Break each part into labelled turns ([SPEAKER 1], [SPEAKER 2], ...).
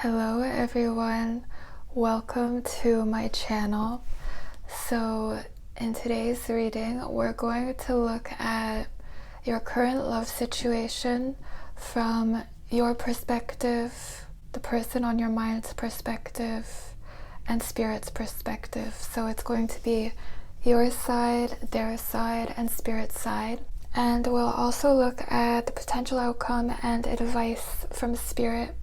[SPEAKER 1] Hello everyone, welcome to my channel. So in today's reading, we're going to look at your current love situation from your perspective, the person on your mind's perspective, and spirit's perspective. So it's going to be your side, their side, and spirit's side. And we'll also look at the potential outcome and advice from spirit.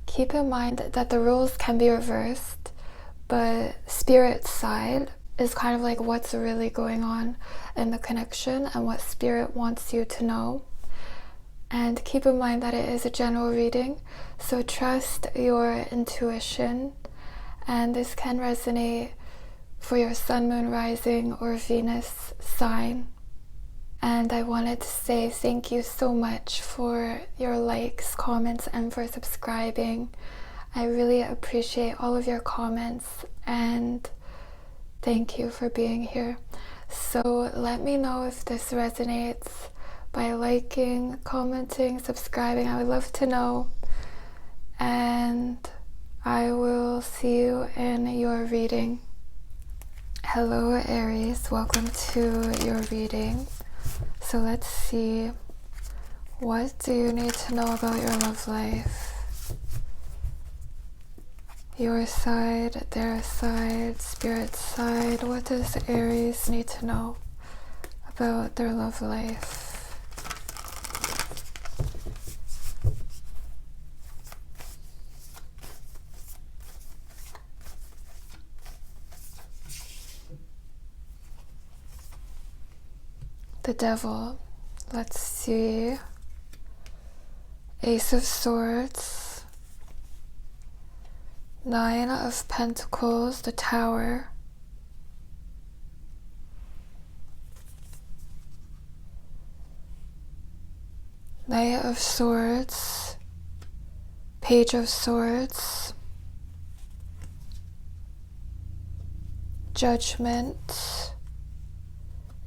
[SPEAKER 1] Keep in mind that the roles can be reversed, but spirit's side is kind of like what's really going on in the connection and what spirit wants you to know. And keep in mind that it is a general reading, so trust your intuition, and this can resonate for your sun, moon, rising, or Venus sign. And I wanted to say thank you so much for your likes, comments, and for subscribing. I really appreciate all of your comments, and thank you for being here. So let me know if this resonates by liking, commenting, subscribing. I would love to know. And I will see you in your reading. Hello Aries, welcome to your reading. So let's see, what do you need to know about your love life? Your side, their side, spirit's side. What does Aries need to know about their love life? The Devil. Let's see. Ace of Swords. Nine of Pentacles. The Tower. Knight of Swords. Page of Swords. Judgment.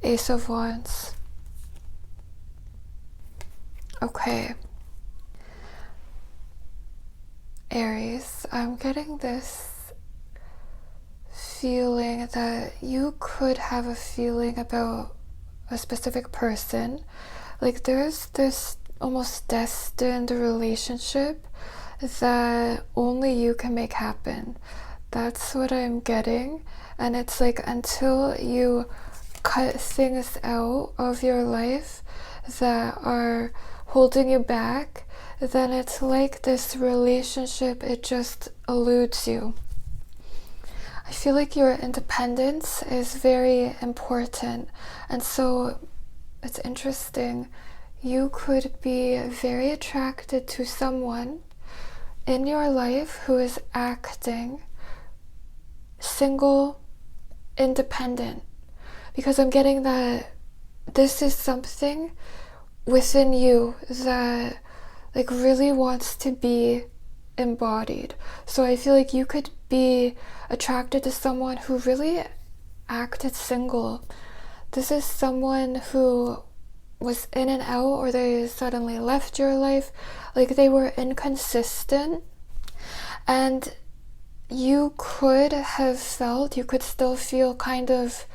[SPEAKER 1] Ace of Wands. Okay. Aries, I'm getting this feeling that you could have a feeling about a specific person. Like there's this almost destined relationship that only you can make happen. That's what I'm getting. And it's like until you cut things out of your life that are holding you back, then it's like this relationship, it just eludes you. I feel like your independence is very important, and so it's interesting. You could be very attracted to someone in your life who is acting single, independent, because I'm getting that this is something within you that like really wants to be embodied. So I feel like you could be attracted to someone who really acted single. This is someone who was in and out, or they suddenly left your life. Like they were inconsistent, and you could have felt, you could still feel kind of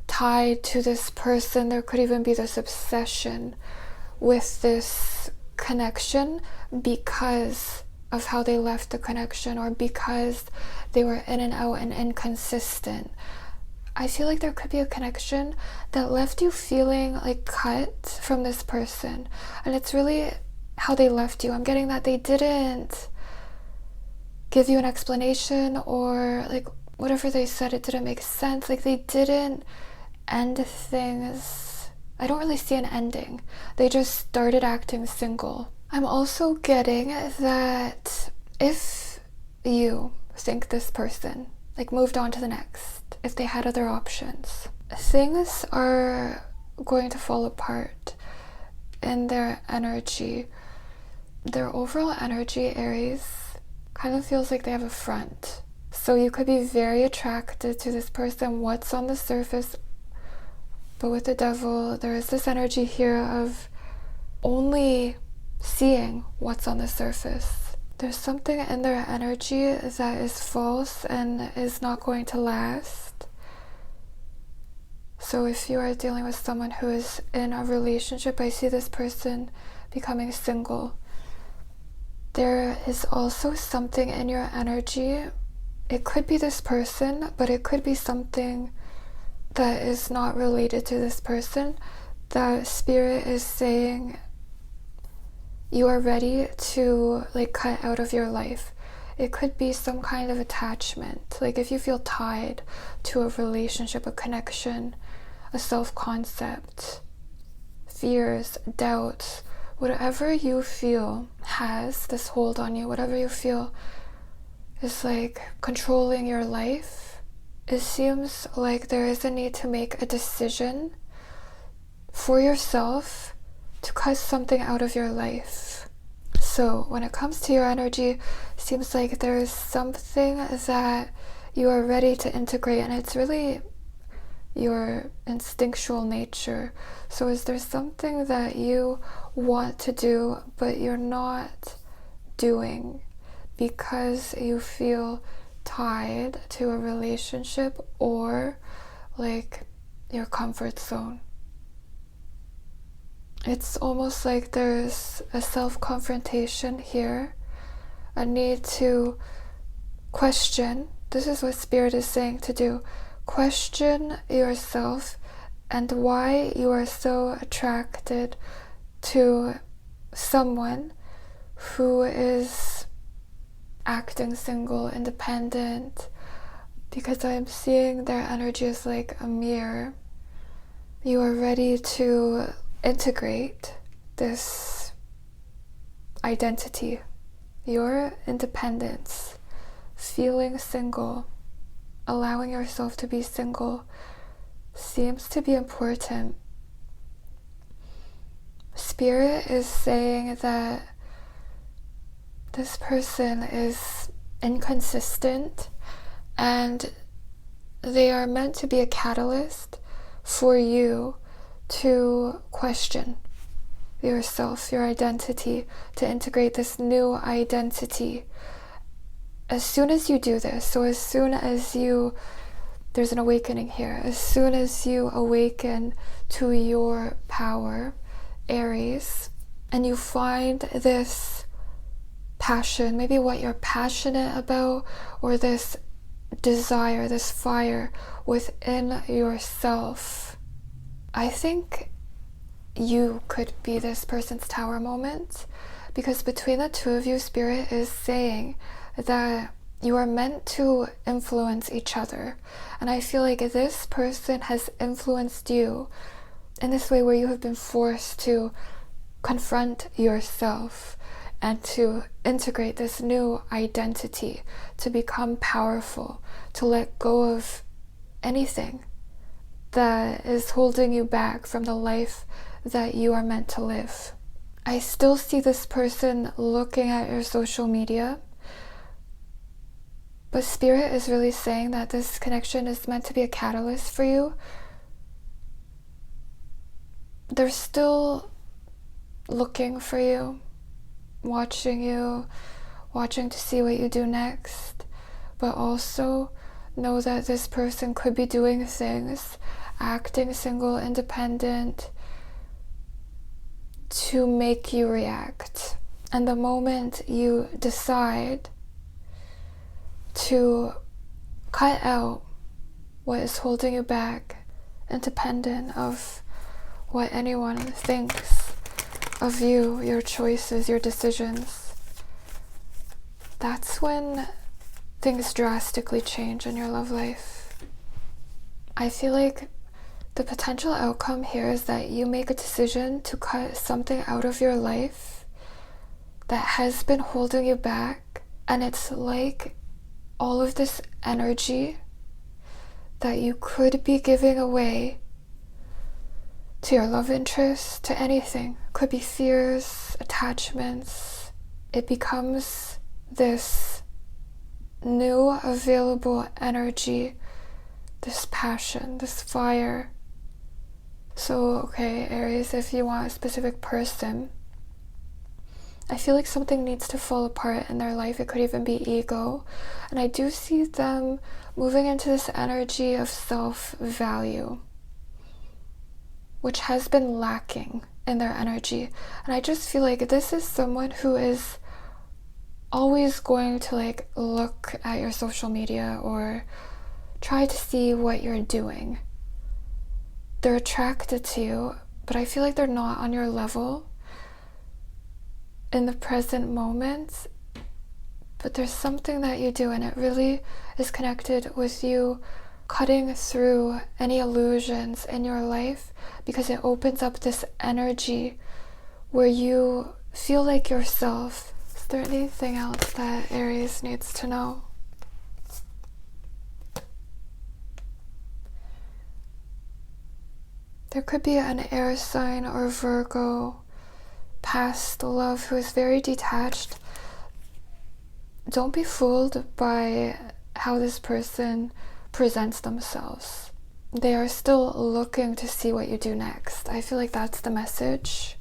[SPEAKER 1] tied to this person. There could even be this obsession with this connection because of how they left the connection, or because they were in and out and inconsistent. I feel like there could be a connection that left you feeling like cut from this person, and it's really how they left you. I'm getting that they didn't give you an explanation, or like whatever they said, it didn't make sense. Like they didn't end things. I don't really see an ending. They just started acting single. I'm also getting that if you think this person like moved on to the next, if they had other options, things are going to fall apart in their energy. Their overall energy, Aries, kind of feels like they have a front. So you could be very attracted to this person, what's on the surface. But with the Devil, there is this energy here of only seeing what's on the surface. There's something in their energy that is false and is not going to last. So if you are dealing with someone who is in a relationship, I see this person becoming single. There is also something in your energy. It could be this person, but it could be something that is not related to this person. The spirit is saying you are ready to cut out of your life. It could be some kind of attachment. Like if you feel tied to a relationship, a connection, a self-concept, fears, doubts, whatever you feel has this hold on you, whatever you feel is controlling your life, it seems like there is a need to make a decision for yourself to cut something out of your life. So when it comes to your energy, it seems like there is something that you are ready to integrate, and it's really your instinctual nature. So is there something that you want to do but you're not doing because you feel tied to a relationship or your comfort zone? It's almost like there's a self-confrontation here, a need to question. This is what Spirit is saying to do. Question yourself and why you are so attracted to someone who is acting single, independent, because I'm seeing their energy as like a mirror. You are ready to integrate this identity, your independence, feeling single, allowing yourself to be single seems to be important. Spirit is saying that this person is inconsistent and they are meant to be a catalyst for you to question yourself, your identity, to integrate this new identity. As soon as you do this, so as soon as there's an awakening here, as soon as you awaken to your power, Aries, and you find this passion, maybe what you're passionate about, or this desire, this fire within yourself, I think you could be this person's tower moment, because between the two of you, Spirit is saying that you are meant to influence each other. And I feel like this person has influenced you in this way where you have been forced to confront yourself and to integrate this new identity, to become powerful, to let go of anything that is holding you back from the life that you are meant to live. I still see this person looking at your social media, but Spirit is really saying that this connection is meant to be a catalyst for you. They're still looking for you, watching to see what you do next, but also know that this person could be doing things, acting single, independent, to make you react. And the moment you decide to cut out what is holding you back, independent of what anyone thinks of you, your choices, your decisions, that's when things drastically change in your love life. I feel like the potential outcome here is that you make a decision to cut something out of your life that has been holding you back, and it's like all of this energy that you could be giving away to your love interest, to anything. Could be fears, attachments. It becomes this new available energy, this passion, this fire. So, okay, Aries, if you want a specific person, I feel like something needs to fall apart in their life. It could even be ego. And I do see them moving into this energy of self-value, which has been lacking in their energy. And I just feel like this is someone who is always going to like look at your social media or try to see what you're doing. They're attracted to you, but I feel like they're not on your level in the present moment. But there's something that you do, and it really is connected with you cutting through any illusions in your life, because it opens up this energy where you feel like yourself. Is there anything else that Aries needs to know? There could be an air sign or Virgo past love who is very detached. Don't be fooled by how this person presents themselves. They are still looking to see what you do next. I feel like that's the message.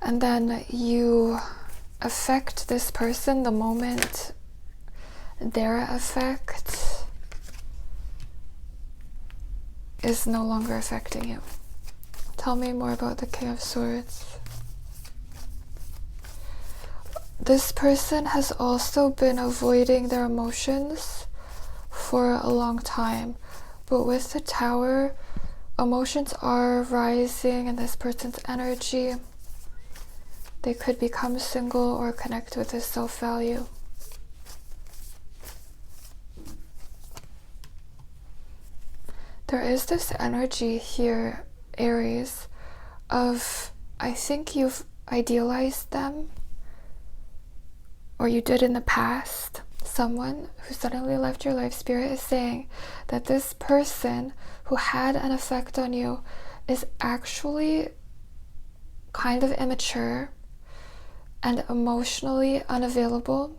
[SPEAKER 1] And then you affect this person the moment their effect is no longer affecting you. Tell me more about the King of Swords. This person has also been avoiding their emotions for a long time, but with the Tower, emotions are rising in this person's energy. They could become single or connect with this self-value. There is this energy here, Aries, of, I think you've idealized them, or you did in the past. Someone who suddenly left your life. Spirit is saying that this person who had an effect on you is actually kind of immature and emotionally unavailable,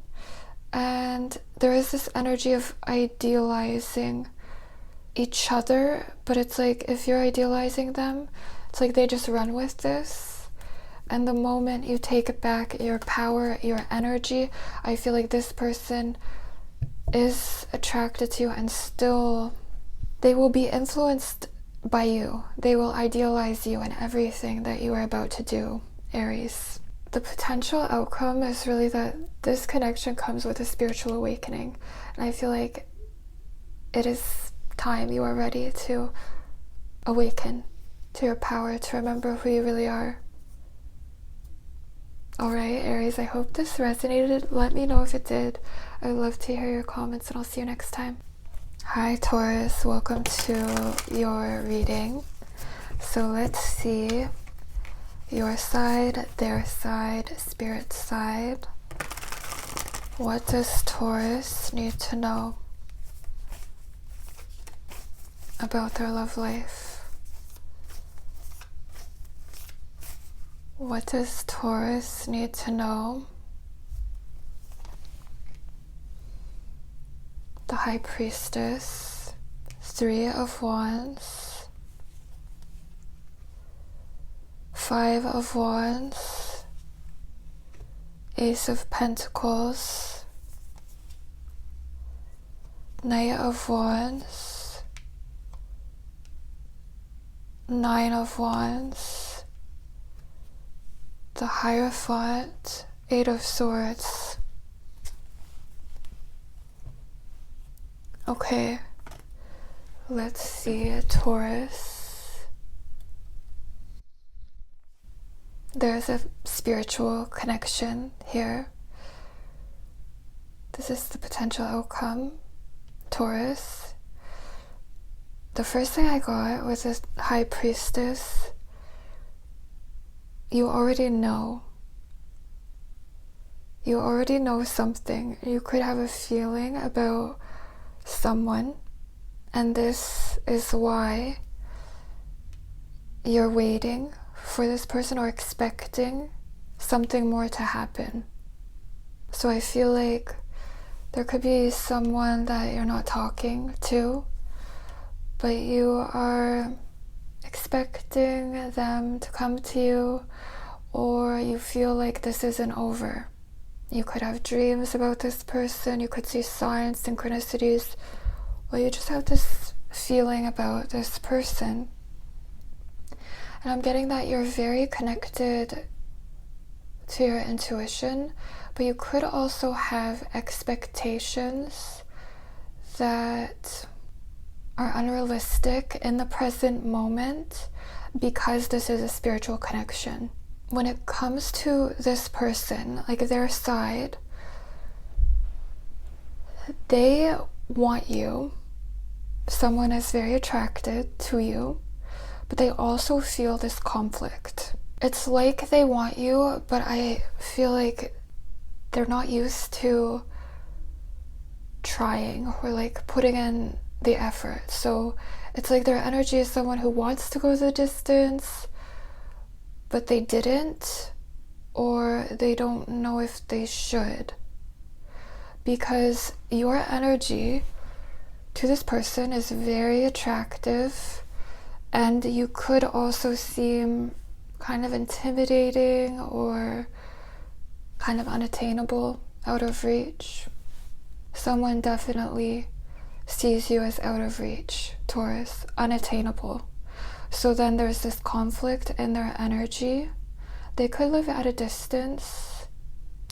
[SPEAKER 1] and there is this energy of idealizing each other, but it's like if you're idealizing them, it's like they just run with this, and the moment you take back your power, your energy, I feel like this person is attracted to you, and still they will be influenced by you. They will idealize you and everything that you are about to do, Aries. The potential outcome is really that this connection comes with a spiritual awakening, and I feel like it is time you are ready to awaken to your power, to remember who you really are. Alright, Aries, I hope this resonated. Let me know if it did. I'd love to hear your comments, and I'll see you next time. Hi, Taurus. Welcome to your reading. So let's see your side, their side, spirit side. What does Taurus need to know about their love life? What does Taurus need to know? The High Priestess, 3 of Wands, 5 of Wands, Ace of Pentacles, Knight of Wands, 9 of Wands, the Hierophant, 8 of Swords. Okay, let's see, Taurus. There's a spiritual connection here. This is the potential outcome, Taurus. The first thing I got was this High Priestess. You already know. You already know something. You could have a feeling about someone, and this is why you're waiting for this person or expecting something more to happen. So I feel like there could be someone that you're not talking to, but you are expecting them to come to you, or you feel like this isn't over. You could have dreams about this person, you could see signs, synchronicities, or you just have this feeling about this person. And I'm getting that you're very connected to your intuition, but you could also have expectations that are unrealistic in the present moment because this is a spiritual connection. When it comes to this person, like their side, they want you. Someone is very attracted to you, but they also feel this conflict. It's like they want you, but I feel like they're not used to trying or like putting in the effort. So it's like their energy is someone who wants to go the distance, but they didn't, or they don't know if they should. Because your energy to this person is very attractive, and you could also seem kind of intimidating or kind of unattainable, out of reach. Someone definitely sees you as out of reach, Taurus, unattainable. So then there's this conflict in their energy. They could live at a distance.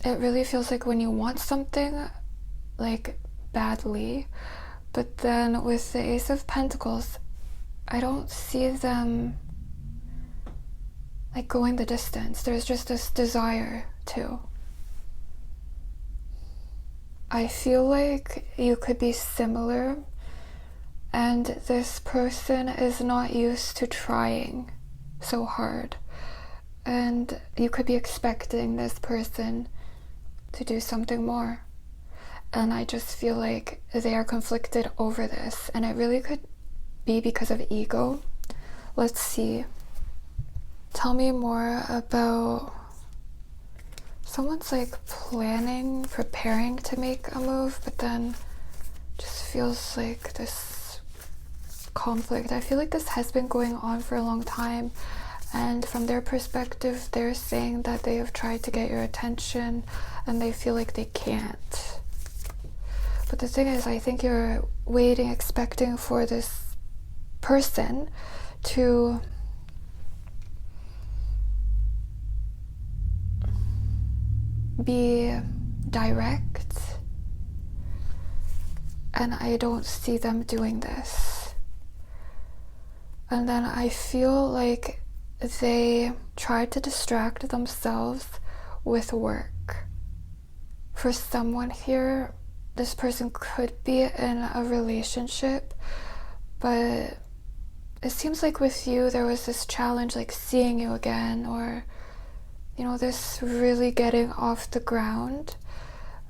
[SPEAKER 1] It really feels like when you want something, like badly, but then with the Ace of Pentacles, I don't see them like going the distance. There's just this desire to. I feel like you could be similar, and this person is not used to trying so hard, and you could be expecting this person to do something more. And I just feel like they are conflicted over this, and it really could be because of ego. Let's see. Tell me more about someone's like planning, preparing to make a move, but then just feels like this conflict. I feel like this has been going on for a long time, and from their perspective, they're saying that they have tried to get your attention and they feel like they can't. But the thing is, I think you're waiting, expecting for this person to be direct, and I don't see them doing this. And then I feel like they try to distract themselves with work. For someone here, this person could be in a relationship, but it seems like with you there was this challenge, like seeing you again, or you know, this really getting off the ground.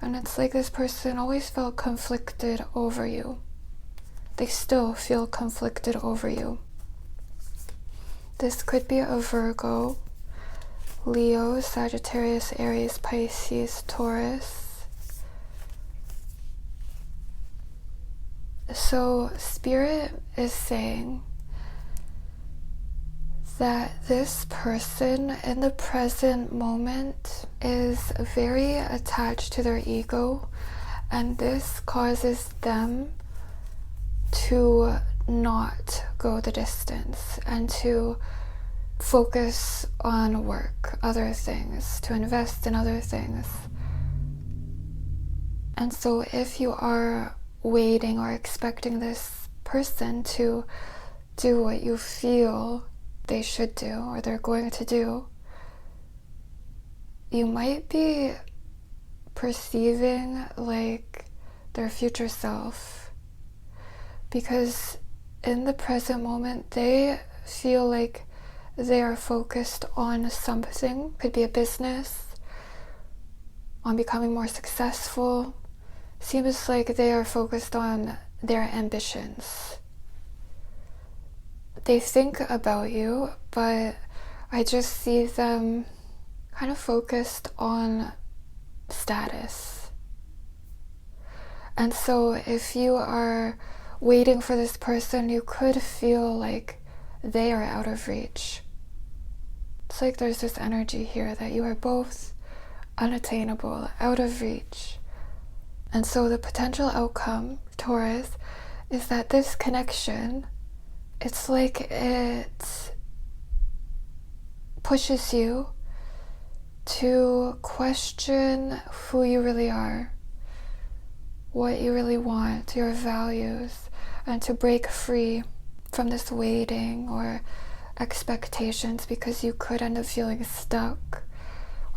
[SPEAKER 1] And it's like this person always felt conflicted over you. They still feel conflicted over you. This could be a Virgo, Leo, Sagittarius, Aries, Pisces, Taurus. So Spirit is saying that this person in the present moment is very attached to their ego, and this causes them to not go the distance and to focus on work, other things, to invest in other things. And so if you are waiting or expecting this person to do what you feel they should do or they're going to do, you might be perceiving like their future self, because in the present moment they feel like they are focused on something. Could be a business, on becoming more successful. Seems like they are focused on their ambitions. They think about you, but I just see them kind of focused on status. And so if you are waiting for this person, you could feel like they are out of reach. It's like there's this energy here that you are both unattainable, out of reach. And so the potential outcome, Taurus, is that this connection, it's like it pushes you to question who you really are, what you really want, your values, and to break free from this waiting or expectations, because you could end up feeling stuck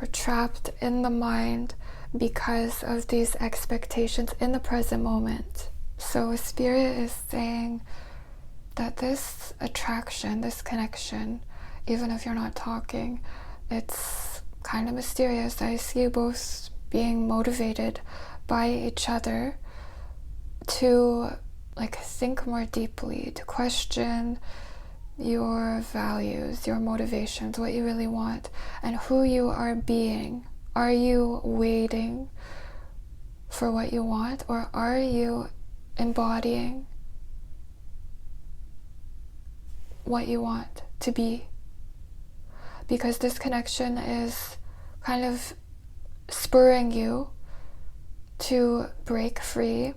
[SPEAKER 1] or trapped in the mind because of these expectations in the present moment. So Spirit is saying that this attraction, this connection, even if you're not talking, it's kind of mysterious. I see you both being motivated by each other to think more deeply, to question your values, your motivations, what you really want, and who you are being. Are you waiting for what you want, or are you embodying what you want to be? Because this connection is kind of spurring you to break free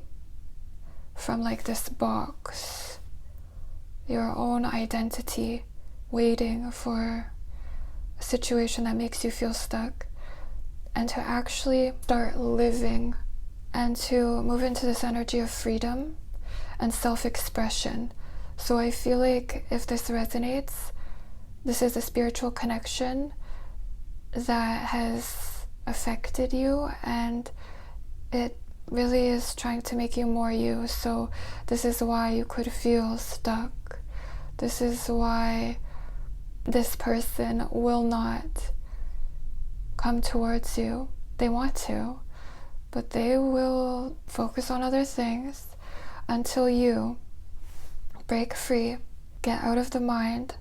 [SPEAKER 1] from this box, your own identity, waiting for a situation that makes you feel stuck, and to actually start living and to move into this energy of freedom and self-expression. So I feel like if this resonates, this is a spiritual connection that has affected you, and it really is trying to make you more you. So this is why you could feel stuck. This is why this person will not come towards you. They want to, but they will focus on other things until you break free, get out of the mind,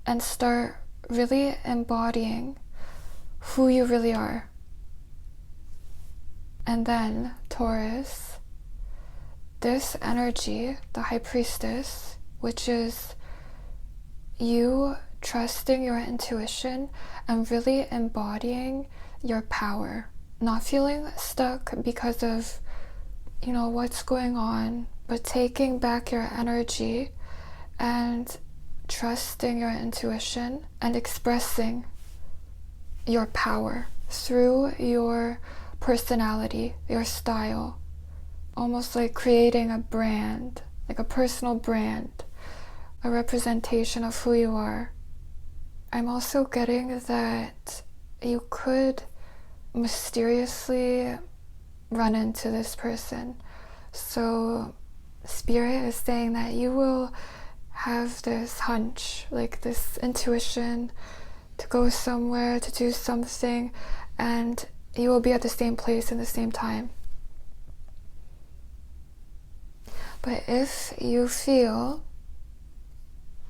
[SPEAKER 1] and start really embodying who you really are. And then, Taurus, this energy, the High Priestess, which is you trusting your intuition and really embodying your power, not feeling stuck because of, what's going on, but taking back your energy and trusting your intuition and expressing your power through your personality, your style, almost like creating a brand, like a personal brand, a representation of who you are. I'm also getting that you could mysteriously run into this person. So Spirit is saying that you will have this hunch, this intuition to go somewhere, to do something, and you will be at the same place in the same time. But if you feel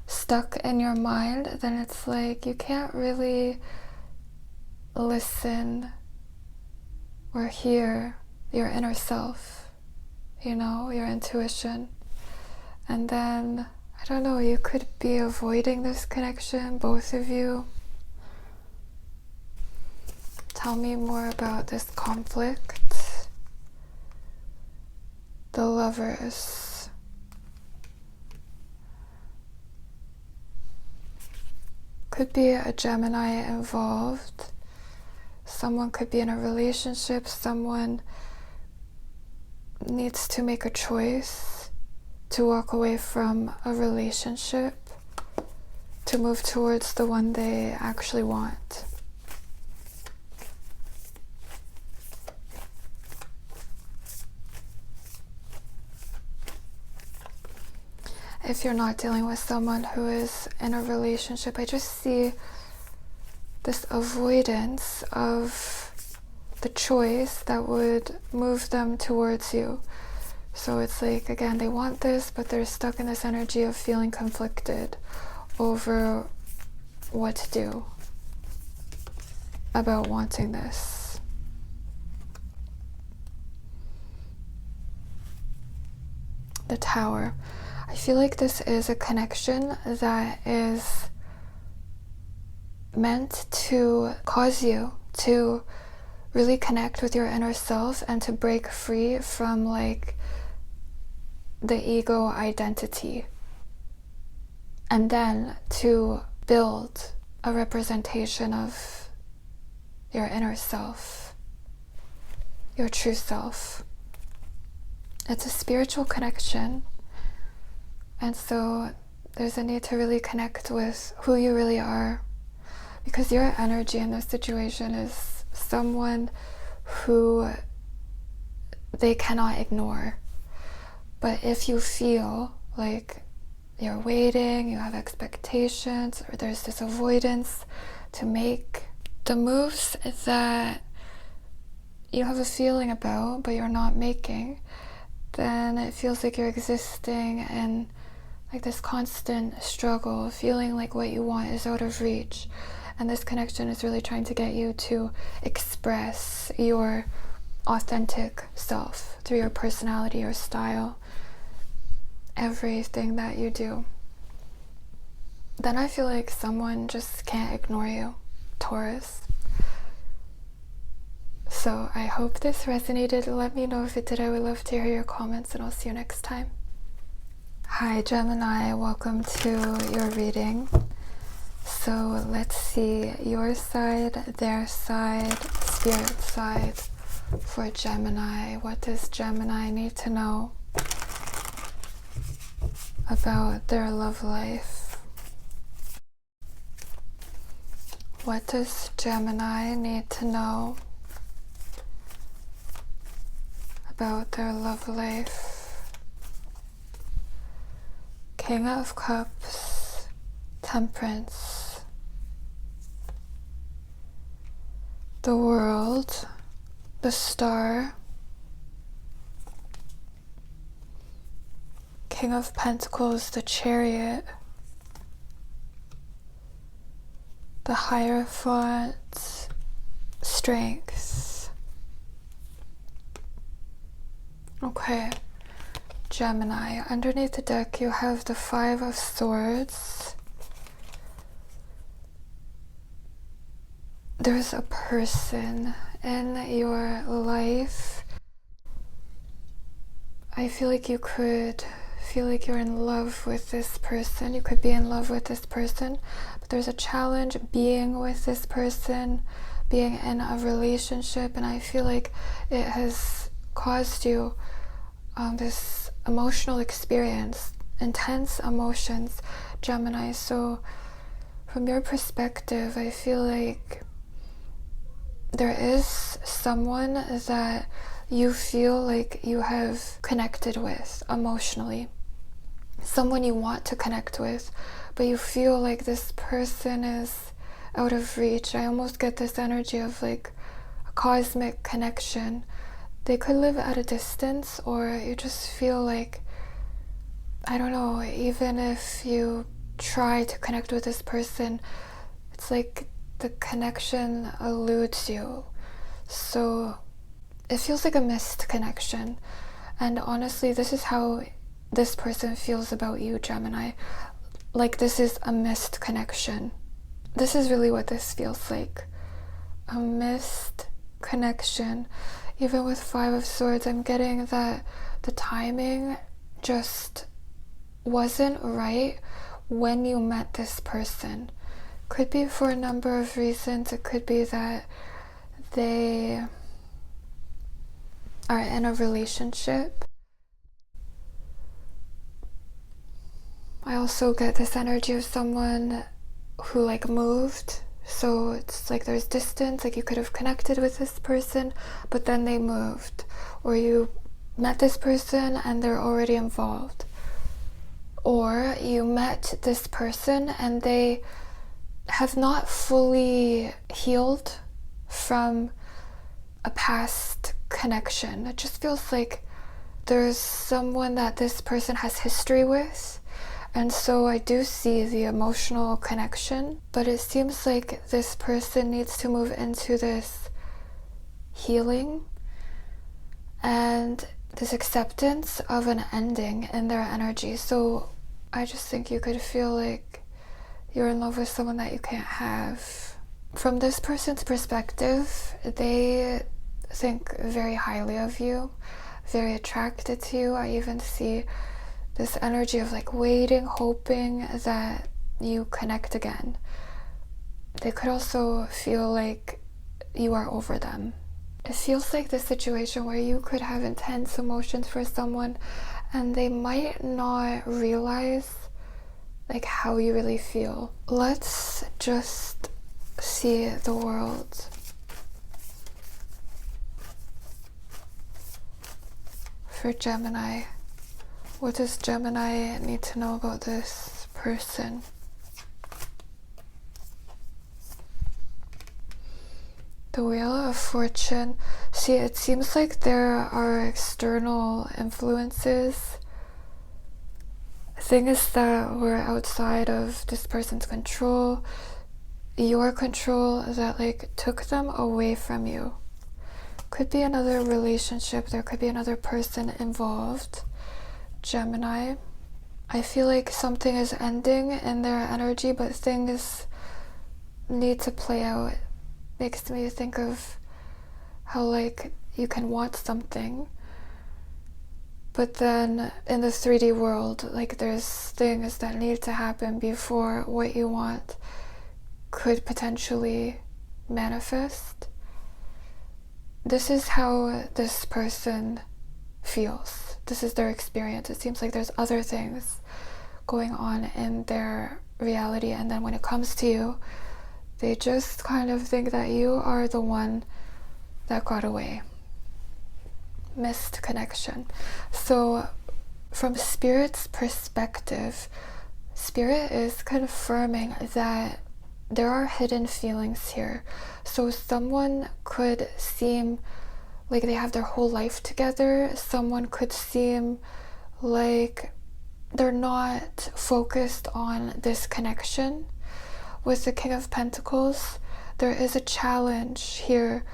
[SPEAKER 1] stuck in your mind, then it's you can't really listen or hear your inner self, your intuition. And then, I don't know, you could be avoiding this connection, both of you. Tell me more about this conflict. The Lovers. Could be a Gemini involved. Someone could be in a relationship. Someone needs to make a choice to walk away from a relationship to move towards the one they actually want. If you're not dealing with someone who is in a relationship, I just see this avoidance of the choice that would move them towards you. So it's again, they want this, but they're stuck in this energy of feeling conflicted over what to do about wanting this. The Tower. I feel like this is a connection that is meant to cause you to really connect with your inner self and to break free from like the ego identity, and then to build a representation of your inner self, your true self. It's a spiritual connection, and so there's a need to really connect with who you really are, because your energy in this situation is someone who they cannot ignore. But if you feel like you're waiting, you have expectations, or there's this avoidance to make the moves that you have a feeling about but you're not making, then it feels like you're existing in like this constant struggle, feeling like what you want is out of reach. And this connection is really trying to get you to express your authentic self through your personality, your style, everything that you do. Then I feel like someone just can't ignore you, Taurus. So I hope this resonated. Let me know if it did. I would love to hear your comments, and I'll see you next time. Hi Gemini, welcome to your reading. So let's see your side, their side, spirit side for Gemini. What does Gemini need to know about their love life? What does Gemini need to know about their love life? King of Cups, Temperance, the World, the Star, King of Pentacles, the Chariot, the Hierophant, Strength. Okay. Gemini, underneath the deck you have the Five of Swords. There's a person in your life. I feel like you could feel like you're in love with this person. You could be in love with this person, but there's a challenge being with this person, being in a relationship, and I feel like it has caused you this emotional experience, intense emotions, Gemini. So from your perspective, I feel like there is someone that you feel like you have connected with emotionally, someone you want to connect with, but you feel like this person is out of reach. I almost get this energy of like a cosmic connection. They could live at a distance, or you just feel like, I don't know, even if you try to connect with this person, it's like the connection eludes you. So it feels like a missed connection. And honestly, this is how this person feels about you, Gemini. Like this is a missed connection. This is really what this feels like. A missed connection. Even with Five of Swords, I'm getting that the timing just wasn't right when you met this person. Could be for a number of reasons. It could be that they are in a relationship. I also get this energy of someone who like moved. So it's like there's distance, like you could have connected with this person, but then they moved. Or you met this person and they're already involved. Or you met this person and they have not fully healed from a past connection. It just feels like there's someone that this person has history with. And so I do see the emotional connection, but it seems like this person needs to move into this healing and this acceptance of an ending in their energy. So I just think you could feel like you're in love with someone that you can't have. From this person's perspective, they think very highly of you, very attracted to you. I even see this energy of like waiting, hoping that you connect again. They could also feel like you are over them. It feels like this situation where you could have intense emotions for someone and they might not realize like how you really feel. Let's just see the world. For Gemini, what does Gemini need to know about this person? The Wheel of Fortune. See, it seems like there are external influences, things that were outside of this person's control, your control, that like took them away from you. Could be another relationship, there could be another person involved. Gemini, I feel like something is ending in their energy, but things need to play out. Makes me think of how like you can want something, but then in the 3D world, like there's things that need to happen before what you want could potentially manifest. This is how this person feels. This is their experience. It seems like there's other things going on in their reality, and then when it comes to you, they just kind of think that you are the one that got away. Missed connection. So from Spirit's perspective, Spirit is confirming that there are hidden feelings here. So someone could seem like they have their whole life together. Someone could seem like they're not focused on this connection. With the King of Pentacles, there is a challenge here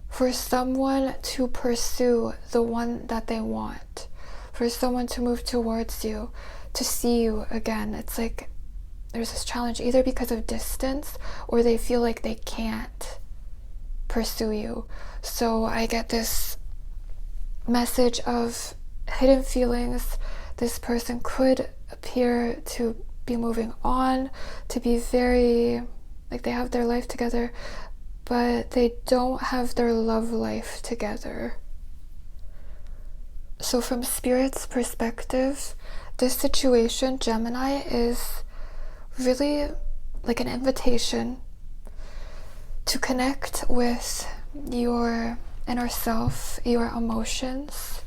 [SPEAKER 1] for someone to pursue the one that they want, for someone to move towards you, to see you again. It's like there's this challenge either because of distance or they feel like they can't pursue you. So I get this message of hidden feelings. This person could appear to be moving on, to be very like they have their life together, but they don't have their love life together. So from Spirit's perspective, this situation, Gemini, is really like an invitation to connect with your inner self, your emotions,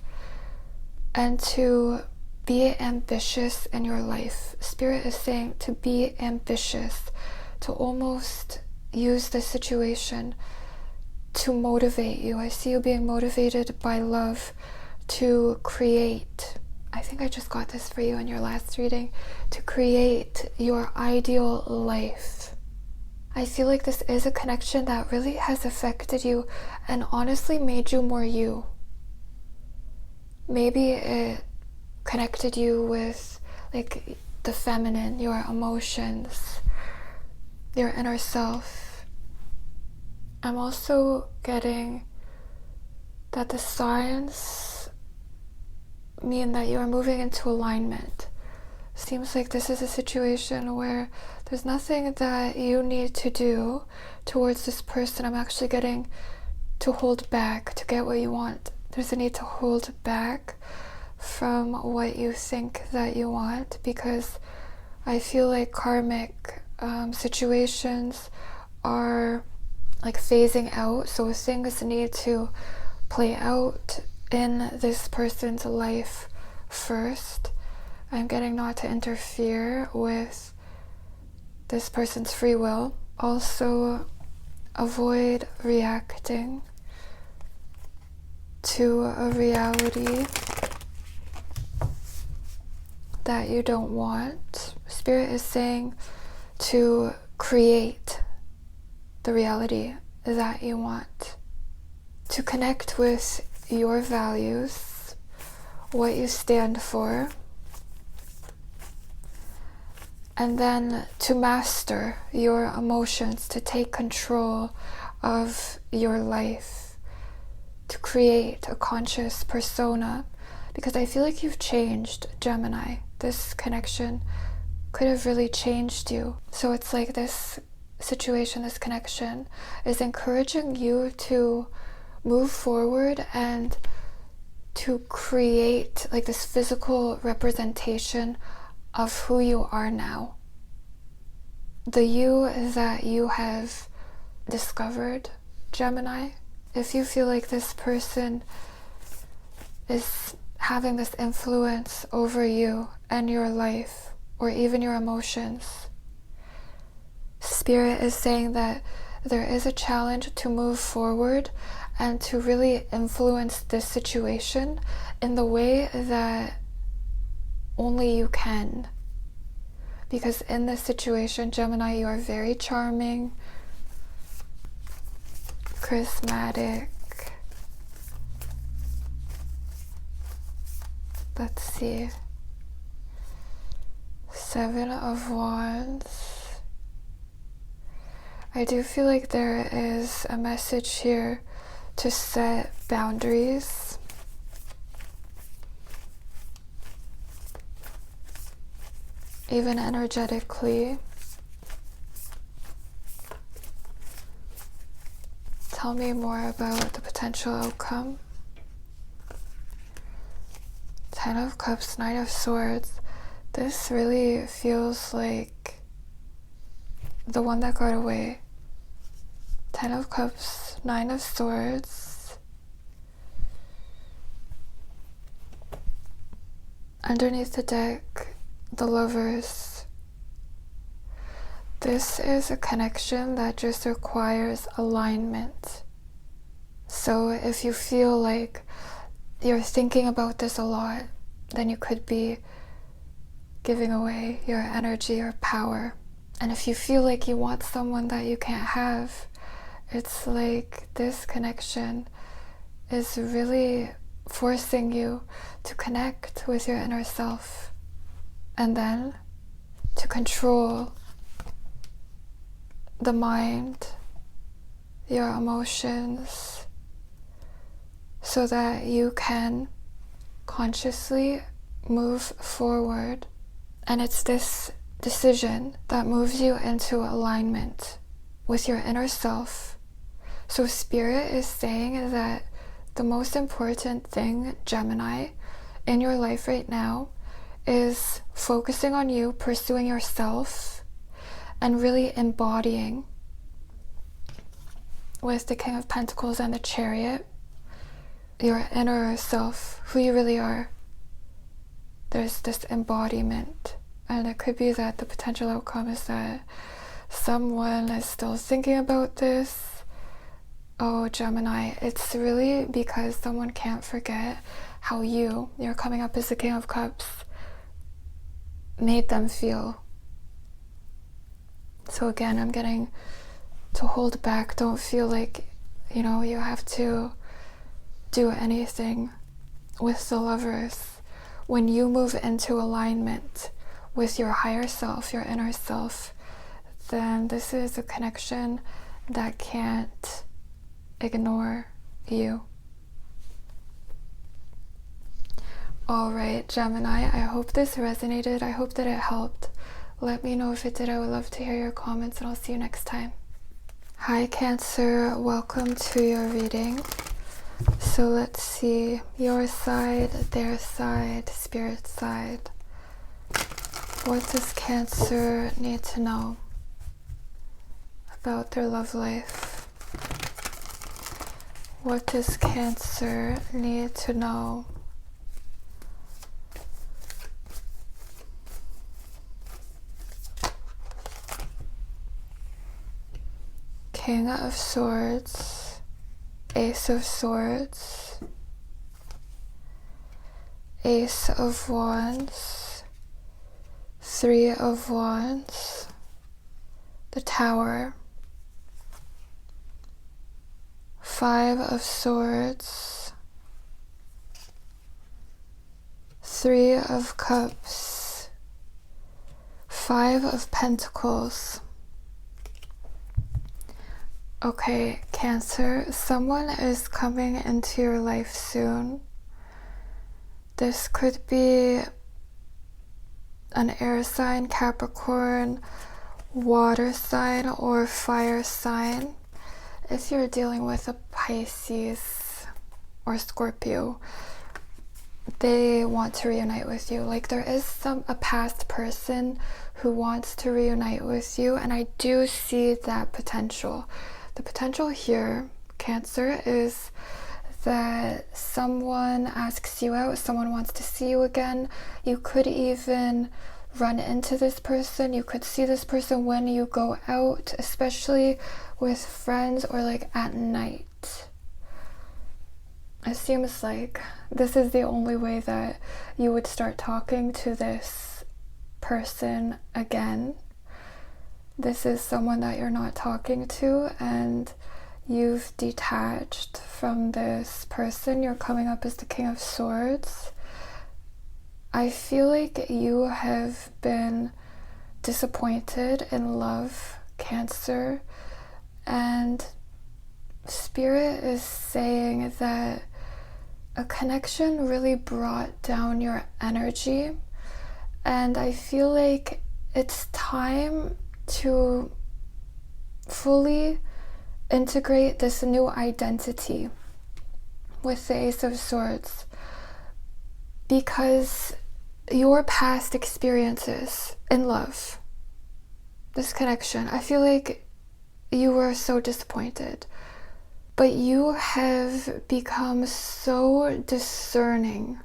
[SPEAKER 1] and to be ambitious in your life. Spirit is saying to be ambitious, to almost use the situation to motivate you. I see you being motivated by love to create. I think I just got this for you in your last reading. To create your ideal life. I feel like this is a connection that really has affected you and honestly made you more you. Maybe it connected you with like the feminine, your emotions, your inner self. I'm also getting that the signs mean that you are moving into alignment. Seems like this is a situation where there's nothing that you need to do towards this person. I'm actually getting to hold back to get what you want. There's a need to hold back from what you think that you want, because I feel like karmic situations are like phasing out, so things need to play out in this person's life first. I'm getting not to interfere with this person's free will. Also, avoid reacting to a reality that you don't want. Spirit is saying to create the reality that you want, to connect with your values, what you stand for, And then to master your emotions, to take control of your life, to create a conscious persona. Because I feel like you've changed, Gemini. This connection could have really changed you. So it's like this situation, this connection is encouraging you to move forward and to create like this physical representation of who you are now. The you that you have discovered, Gemini. If you feel like this person is having this influence over you and your life, or even your emotions, Spirit is saying that there is a challenge to move forward and to really influence this situation in the way that only you can. Because in this situation, Gemini, you are very charming, charismatic. Let's see. 7 of Wands. I do feel like there is a message here to set boundaries. Even energetically. Tell me more about the potential outcome. 10 of Cups, 9 of Swords. This really feels like the one that got away. 10 of Cups, 9 of Swords. Underneath the deck, the Lovers. This is a connection that just requires alignment. So if you feel like you're thinking about this a lot, then you could be giving away your energy or power. And if you feel like you want someone that you can't have, it's like this connection is really forcing you to connect with your inner self and then to control the mind, your emotions, so that you can consciously move forward. And it's this decision that moves you into alignment with your inner self. So Spirit is saying that the most important thing, Gemini, in your life right now is focusing on you, pursuing yourself, and really embodying with the King of Pentacles and the Chariot, your inner self, who you really are. There's this embodiment, and it could be that the potential outcome is that someone is still thinking about this. Oh, Gemini, it's really because someone can't forget how you're coming up as the King of Cups, made them feel. So again, I'm getting to hold back. Don't feel like, you have to do anything with the Lovers. When you move into alignment with your higher self, your inner self, then this is a connection that can't ignore you. Alright, Gemini, I hope this resonated. I hope that it helped. Let me know if it did. I would love to hear your comments, and I'll see you next time. Hi, Cancer. Welcome to your reading. So let's see your side, their side, Spirit side. What does Cancer need to know about their love life? What does Cancer need to know? King of Swords, Ace of Swords, Ace of Wands, 3 of Wands, the Tower, 5 of Swords, 3 of Cups, Five of Pentacles. Okay, Cancer, someone is coming into your life soon. This could be an air sign, Capricorn, water sign, or fire sign. If you're dealing with a Pisces or Scorpio, they want to reunite with you. Like, there is a past person who wants to reunite with you, and I do see that potential. The potential here, Cancer, is that someone asks you out, someone wants to see you again. You could even run into this person. You could see this person when you go out, especially with friends or like at night. It seems like this is the only way that you would start talking to this person again. This is someone that you're not talking to, and you've detached from this person. You're coming up as the King of Swords. I feel like you have been disappointed in love, Cancer, and Spirit is saying that a connection really brought down your energy, and I feel like it's time to fully integrate this new identity with the Ace of Swords, because your past experiences in love, this connection, I feel like you were so disappointed, but you have become so discerning,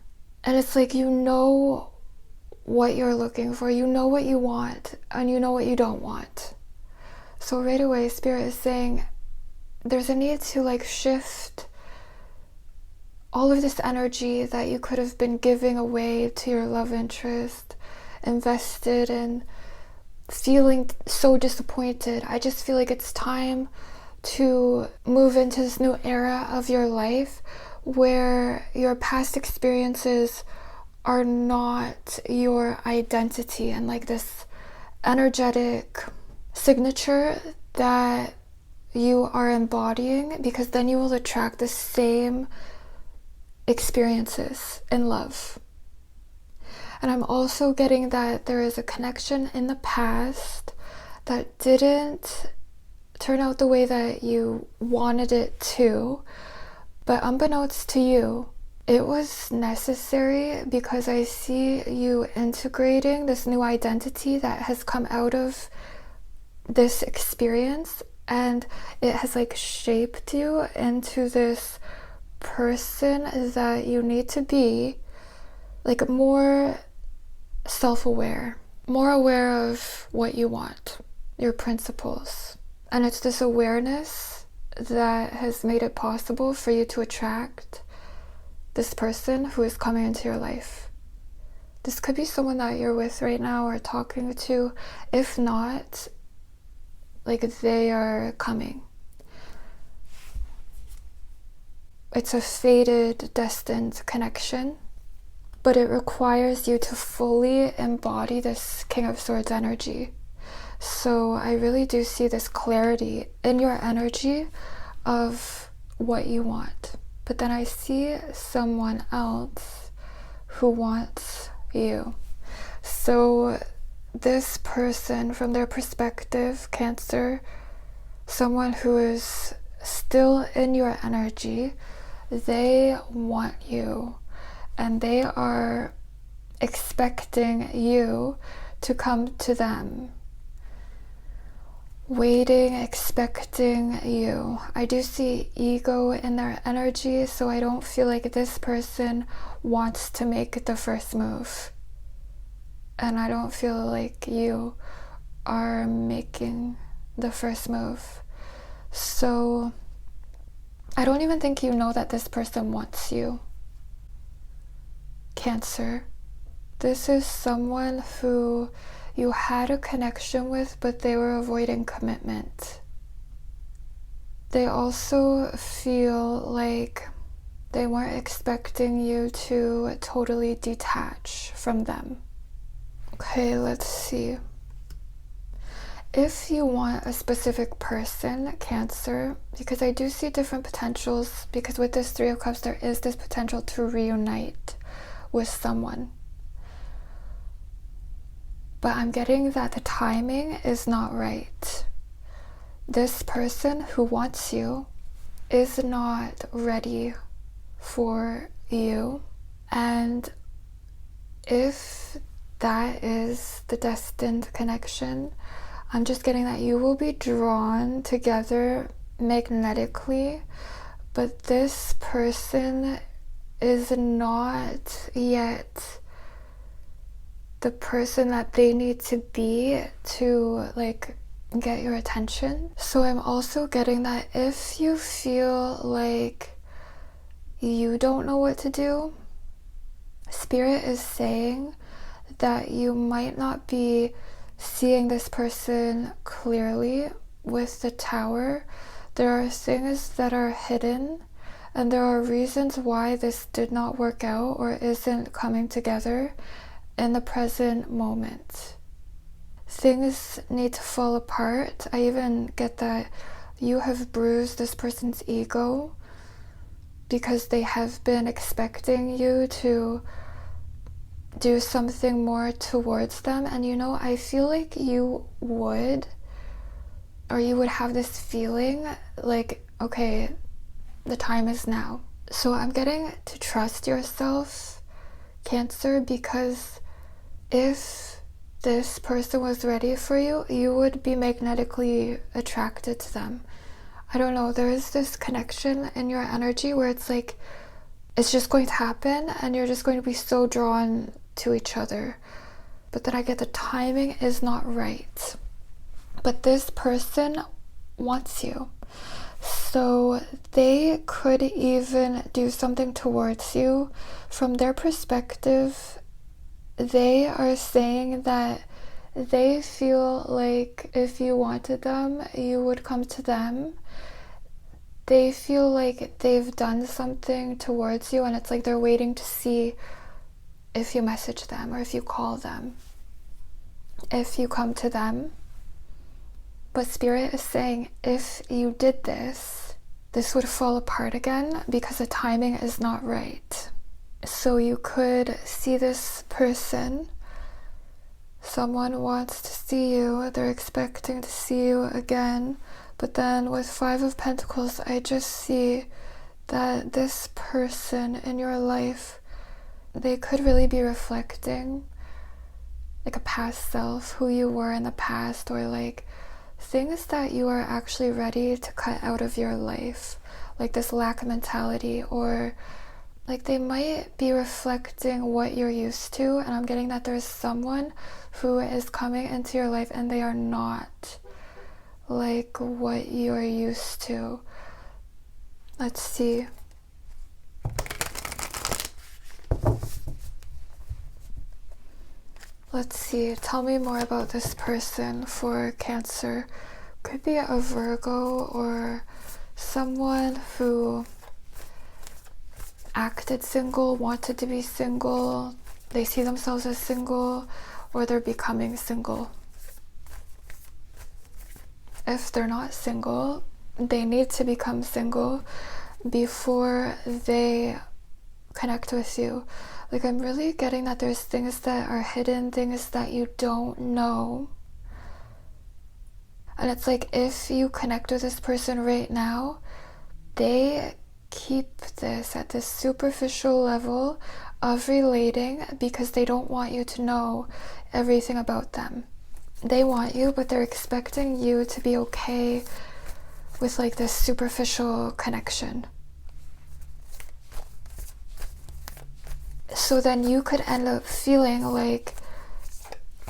[SPEAKER 1] and it's like you know what you're looking for, you know what you want, and you know what you don't want. So right away, Spirit is saying there's a need to like shift all of this energy that you could have been giving away to your love interest, invested in, feeling so disappointed. I just feel like it's time to move into this new era of your life where your past experiences are not your identity and like this energetic signature that you are embodying, because then you will attract the same experiences in love. And I'm also getting that there is a connection in the past that didn't turn out the way that you wanted it to, but unbeknownst to you, it was necessary, because I see you integrating this new identity that has come out of this experience, and it has like shaped you into this person that you need to be, like more self-aware, more aware of what you want, your principles. And it's this awareness that has made it possible for you to attract this person who is coming into your life. This could be someone that you're with right now or talking to. If not, like, they are coming. It's a fated, destined connection, but it requires you to fully embody this King of Swords energy. So I really do see this clarity in your energy of what you want. But then I see someone else who wants you. So this person, from their perspective, Cancer, someone who is still in your energy, they want you, and they are expecting you to come to them, waiting, expecting you. I do see ego in their energy, so I don't feel like this person wants to make the first move, and I don't feel like you are making the first move. So I don't even think you know that this person wants you, Cancer. This is someone who you had a connection with, but they were avoiding commitment. They also feel like they weren't expecting you to totally detach from them. Okay, let's see. if you want a specific person, Cancer, because I do see different potentials, because with this Three of Cups, there is this potential to reunite with someone. But I'm getting that the timing is not right. This person who wants you is not ready for you. And if that is the destined connection, I'm just getting that you will be drawn together magnetically, but this person is not yet the person that they need to be to like get your attention. So I'm also getting that if you feel like you don't know what to do, Spirit is saying that you might not be seeing this person clearly. With the Tower, there are things that are hidden, and there are reasons why this did not work out or isn't coming together in the present moment. Things need to fall apart. I even get that you have bruised this person's ego because they have been expecting you to do something more towards them. And you know, I feel like you would have this feeling like, okay, the time is now. So I'm getting to trust yourself, Cancer, because if this person was ready for you, you would be magnetically attracted to them. I don't know, there is this connection in your energy where it's like, it's just going to happen and you're just going to be so drawn to each other. But then I get the timing is not right. But this person wants you. So they could even do something towards you. From their perspective, they are saying that they feel like if you wanted them, you would come to them. They feel like they've done something towards you, and it's like they're waiting to see if you message them or if you call them, if you come to them. But Spirit is saying if you did this, this would fall apart again because the timing is not right. So you could see this person, someone wants to see you, they're expecting to see you again, but then with Five of Pentacles, I just see that this person in your life, they could really be reflecting like a past self, who you were in the past, or like things that you are actually ready to cut out of your life, like this lack mentality, or like they might be reflecting what you're used to. And I'm getting that there's someone who is coming into your life and they are not like what you're used to. Let's see. Let's see. Tell me more about this person for Cancer. Could be a Virgo or someone who acted single, wanted to be single, they see themselves as single, or they're becoming single. If they're not single, they need to become single before they connect with you. Like, I'm really getting that there's things that are hidden, things that you don't know. And it's like, if you connect with this person right now, they keep this at this superficial level of relating because they don't want you to know everything about them. They want you, but they're expecting you to be okay with like this superficial connection. So then you could end up feeling like,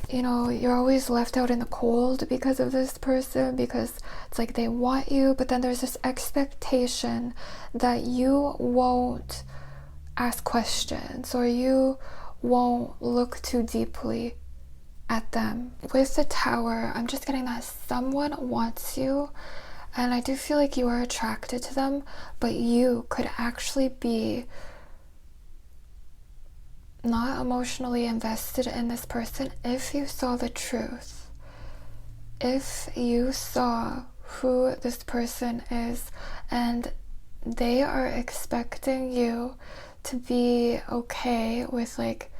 [SPEAKER 1] you know, you're always left out in the cold because of this person, because it's like they want you, but then there's this expectation that you won't ask questions or you won't look too deeply at them. With the Tower, I'm just getting that someone wants you, and I do feel like you are attracted to them, but you could actually be not emotionally invested in this person if you saw the truth. if you saw who this person is and they are expecting you to be okay with like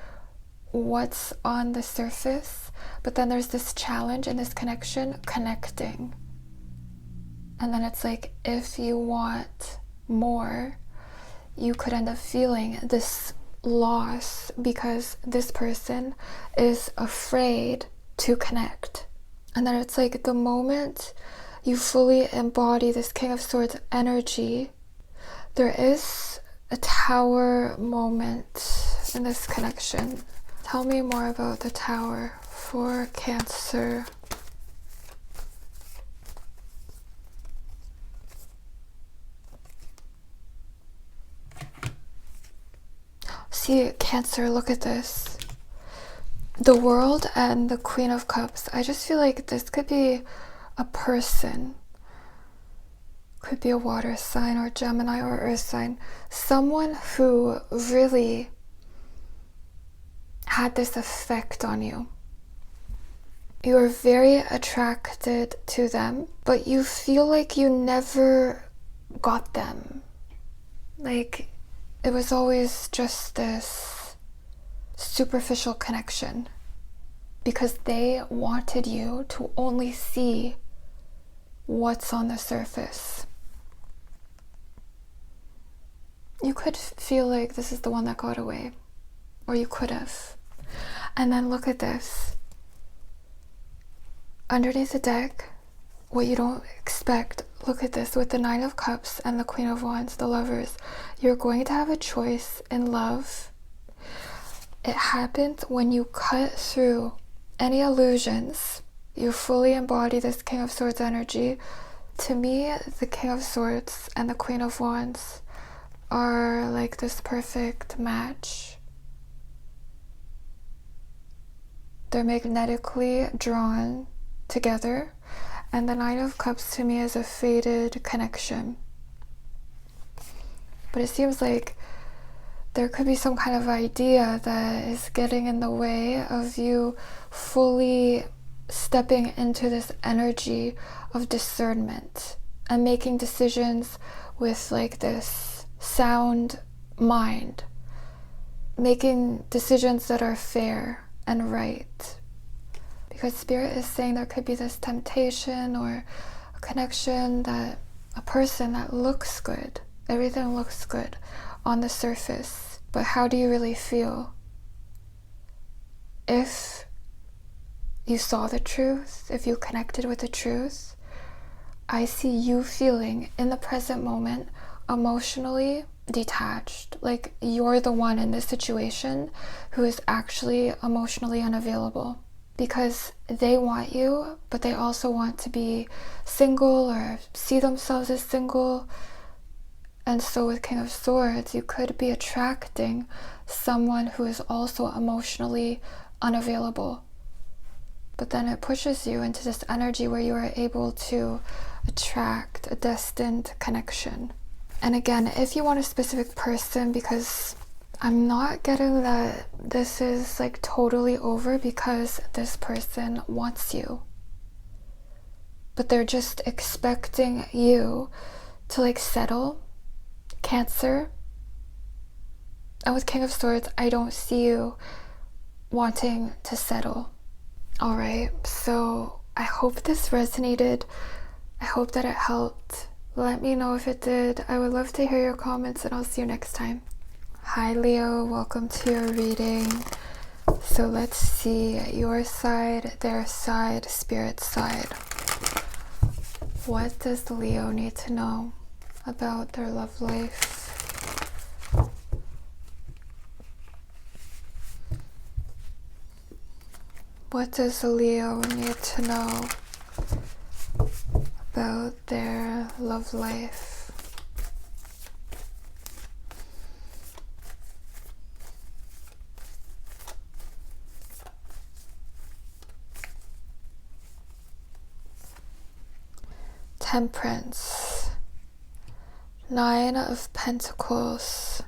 [SPEAKER 1] what's on the surface, but then there's this challenge and this connecting. And then it's like, if you want more, you could end up feeling this loss because this person is afraid to connect. And then it's like the moment you fully embody this King of Swords energy, there is a Tower moment in this connection. Tell me more about the Tower for Cancer. See, Cancer, look at this. The World and the Queen of Cups. I just feel like this could be a person. Could be a water sign or Gemini or earth sign. Someone who really had this effect on you. You are very attracted to them, but you feel like you never got them. Like, it was always just this superficial connection because they wanted you to only see what's on the surface. You could feel like this is the one that got away, or you could have. And then look at this. Underneath the deck, what you don't expect, look at this, with the Nine of Cups and the Queen of Wands, the Lovers, you're going to have a choice in love. It happens when you cut through any illusions. You fully embody this King of Swords energy. To me, the King of Swords and the Queen of Wands are like this perfect match. They're magnetically drawn together, and the Nine of Cups to me is a fated connection. But it seems like there could be some kind of idea that is getting in the way of you fully stepping into this energy of discernment and making decisions with like this sound mind, making decisions that are fair and right. Because Spirit is saying there could be this temptation or a connection, that a person that looks good, everything looks good on the surface, but how do you really feel? If you saw the truth, if you connected with the truth, I see you feeling in the present moment emotionally detached, like you're the one in this situation who is actually emotionally unavailable. Because they want you, but they also want to be single or see themselves as single. And so with King of Swords, you could be attracting someone who is also emotionally unavailable. But then it pushes you into this energy where you are able to attract a destined connection. And again, if you want a specific person, because I'm not getting that this is like totally over because this person wants you, but they're just expecting you to like settle, Cancer. And with King of Swords, I don't see you wanting to settle. All right, so I hope this resonated. I hope that it helped. Let me know if it did. I would love to hear your comments, and I'll see you next time. Hi Leo, welcome to your reading. So let's see your side, their side, Spirit side. What does Leo need to know about their love life? What does Leo need to know about their love life? Temperance, Nine of Pentacles,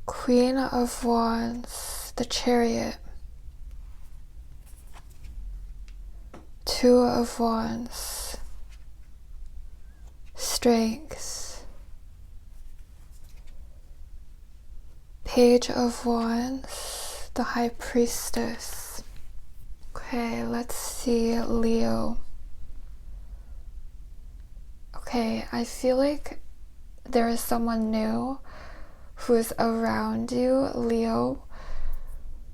[SPEAKER 1] Queen of Wands, the Chariot, Two of Wands, Strength, Page of Wands, the High Priestess. Okay, let's see Leo. Okay, I feel like there is someone new who is around you, Leo,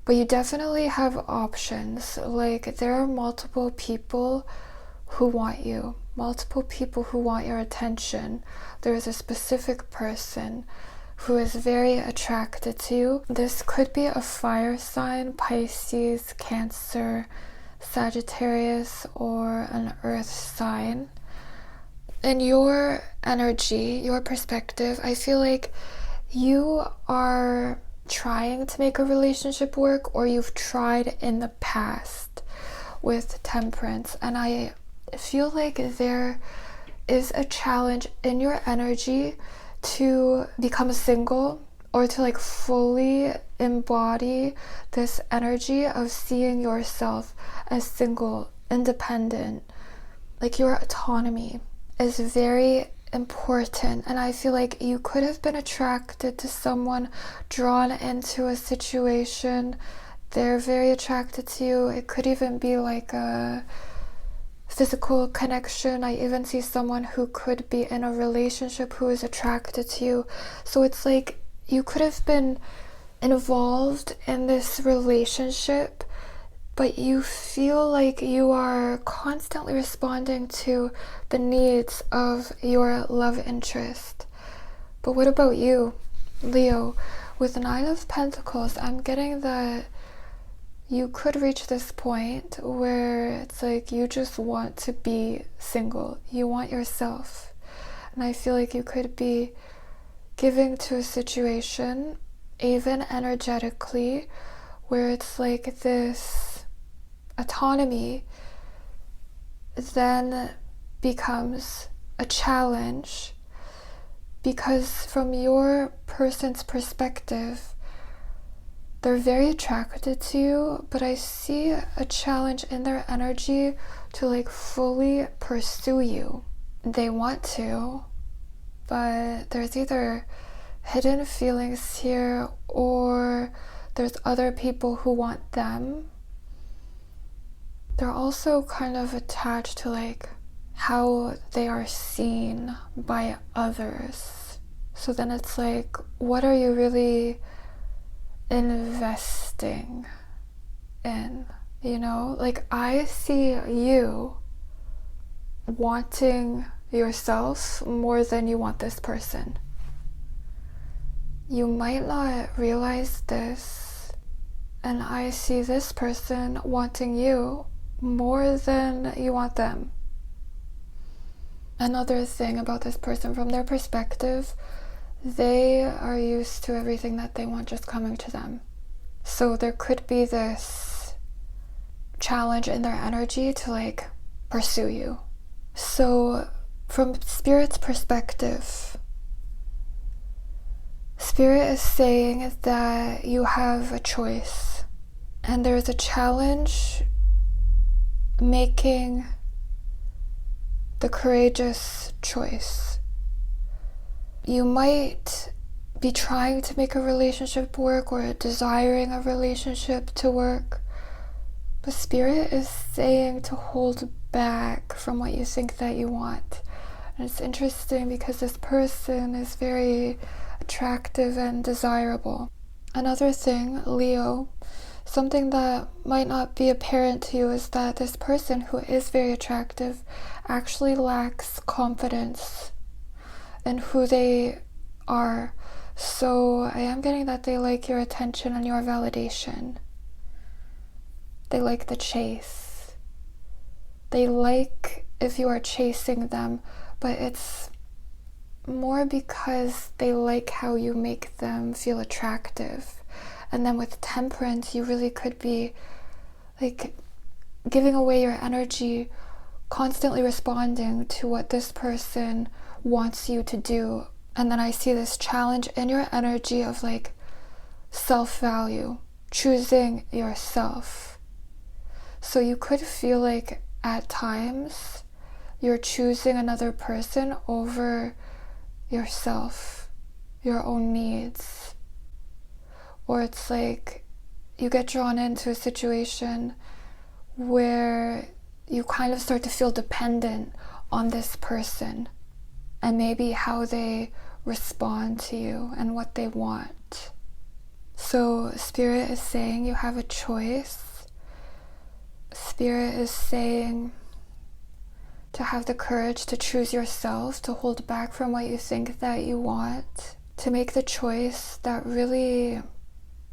[SPEAKER 1] but you definitely have options. Like, there are multiple people who want you, multiple people who want your attention. There is a specific person who is very attracted to you. This could be a fire sign, Pisces, Cancer, Sagittarius, or an earth sign. In your energy, your perspective, I feel like you are trying to make a relationship work, or you've tried in the past with Temperance, and I feel like there is a challenge in your energy to become single, or to like fully embody this energy of seeing yourself as single, independent. Like, your autonomy is very important, and I feel like you could have been attracted to someone, drawn into a situation. They're very attracted to you. It could even be like a physical connection. I even see someone who could be in a relationship who is attracted to you. So it's like you could have been involved in this relationship, but you feel like you are constantly responding to the needs of your love interest. But what about you, Leo? With the Nine of Pentacles, I'm getting that you could reach this point where it's like you just want to be single. You want yourself. And I feel like you could be giving to a situation, even energetically, where it's like this autonomy then becomes a challenge, because from your person's perspective, they're very attracted to you, but I see a challenge in their energy to like fully pursue you. They want to, but there's either hidden feelings here, or there's other people who want them. They're also kind of attached to like how they are seen by others. So then it's like, what are you really investing in? You know, like, I see you wanting yourself more than you want this person. You might not realize this, and I see this person wanting you more than you want them. Another thing about this person, from their perspective, they are used to everything that they want just coming to them. So there could be this challenge in their energy to like pursue you. So from Spirit's perspective, Spirit is saying that you have a choice, and there's a challenge making the courageous choice. You might be trying to make a relationship work, or desiring a relationship to work, but Spirit is saying to hold back from what you think that you want. And it's interesting because this person is very attractive and desirable. Another thing, Leo, something that might not be apparent to you is that this person who is very attractive actually lacks confidence in who they are. So I am getting that they like your attention and your validation. They like the chase. They like if you are chasing them, but it's more because they like how you make them feel attractive. And then with Temperance, you really could be like giving away your energy, constantly responding to what this person wants you to do. And then I see this challenge in your energy of like self-value, choosing yourself. So you could feel like at times you're choosing another person over yourself, your own needs. Or it's like you get drawn into a situation where you kind of start to feel dependent on this person and maybe how they respond to you and what they want. So Spirit is saying you have a choice. Spirit is saying to have the courage to choose yourself, to hold back from what you think that you want, to make the choice that really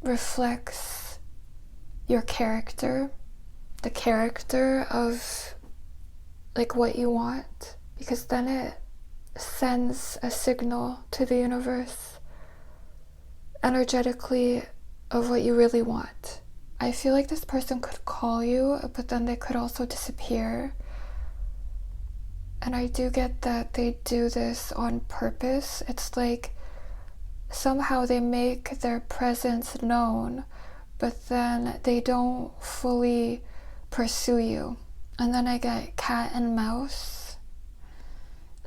[SPEAKER 1] reflects your character, the character of like what you want, because then it sends a signal to the universe energetically of what you really want. I feel like this person could call you, but then they could also disappear. And I do get that they do this on purpose. It's like somehow they make their presence known, but then they don't fully pursue you. And then I get cat and mouse,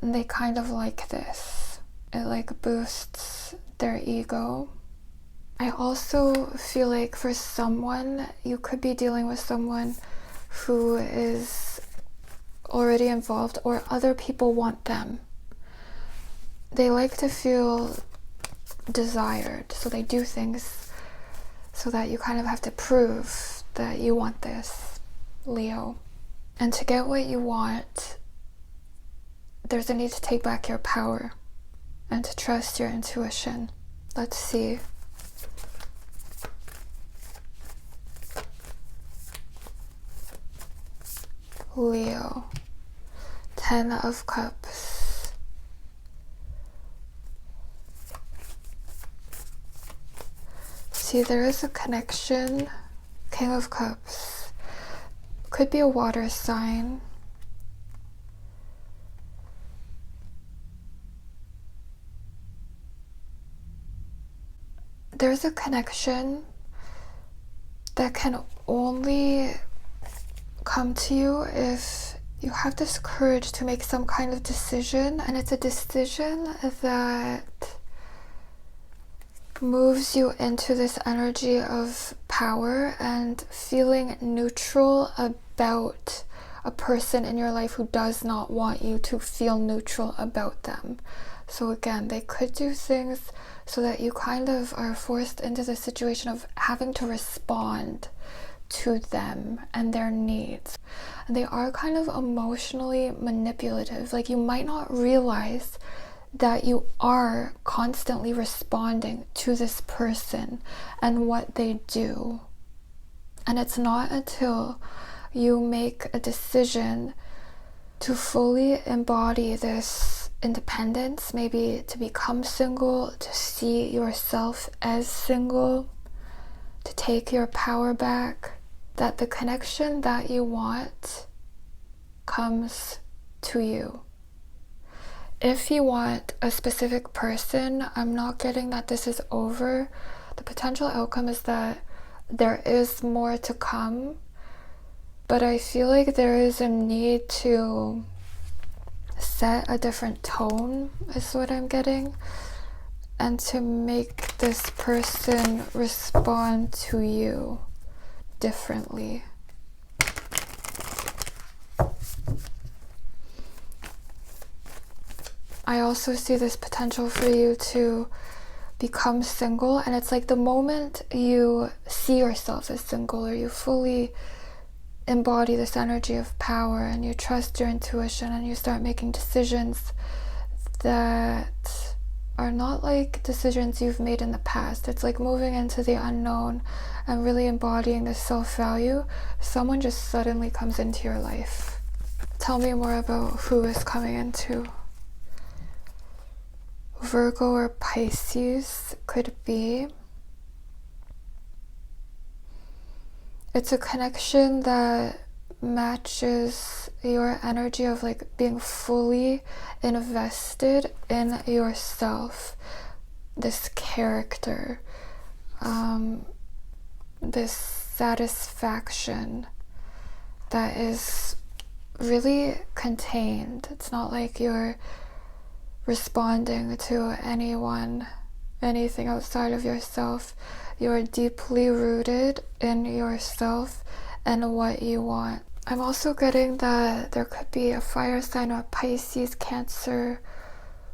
[SPEAKER 1] and they kind of like this. It like boosts their ego. I also feel like for someone, you could be dealing with someone who is already involved, or other people want them. They like to feel desired, so they do things so that you kind of have to prove that you want this, Leo. And to get what you want, there's a need to take back your power and to trust your intuition. Let's see. Leo, 10 of Cups. See, there is a connection. King of Cups. Could be a water sign. There's a connection that can only come to you if you have this courage to make some kind of decision, and it's a decision that moves you into this energy of power and feeling neutral about a person in your life who does not want you to feel neutral about them. So again, they could do things so that you kind of are forced into the situation of having to respond to them and their needs. And they are kind of emotionally manipulative. Like, you might not realize that you are constantly responding to this person and what they do. And it's not until you make a decision to fully embody this independence, maybe to become single, to see yourself as single, to take your power back, that the connection that you want comes to you. If you want a specific person, I'm not getting that this is over. The potential outcome is that there is more to come, but I feel like there is a need to set a different tone, is what I'm getting, and to make this person respond to you differently. I also see this potential for you to become single, and it's like the moment you see yourself as single, or you fully embody this energy of power and you trust your intuition and you start making decisions that are not like decisions you've made in the past. It's like moving into the unknown and really embodying this self-value. Someone just suddenly comes into your life. Tell me more about who is coming into. Virgo or Pisces could be. It's a connection that matches your energy of like being fully invested in yourself, this character, this satisfaction that is really contained. It's not like you're responding to anything outside of yourself. You're deeply rooted in yourself and what you want. I'm also getting that there could be a fire sign or Pisces, Cancer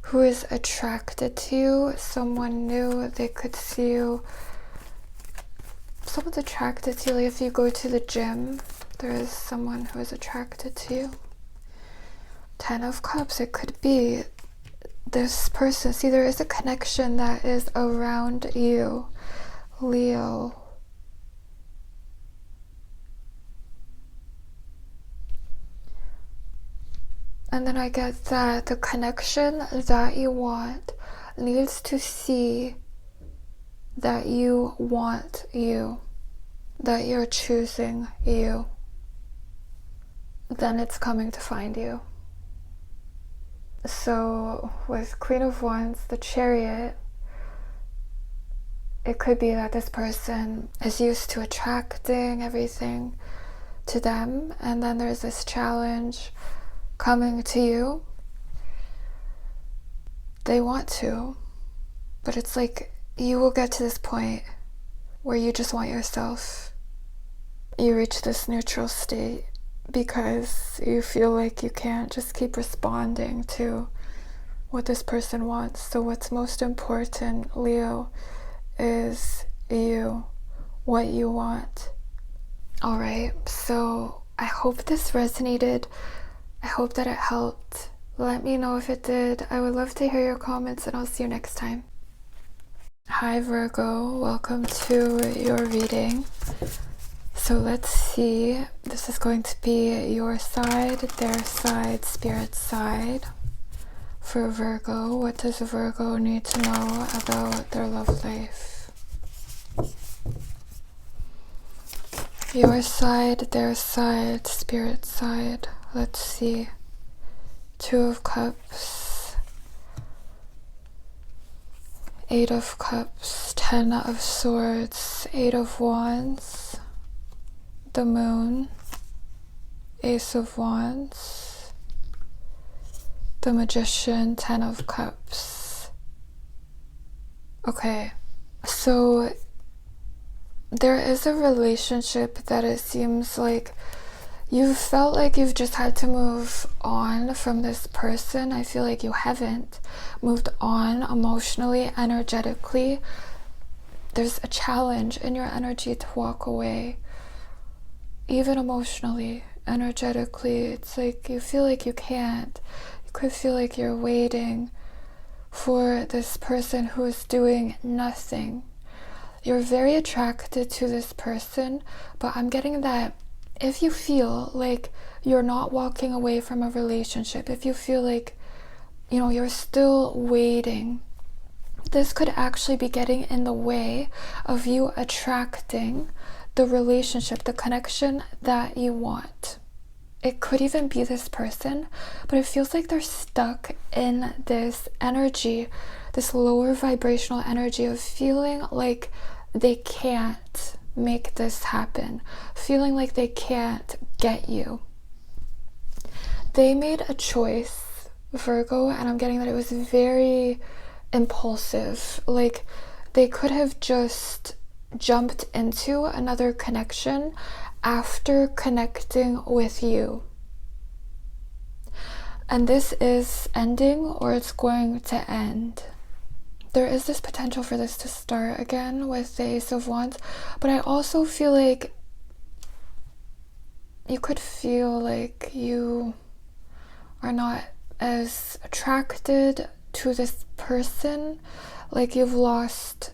[SPEAKER 1] who is attracted to you. Someone new, they could see you. Someone's attracted to you. Like if you go to the gym, there is someone who is attracted to you. 10 of Cups, it could be this person. See, there is a connection that is around you, Leo. And then I get that the connection that you want needs to see that you want you, that you're choosing you. Then it's coming to find you. So with Queen of Wands, the Chariot, it could be that this person is used to attracting everything to them, and then there's this challenge coming to you. They want to, but it's like you will get to this point where you just want yourself. You reach this neutral state because you feel like you can't just keep responding to what this person wants. So what's most important, Leo, is you, what you want. All right, so I hope this resonated. I hope that it helped. Let me know if it did. I would love to hear your comments, and I'll see you next time. Hi Virgo, welcome to your reading. So let's see, this is going to be your side, their side, spirit side. For Virgo, what does Virgo need to know about their love life? Your side, their side, spirit side. Let's see. 2 of Cups, 8 of Cups, 10 of Swords, 8 of Wands, the Moon, Ace of Wands, the Magician, 10 of Cups. Okay, so there is a relationship that it seems like you felt like you've just had to move on from this person. I feel like you haven't moved on emotionally, energetically. There's a challenge in your energy to walk away. Even emotionally, energetically, it's like you feel like you can't. You could feel like you're waiting for this person who is doing nothing. You're very attracted to this person, but I'm getting that if you feel like you're not walking away from a relationship, if you feel like, you're still waiting, this could actually be getting in the way of you attracting the relationship, the connection that you want. It could even be this person, but it feels like they're stuck in this energy, this lower vibrational energy of feeling like they can't make this happen, feeling like they can't get you. They made a choice, Virgo, and I'm getting that it was very impulsive. Like they could have just jumped into another connection after connecting with you. And this is ending, or it's going to end. There is this potential for this to start again with the Ace of Wands, but I also feel like you could feel like you are not as attracted to this person, like you've lost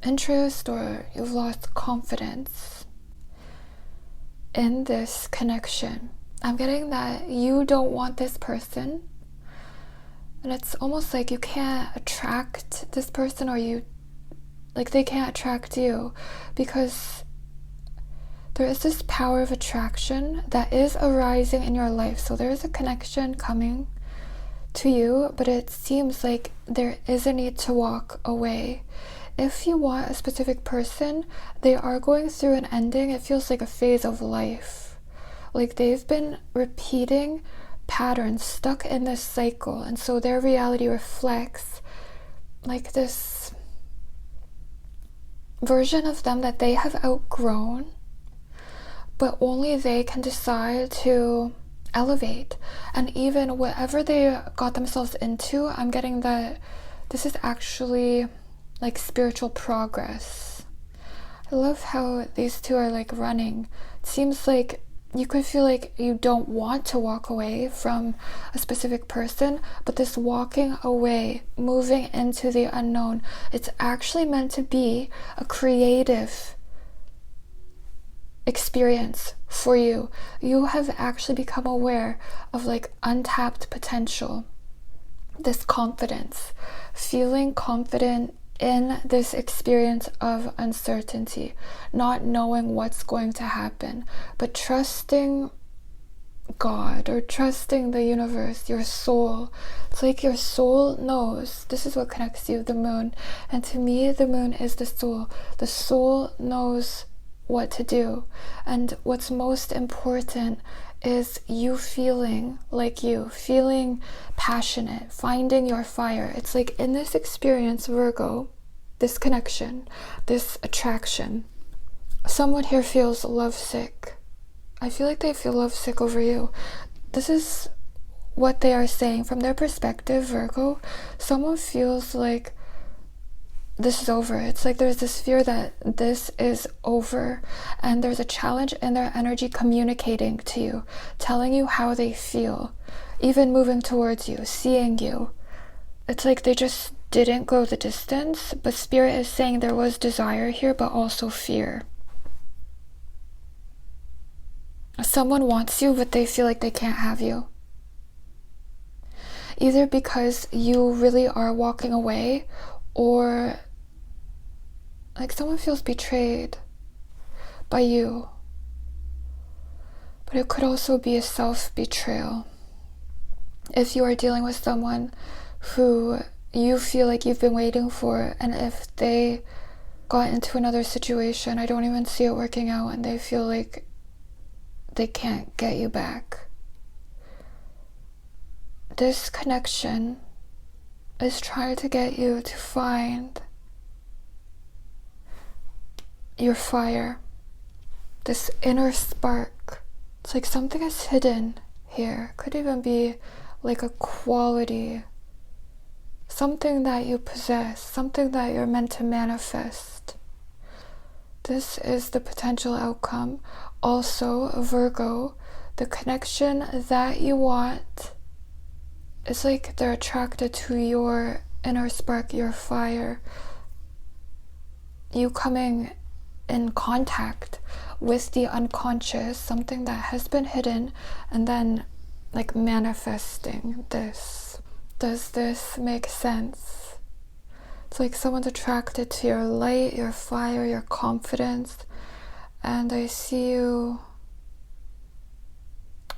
[SPEAKER 1] interest or you've lost confidence in this connection. I'm getting that you don't want this person, and it's almost like you can't attract this person, or they can't attract you, because there is this power of attraction that is arising in your life. So there is a connection coming to you, but it seems like there is a need to walk away. If you want a specific person, they are going through an ending. It feels like a phase of life Like they've been repeating patterns, stuck in this cycle, and so their reality reflects like this version of them that they have outgrown, but only they can decide to elevate. And even whatever they got themselves into, I'm getting that this is actually like spiritual progress. I love how these two are like running. It seems like you could feel like you don't want to walk away from a specific person, but this walking away, moving into the unknown, it's actually meant to be a creative experience for you. You have actually become aware of like untapped potential, this confidence, feeling confident in this experience of uncertainty, not knowing what's going to happen, but trusting God or trusting the universe, your soul. It's like your soul knows. This is what connects you, the moon. And to me, the moon is the soul. The soul knows what to do. And what's most important is you feeling like you, feeling passionate, finding your fire. It's like in this experience, Virgo, this connection, this attraction, someone here feels lovesick. I feel like they feel lovesick over you. This is what they are saying. From their perspective, Virgo, someone feels like this is over. It's like there's this fear that this is over, and there's a challenge in their energy communicating to you, telling you how they feel, even moving towards you, seeing you. It's like they just didn't go the distance, but Spirit is saying there was desire here, but also fear. Someone wants you, but they feel like they can't have you. Either because you really are walking away, or like someone feels betrayed by you. But it could also be a self-betrayal. If you are dealing with someone who you feel like you've been waiting for, and if they got into another situation, I don't even see it working out, and they feel like they can't get you back. This connection is trying to get you to find your fire, this inner spark. It's like something is hidden here. Could even be like a quality, something that you possess, something that you're meant to manifest. This is the potential outcome. Also, Virgo, the connection that you want, it's like they're attracted to your inner spark, your fire. You coming in contact with the unconscious, something that has been hidden, and then like manifesting this. Does this make sense? It's like someone's attracted to your light, your fire, your confidence, and I see you.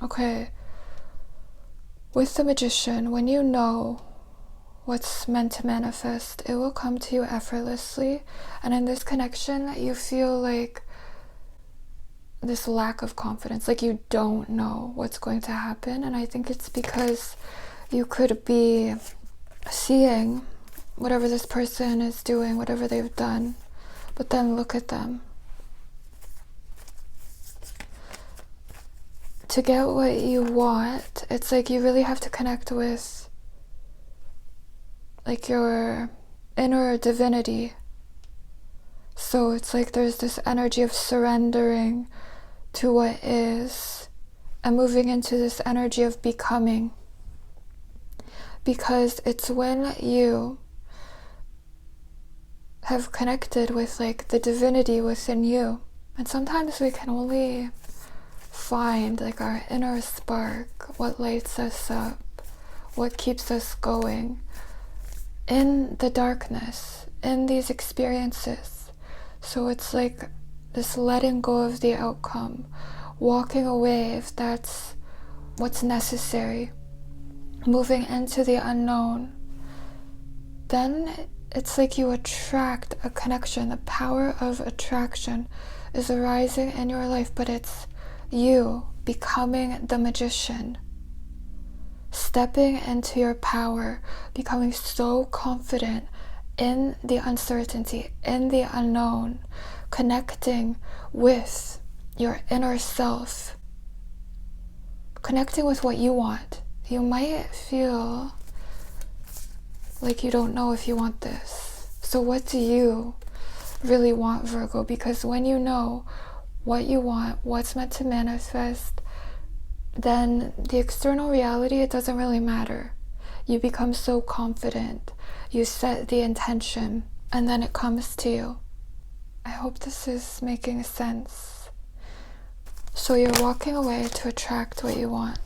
[SPEAKER 1] Okay, with the Magician, when you know what's meant to manifest, it will come to you effortlessly. And in this connection, you feel like this lack of confidence, like you don't know what's going to happen. And I think it's because you could be seeing whatever this person is doing, whatever they've done, but then look at them. To get what you want, it's like you really have to connect with like your inner divinity. So it's like there's this energy of surrendering to what is and moving into this energy of becoming. Because it's when you have connected with like the divinity within you. And sometimes we can only find like our inner spark, what lights us up, what keeps us going in the darkness, in these experiences. So it's like this letting go of the outcome, walking away if that's what's necessary, moving into the unknown. Then it's like you attract a connection. The power of attraction is arising in your life, but it's you becoming the magician, stepping into your power, becoming so confident in the uncertainty, in the unknown, connecting with your inner self, connecting with what you want. You might feel like you don't know if you want this. So what do you really want, Virgo? Because when you know what you want, what's meant to manifest, then the external reality, it doesn't really matter. You become so confident. You set the intention, and then it comes to you. I hope this is making sense. So you're walking away to attract what you want.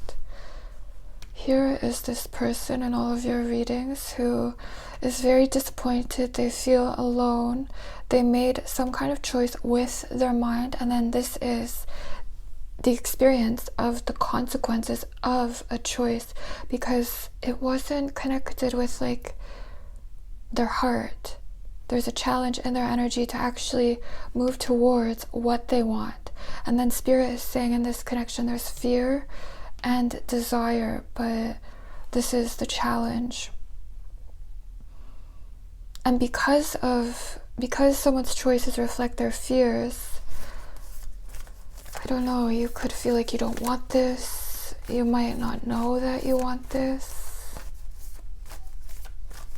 [SPEAKER 1] Here is this person in all of your readings who is very disappointed. They feel alone. They made some kind of choice with their mind, and then this is the experience of the consequences of a choice, because it wasn't connected with like their heart. There's a challenge in their energy to actually move towards what they want. And then Spirit is saying in this connection there's fear and desire, but this is the challenge. And because someone's choices reflect their fears, I don't know, you could feel like you don't want this. You might not know that you want this.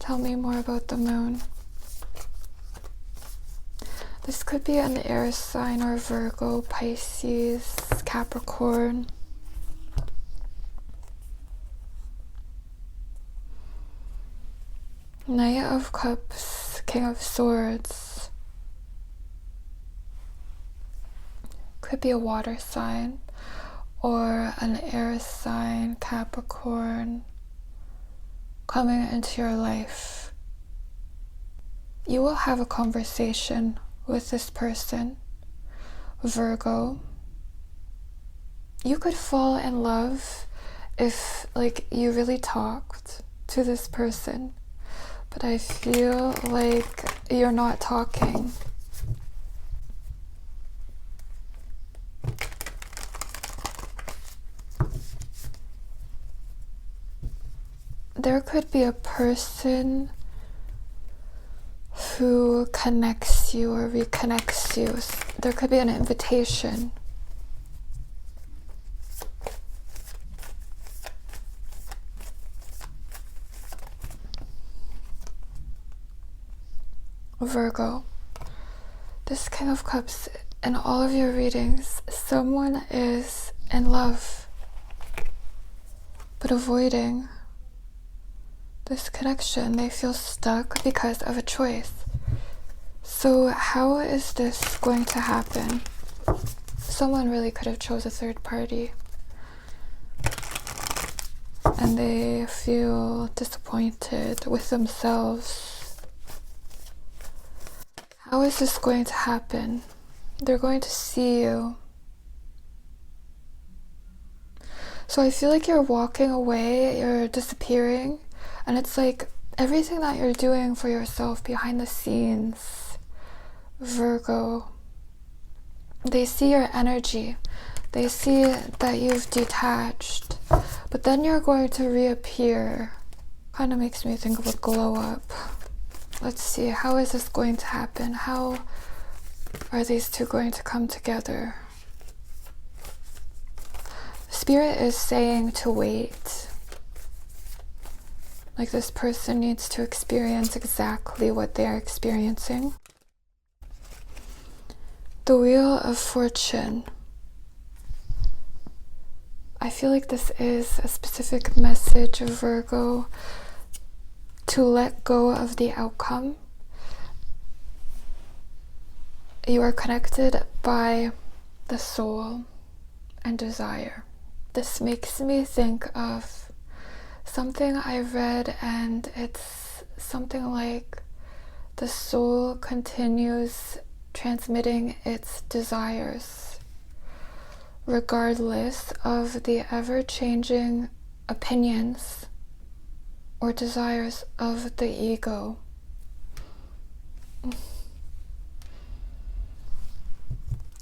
[SPEAKER 1] Tell me more about the moon. This could be an Aries sign or Virgo, Pisces, Capricorn. Knight of Cups, King of Swords. Could be a water sign or an Aries sign, Capricorn, coming into your life. You will have a conversation with this person, Virgo. You could fall in love if like you really talked to this person, but I feel like you're not talking. There could be a person who connects you or reconnects you. There could be an invitation. Virgo, this King of Cups, in all of your readings, someone is in love, but avoiding this connection. They feel stuck because of a choice. So how is this going to happen? Someone really could have chose a third party, and they feel disappointed with themselves. How is this going to happen? They're going to see you. So I feel like you're walking away, you're disappearing, and it's like everything that you're doing for yourself behind the scenes, Virgo, they see your energy. They see that you've detached, but then you're going to reappear. Kind of makes me think of a glow up. Let's see, how is this going to happen? How are these two going to come together? Spirit is saying to wait. Like this person needs to experience exactly what they are experiencing. The Wheel of Fortune. I feel like this is a specific message of Virgo to let go of the outcome. You are connected by the soul and desire. This makes me think of something I read, and it's something like the soul continues transmitting its desires regardless of the ever-changing opinions or desires of the ego.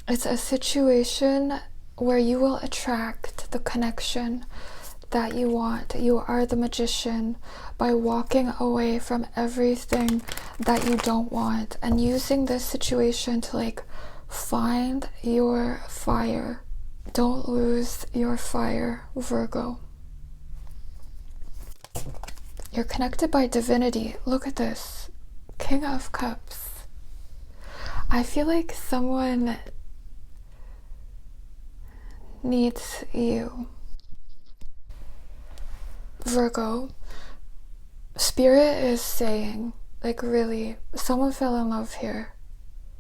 [SPEAKER 1] It's a situation where you will attract the connection that you want. You are the magician by walking away from everything that you don't want and using this situation to like find your fire. Don't lose your fire, Virgo. You're connected by divinity. Look at this. King of Cups. I feel like someone needs you. Virgo, Spirit is saying, like really, someone fell in love here,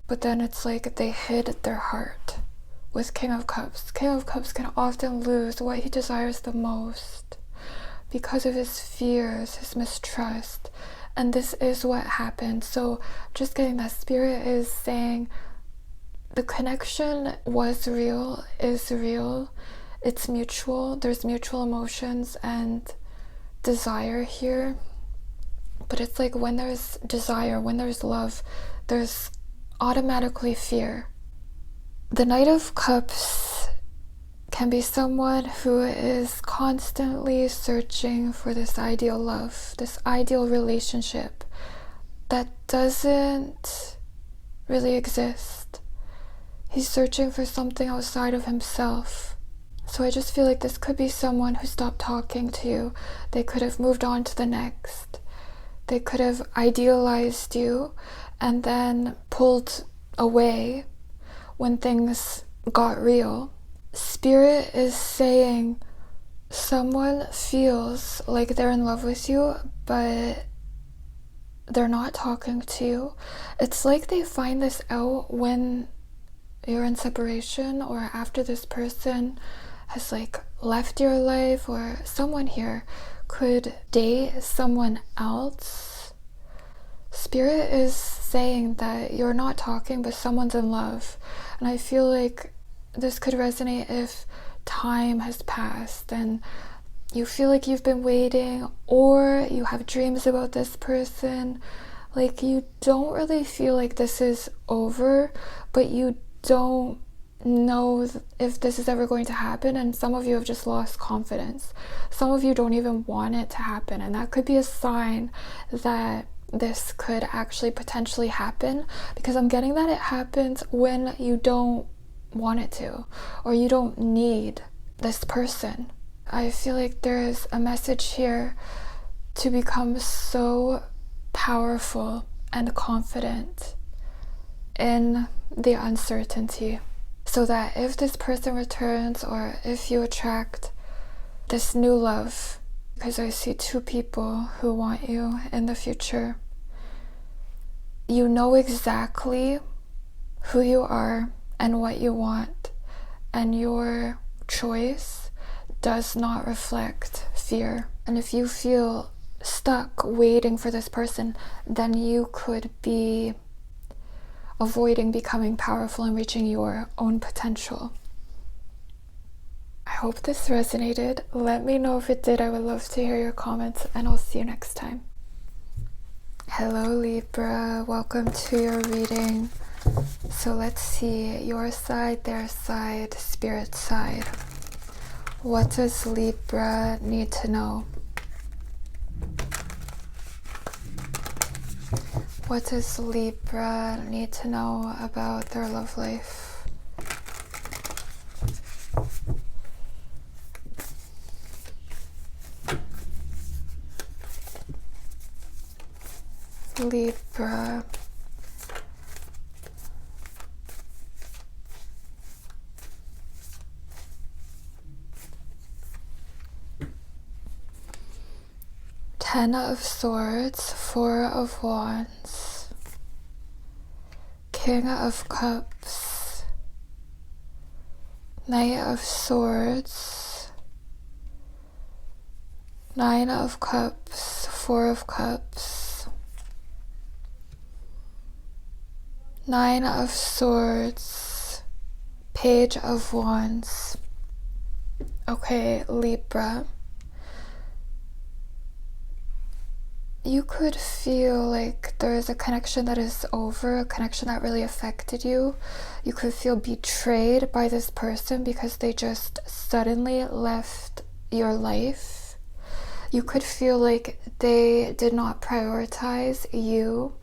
[SPEAKER 1] but then it's like they hid their heart with King of Cups. King of Cups can often lose what he desires the most because of his fears, his mistrust, and this is what happened. So just getting that Spirit is saying the connection was real, is real, it's mutual, there's mutual emotions and desire here. But it's like when there's desire, when there's love, there's automatically fear. The Knight of Cups can be someone who is constantly searching for this ideal love, this ideal relationship that doesn't really exist. He's searching for something outside of himself. So I just feel like this could be someone who stopped talking to you. They could have moved on to the next. They could have idealized you and then pulled away when things got real. Spirit is saying someone feels like they're in love with you, but they're not talking to you. It's like they find this out when you're in separation or after this person has like left your life, or someone here could date someone else. Spirit is saying that you're not talking, but someone's in love. And I feel like this could resonate if time has passed and you feel like you've been waiting, or you have dreams about this person. Like you don't really feel like this is over, but you don't know if this is ever going to happen, and some of you have just lost confidence. Some of you don't even want it to happen, and that could be a sign that this could actually potentially happen, because I'm getting that it happens when you don't want it to, or you don't need this person. I feel like there is a message here to become so powerful and confident in the uncertainty, so that if this person returns, or if you attract this new love, because I see two people who want you in the future, you know exactly who you are and what you want, and your choice does not reflect fear. And if you feel stuck waiting for this person, then you could be avoiding becoming powerful and reaching your own potential. I hope this resonated. Let me know if it did. I would love to hear your comments, and I'll see you next time. Hello Libra, welcome to your reading. So let's see your side, their side, Spirit side. What does Libra need to know? What does Libra need to know about their love life? Libra. Ten of Swords, Four of Wands, King of Cups, Knight of Swords, Nine of Cups, Four of Cups, Nine of Swords, Page of Wands. Okay, Libra. you could feel like there is a connection that is over, a connection that really affected you. You could feel betrayed by this person because they just suddenly left your life. You could feel like they did not prioritize you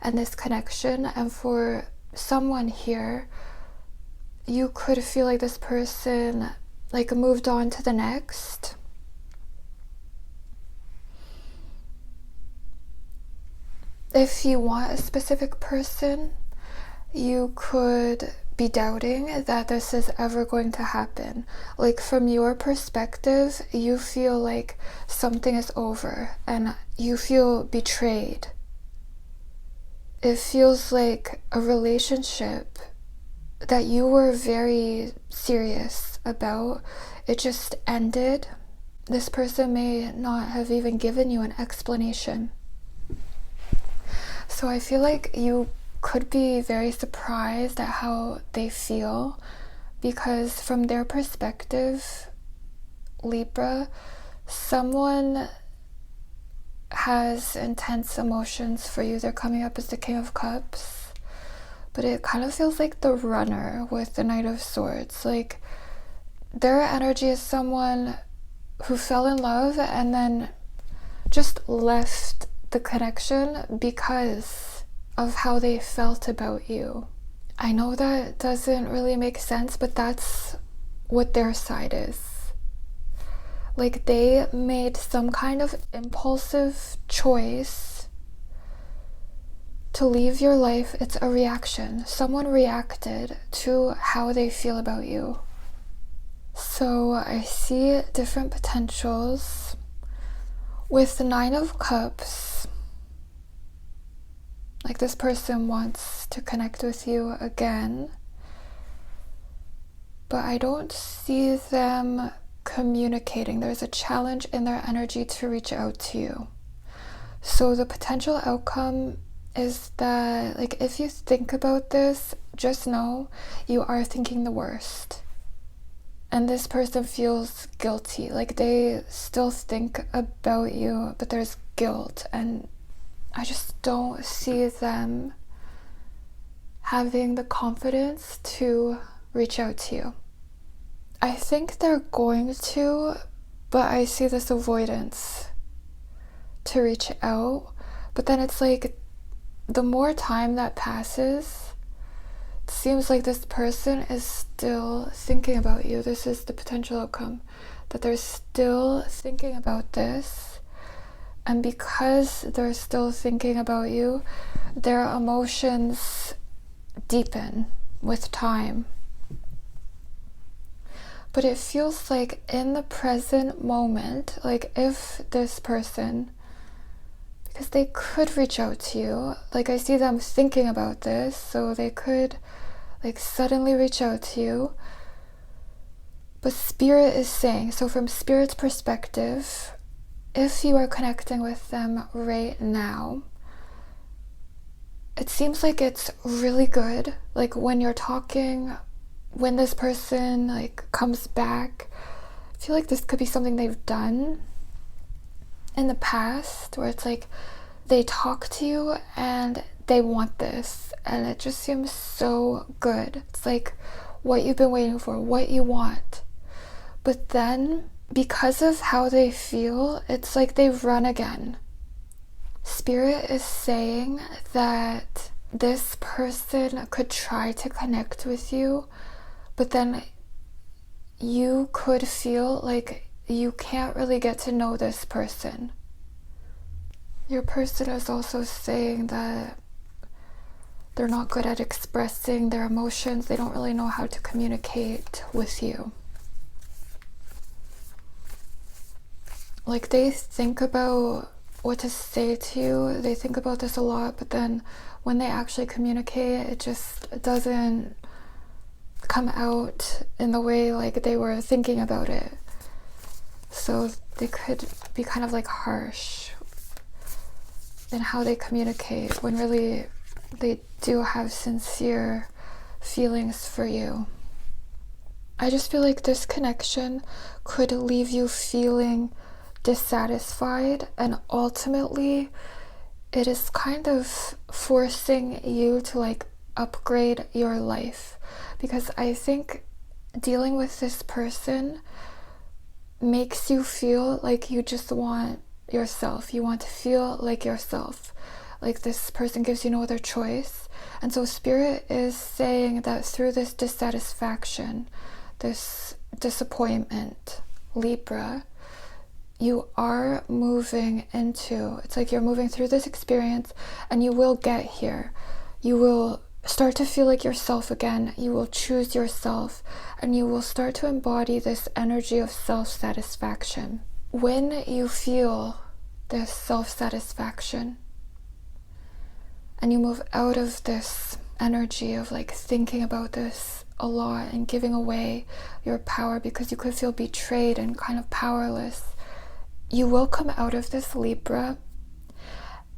[SPEAKER 1] and this connection. And for someone here, you could feel like this person like moved on to the next. If you want a specific person, you could be doubting that this is ever going to happen. Like from your perspective, you feel like something is over and you feel betrayed. It feels like a relationship that you were very serious about, it just ended. This person may not have even given you an explanation. So I feel like you could be very surprised at how they feel, because from their perspective, Libra, someone has intense emotions for you. They're coming up as the King of Cups, but it kind of feels like the Runner with the Knight of Swords. Like their energy is someone who fell in love and then just left the connection because of how they felt about you. I know that doesn't really make sense, but that's what their side is. Like they made some kind of impulsive choice to leave your life. It's a reaction. Someone reacted to how they feel about you. So I see different potentials. With the Nine of Cups, like this person wants to connect with you again, but I don't see them communicating. There's a challenge in their energy to reach out to you. So the potential outcome is that, like, if you think about this, just know you are thinking the worst. And this person feels guilty, like they still think about you, but there's guilt, and I just don't see them having the confidence to reach out to you. I think they're going to, but I see this avoidance to reach out. But then it's like the more time that passes, it seems like this person is still thinking about you. This is the potential outcome, that they're still thinking about this. And because they're still thinking about you, their emotions deepen with time. But it feels like in the present moment, like if this person, because they could reach out to you, like I see them thinking about this, so they could like suddenly reach out to you. But Spirit is saying, so from Spirit's perspective, if you are connecting with them right now, it seems like it's really good. Like when you're talking, when this person like comes back, I feel like this could be something they've done in the past, where it's like they talk to you and they want this, and it just seems so good. It's like what you've been waiting for, what you want. But then because of how they feel, it's like they run again. Spirit is saying that this person could try to connect with you, but then you could feel like you can't really get to know this person. Your person is also saying that they're not good at expressing their emotions. They don't really know how to communicate with you. Like they think about what to say to you. They think about this a lot, but then when they actually communicate, it just doesn't come out in the way like they were thinking about it. So they could be kind of like harsh in how they communicate, when really they do have sincere feelings for you. I just feel like this connection could leave you feeling dissatisfied, and ultimately it is kind of forcing you to like upgrade your life, because I think dealing with this person makes you feel like you just want yourself. You want to feel like yourself. Like this person gives you no other choice. And so Spirit is saying that through this dissatisfaction, this disappointment, Libra, you are moving into, it's like you're moving through this experience and you will get here. You will start to feel like yourself again. You will choose yourself and you will start to embody this energy of self-satisfaction. When you feel this self-satisfaction and you move out of this energy of like thinking about this a lot and giving away your power because you could feel betrayed and kind of powerless, you will come out of this, Libra.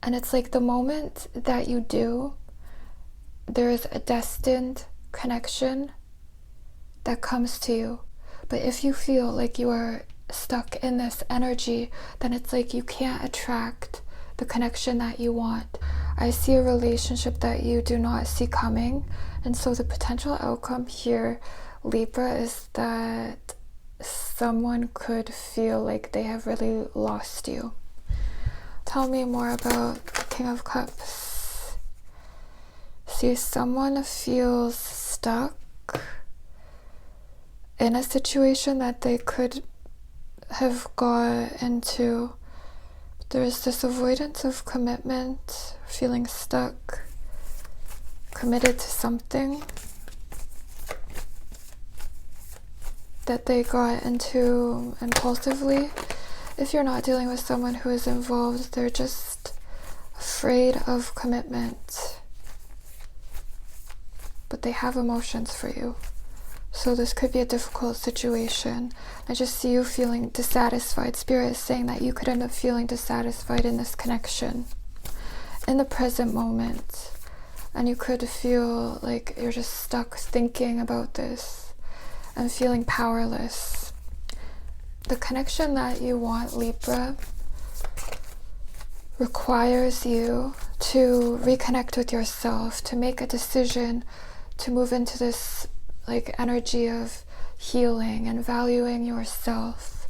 [SPEAKER 1] And it's like the moment that you do, there is a destined connection that comes to you. But if you feel like you are stuck in this energy, then it's like you can't attract the connection that you want. I see a relationship that you do not see coming. And so the potential outcome here, Libra, is that someone could feel like they have really lost you. Tell me more about the King of Cups. See, someone feels stuck in a situation that they could have got into. There's this avoidance of commitment, feeling stuck, committed to something that they got into impulsively. If you're not dealing with someone who is involved, they're just afraid of commitment, but they have emotions for you. So this could be a difficult situation. I just see you feeling dissatisfied. Spirit is saying that you could end up feeling dissatisfied in this connection in the present moment, and you could feel like you're just stuck thinking about this and feeling powerless. The connection that you want, Libra, requires you to reconnect with yourself, to make a decision to move into this like energy of healing and valuing yourself.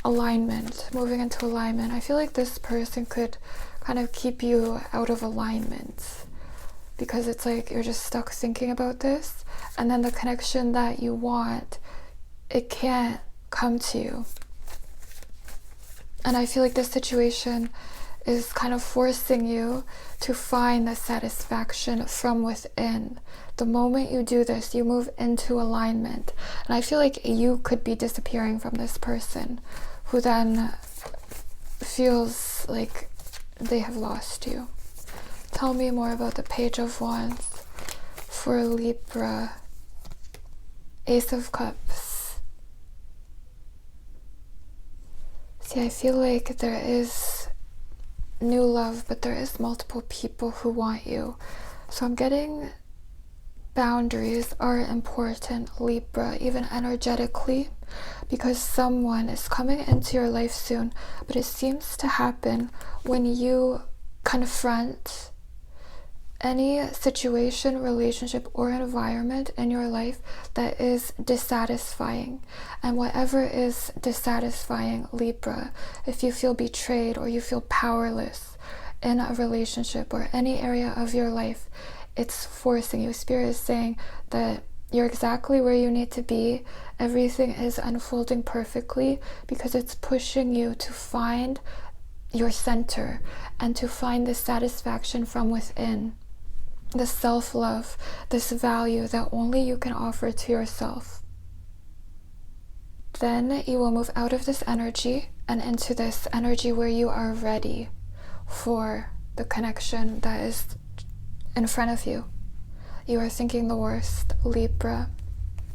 [SPEAKER 1] Alignment, moving into alignment. I feel like this person could kind of keep you out of alignment because it's like you're just stuck thinking about this, and then the connection that you want, it can't come to you. And I feel like this situation is kind of forcing you to find the satisfaction from within. The moment you do this, you move into alignment. And I feel like you could be disappearing from this person who then feels like they have lost you. Tell me more about the Page of Wands for Libra. Ace of Cups. See, I feel like there is new love, but there is multiple people who want you. So I'm getting boundaries are important, Libra, even energetically, because someone is coming into your life soon, but it seems to happen when you confront any situation, relationship, or environment in your life that is dissatisfying. And whatever is dissatisfying, Libra, if you feel betrayed or you feel powerless in a relationship or any area of your life, it's forcing you. Spirit is saying that you're exactly where you need to be. Everything is unfolding perfectly because it's pushing you to find your center and to find the satisfaction from within. The self-love, this value that only you can offer to yourself. Then you will move out of this energy and into this energy where you are ready for the connection that is in front of you. You are thinking the worst, Libra.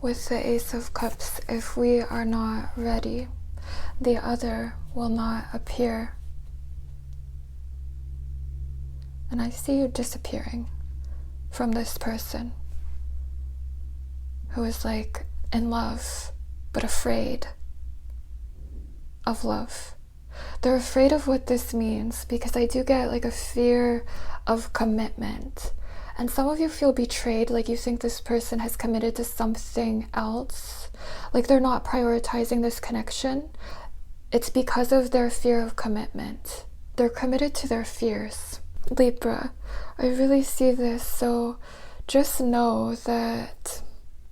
[SPEAKER 1] With the Ace of Cups, if we are not ready, the other will not appear. And I see you disappearing from this person who is like in love but afraid. of love. They're afraid of what this means, because I do get like a fear of commitment. And some of you feel betrayed, like you think this person has committed to something else, like they're not prioritizing this connection. It's because of their fear of commitment. They're committed to their fears. Libra, I really see this, so just know that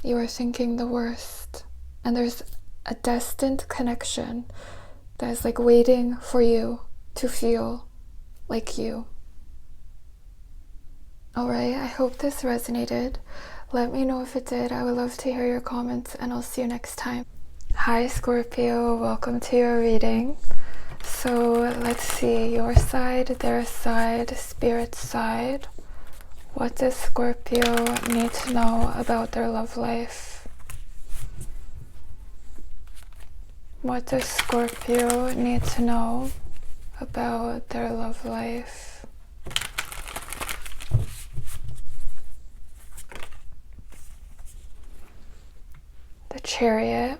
[SPEAKER 1] you are thinking the worst, and there's a destined connection that is like waiting for you to feel like you. Alright, I hope this resonated. Let me know if it did. I would love to hear your comments, and I'll see you next time. Hi Scorpio, welcome to your reading. So let's see, your side, their side, spirit side. What does Scorpio need to know about their love life? What does Scorpio need to know about their love life? The Chariot,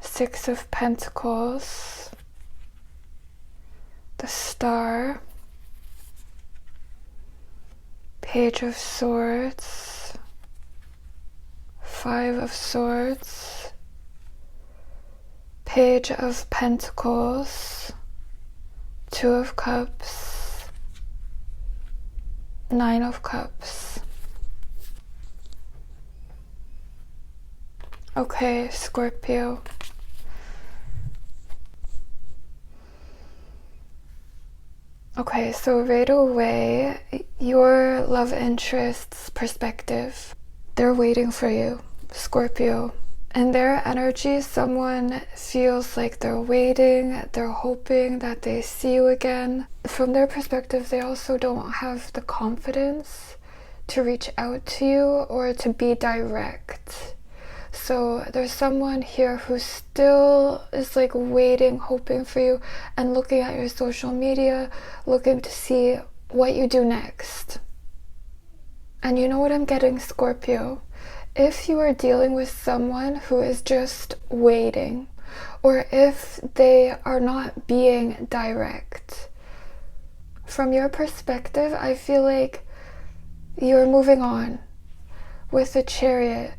[SPEAKER 1] Six of Pentacles, the Star, Page of Swords, Five of Swords, Page of Pentacles, Two of Cups, Nine of Cups. Okay, Scorpio. Okay, so right away, your love interest's perspective, they're waiting for you, Scorpio. In their energy, someone feels like they're waiting, they're hoping that they see you again. From their perspective, they also don't have the confidence to reach out to you or to be direct. So there's someone here who still is like waiting, hoping for you, and looking at your social media, looking to see what you do next. And you know what I'm getting, Scorpio? If you are dealing with someone who is just waiting, or if they are not being direct, from your perspective, I feel like you're moving on. With the Chariot,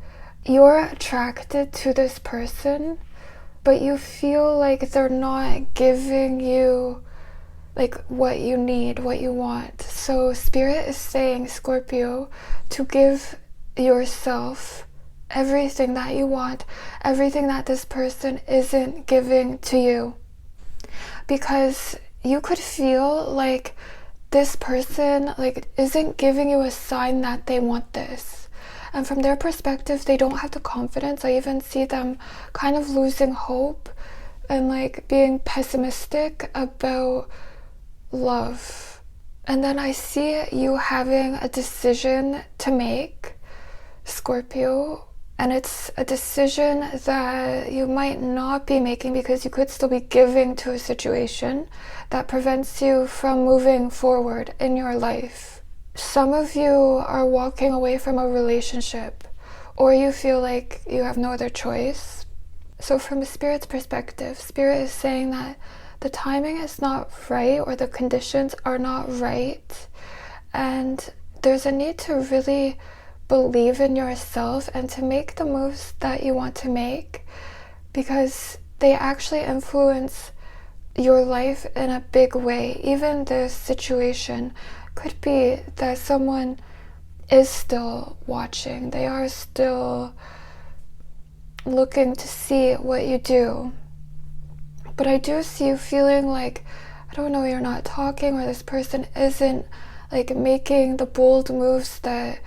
[SPEAKER 1] you're attracted to this person, but you feel like they're not giving you like what you need, what you want. So Spirit is saying, Scorpio, to give yourself everything that you want, everything that this person isn't giving to you. Because you could feel like this person like isn't giving you a sign that they want this. And from their perspective, they don't have the confidence. I even see them kind of losing hope and like being pessimistic about love. And then I see you having a decision to make, Scorpio, and it's a decision that you might not be making because you could still be giving to a situation that prevents you from moving forward in your life. Some of you are walking away from a relationship, or you feel like you have no other choice. So from Spirit's perspective, Spirit is saying that the timing is not right, or the conditions are not right, and there's a need to really believe in yourself and to make the moves that you want to make, because they actually influence your life in a big way. Even this situation could be that someone is still watching. They are still looking to see what you do. But I do see you feeling like, I don't know, you're not talking, or this person isn't like making the bold moves that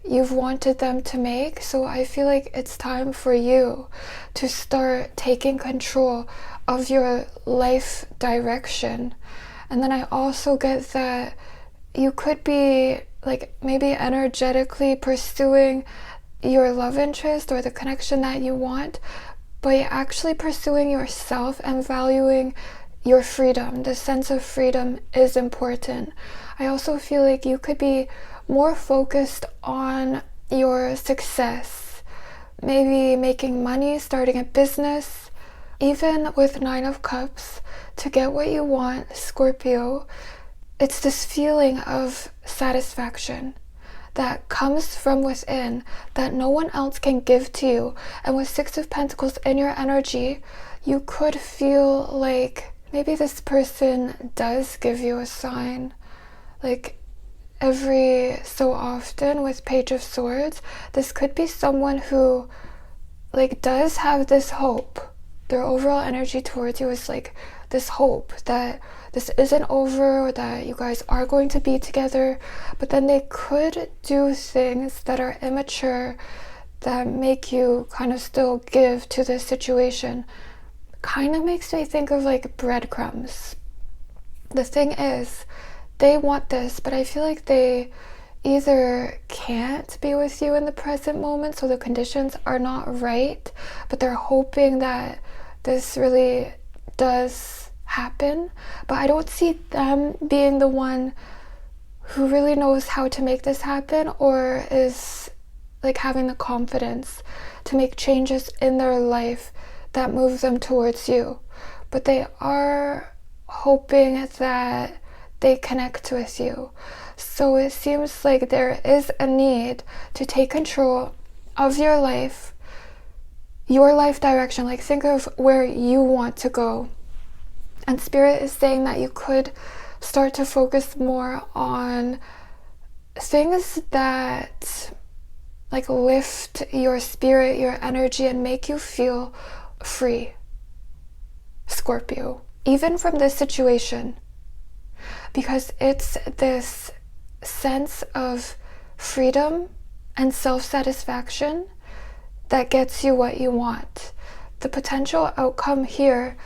[SPEAKER 1] you've wanted them to make. So I feel like it's time for you to start taking control of your life direction. And then I also get that you could be like maybe energetically pursuing your love interest or the connection that you want, but you're actually pursuing yourself and valuing your freedom. The sense of freedom is important. I also feel like you could be more focused on your success, maybe making money, starting a business, Even with Nine of Cups, to get what you want, Scorpio, it's this feeling of satisfaction that comes from within that no one else can give to you. And with Six of Pentacles in your energy, you could feel like maybe this person does give you a sign. Like every so often with Page of Swords, this could be someone who like does have this hope. Their overall energy towards you is like this hope that this isn't over, or that you guys are going to be together, but then they could do things that are immature that make you kind of still give to this situation. Kind of makes me think of like breadcrumbs. The thing is, they want this, but I feel like they either can't be with you in the present moment, so the conditions are not right, but they're hoping that this really does happen. But I don't see them being the one who really knows how to make this happen, or is like having the confidence to make changes in their life that move them towards you. But they are hoping that they connect with you. So it seems like there is a need to take control of your life direction. Like think of where you want to go. And Spirit is saying that you could start to focus more on things that like lift your spirit, your energy, and make you feel free, Scorpio, even from this situation, because it's this sense of freedom and self-satisfaction that gets you what you want. The potential outcome here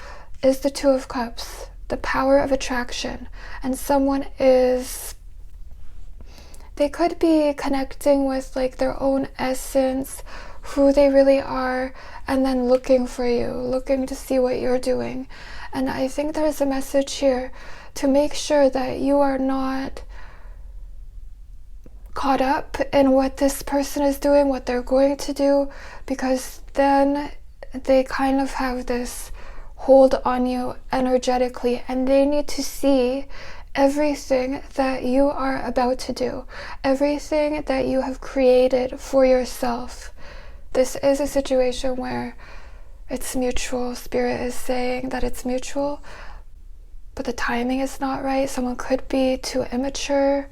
[SPEAKER 1] is the Two of Cups, the power of attraction, and someone is, they could be connecting with like their own essence, who they really are, and then looking for you, looking to see what you're doing. And I think there's a message here to make sure that you are not caught up in what this person is doing, what they're going to do, because then they kind of have this hold on you energetically, and they need to see everything that you are about to do, everything that you have created for yourself. This is a situation where it's mutual. Spirit is saying that it's mutual, but the timing is not right. Someone could be too immature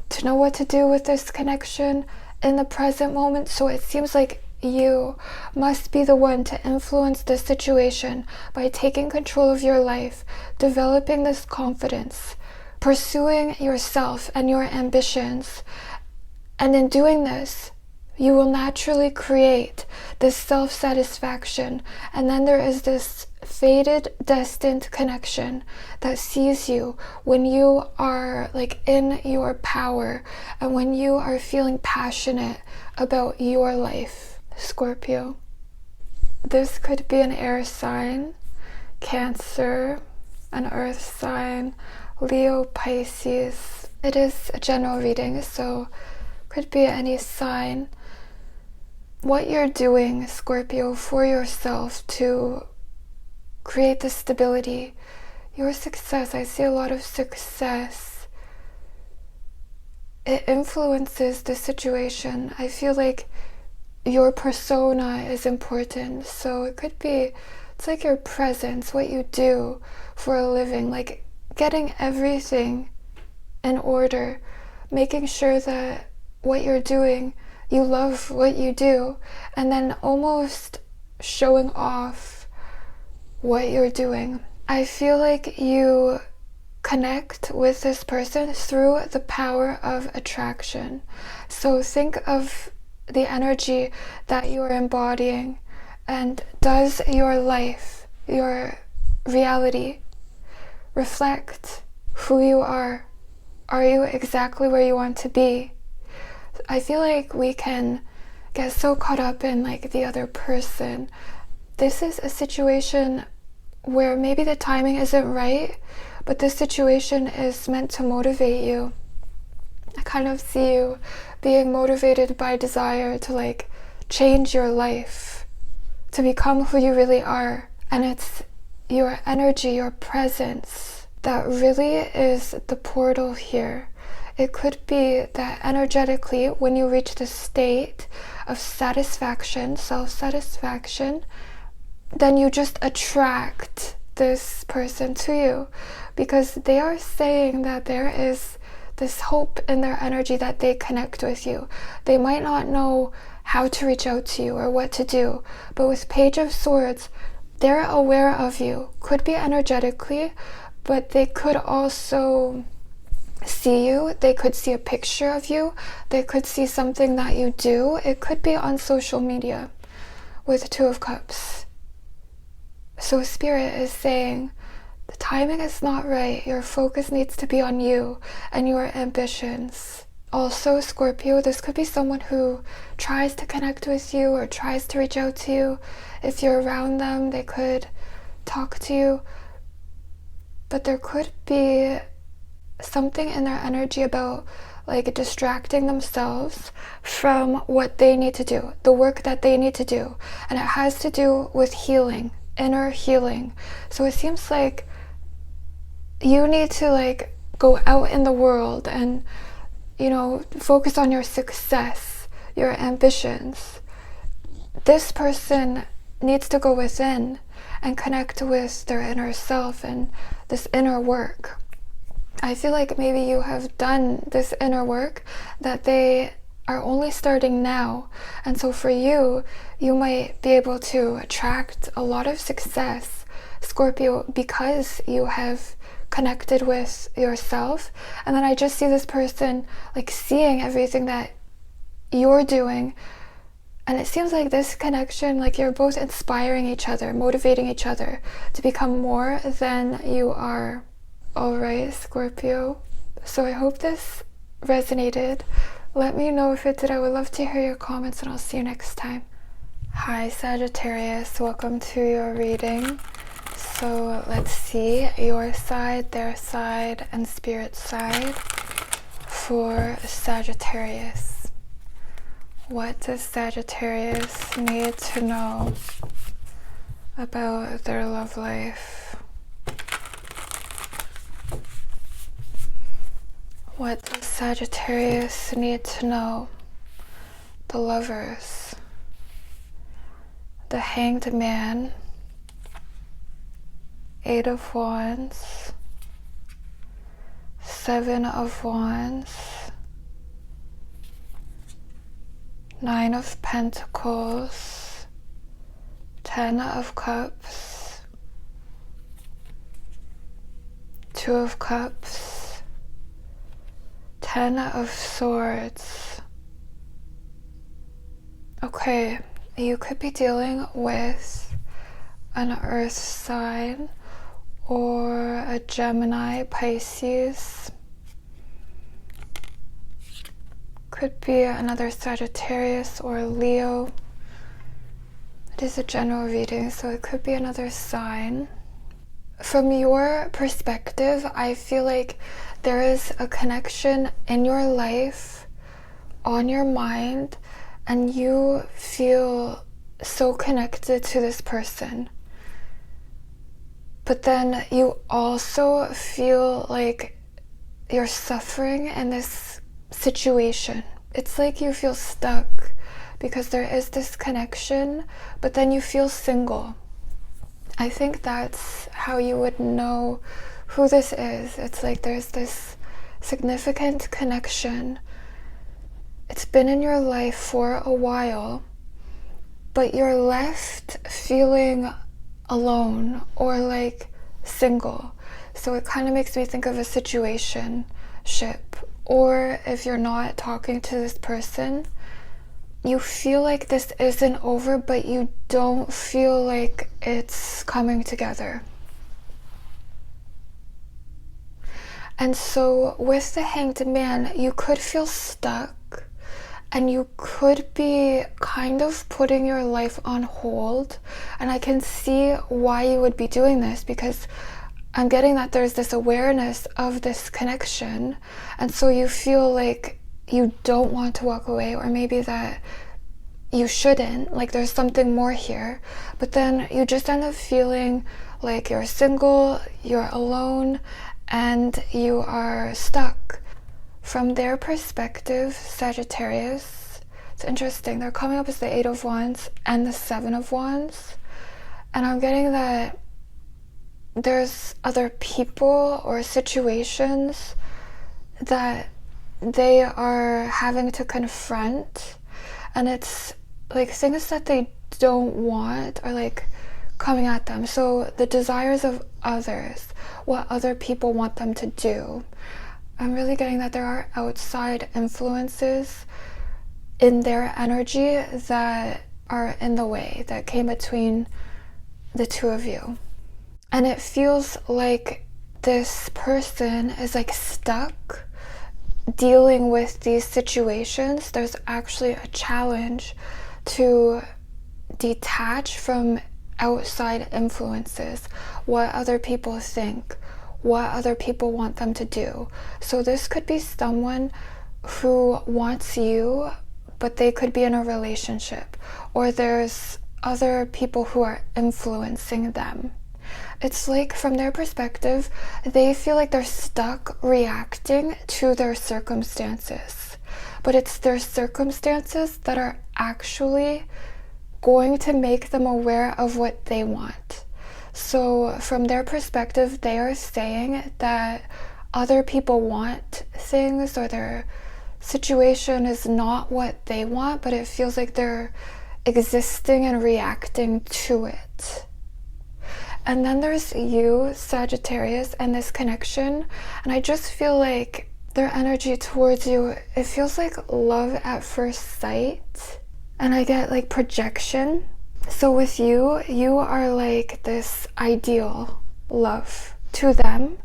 [SPEAKER 1] to know what to do with this connection in the present moment. So it seems like you must be the one to influence this situation by taking control of your life, developing this confidence, pursuing yourself and your ambitions. And in doing this, you will naturally create this self-satisfaction. And then there is this fated, destined connection that sees you when you are like in your power and when you are feeling passionate about your life. Scorpio, this could be an air sign, Cancer, an earth sign, Leo, Pisces. It is a general reading, so could be any sign. What you're doing, Scorpio, for yourself to create the stability, your success, I see a lot of success. It influences the situation. I feel like your persona is important. So it could be, it's like your presence, what you do for a living, like getting everything in order, making sure that what you're doing, you love what you do, and then almost showing off what you're doing. I feel like you connect with this person through the power of attraction. So think of the energy that you are embodying, and does your life, your reality, reflect who you are? Are you exactly where you want to be? I feel like we can get so caught up in like the other person. This is a situation where maybe the timing isn't right, but this situation is meant to motivate you. I kind of see you being motivated by desire to like change your life, to become who you really are. And it's your energy, your presence that really is the portal here. It could be that energetically, when you reach the state of satisfaction, self-satisfaction, then you just attract this person to you, because they are saying that there is this hope in their energy that they connect with you. They might not know how to reach out to you or what to do, but with Page of Swords, they're aware of you. Could be energetically, but they could also see you. They could see a picture of you. They could see something that you do. It could be on social media with Two of Cups. So Spirit is saying, the timing is not right. Your focus needs to be on you and your ambitions. Also, Scorpio, this could be someone who tries to connect with you or tries to reach out to you. If you're around them, they could talk to you. But there could be something in their energy about like distracting themselves from what they need to do, the work that they need to do. And it has to do with healing, inner healing. So it seems like you need to like go out in the world and, you know, focus on your success, your ambitions. This person needs to go within and connect with their inner self and this inner work. I feel like maybe you have done this inner work that they are only starting now. And so for you, you might be able to attract a lot of success, Scorpio, because you have connected with yourself. And then I just see this person like seeing everything that you're doing. And it seems like this connection, like you're both inspiring each other, motivating each other to become more than you are. All right, Scorpio. So I hope this resonated. Let me know if it did. I would love to hear your comments, and I'll see you next time. Hi, Sagittarius. Welcome to your reading. So let's see your side, their side, and Spirit's side for Sagittarius. What does Sagittarius need to know about their love life? What does Sagittarius need to know? The Lovers, the Hanged Man, Eight of Wands, Seven of Wands, Nine of Pentacles, Ten of Cups, Two of Cups, Ten of Swords. Okay, you could be dealing with an Earth sign or a Gemini, Pisces. Could be another Sagittarius or Leo. It is a general reading, so it could be another sign. From your perspective, I feel like there is a connection in your life, on your mind, and you feel so connected to this person. But then you also feel like you're suffering in this situation. It's like you feel stuck because there is this connection, but then you feel single. I think that's how you would know who this is. It's like there's this significant connection. It's been in your life for a while, but you're left feeling alone or like single. So it kind of makes me think of a situationship. Or if you're not talking to this person, you feel like this isn't over, but you don't feel like it's coming together. And so with the Hanged Man, you could feel stuck and you could be kind of putting your life on hold. And I can see why you would be doing this, because I'm getting that there's this awareness of this connection. And so you feel like you don't want to walk away, or maybe that you shouldn't, like there's something more here, but then you just end up feeling like you're single, you're alone, and you are stuck. From their perspective, Sagittarius, it's interesting, they're coming up as the 8 of Wands and the 7 of Wands, and I'm getting that there's other people or situations that they are having to confront, and it's like things that they don't want are like coming at them. So the desires of others, what other people want them to do. I'm really getting that there are outside influences in their energy that are in the way, that came between the two of you. And it feels like this person is like stuck dealing with these situations. There's actually a challenge to detach from outside influences, what other people think, what other people want them to do. So this could be someone who wants you, but they could be in a relationship, or there's other people who are influencing them. It's like from their perspective, they feel like they're stuck reacting to their circumstances, but it's their circumstances that are actually going to make them aware of what they want. So from their perspective, they are saying that other people want things, or their situation is not what they want, but it feels like they're existing and reacting to it. And then there's you, Sagittarius, and this connection, and I just feel like their energy towards you, it feels like love at first sight, and I get like projection. So with you, you are like this ideal love to them,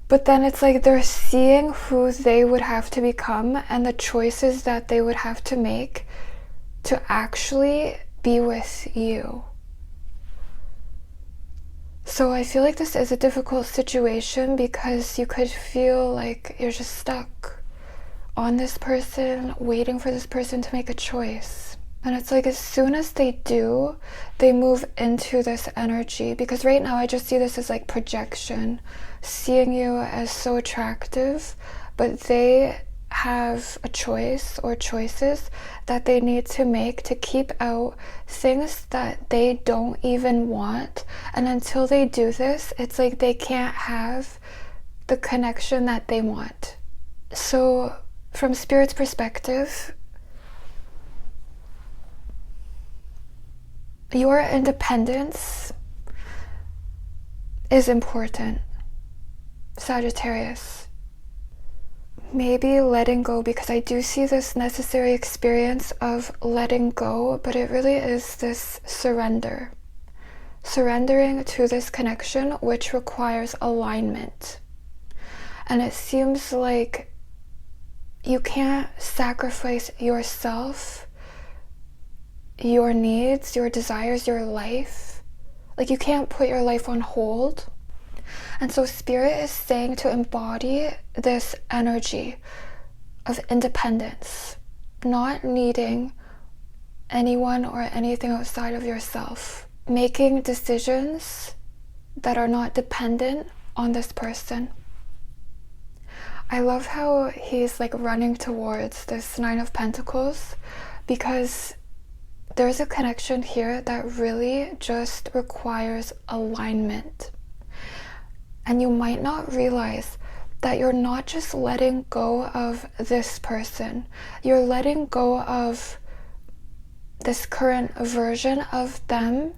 [SPEAKER 1] but then it's like they're seeing who they would have to become and the choices that they would have to make to actually be with you. So I feel like this is a difficult situation because you could feel like you're just stuck on this person, waiting for this person to make a choice. And it's like as soon as they do, they move into this energy, because right now I just see this as like projection, seeing you as so attractive, but they have a choice or choices that they need to make to keep out things that they don't even want. And until they do this, it's like they can't have the connection that they want. So from Spirit's perspective, your independence is important, Sagittarius. Maybe letting go, because I do see this necessary experience of letting go, but it really is this surrender. Surrendering to this connection, which requires alignment. And it seems like you can't sacrifice yourself, your needs, your desires, your life. Like you can't put your life on hold. And so Spirit is saying to embody this energy of independence, not needing anyone or anything outside of yourself, making decisions that are not dependent on this person. I love how he's like running towards this 9 of Pentacles, because there's a connection here that really just requires alignment. And you might not realize that you're not just letting go of this person. You're letting go of this current version of them,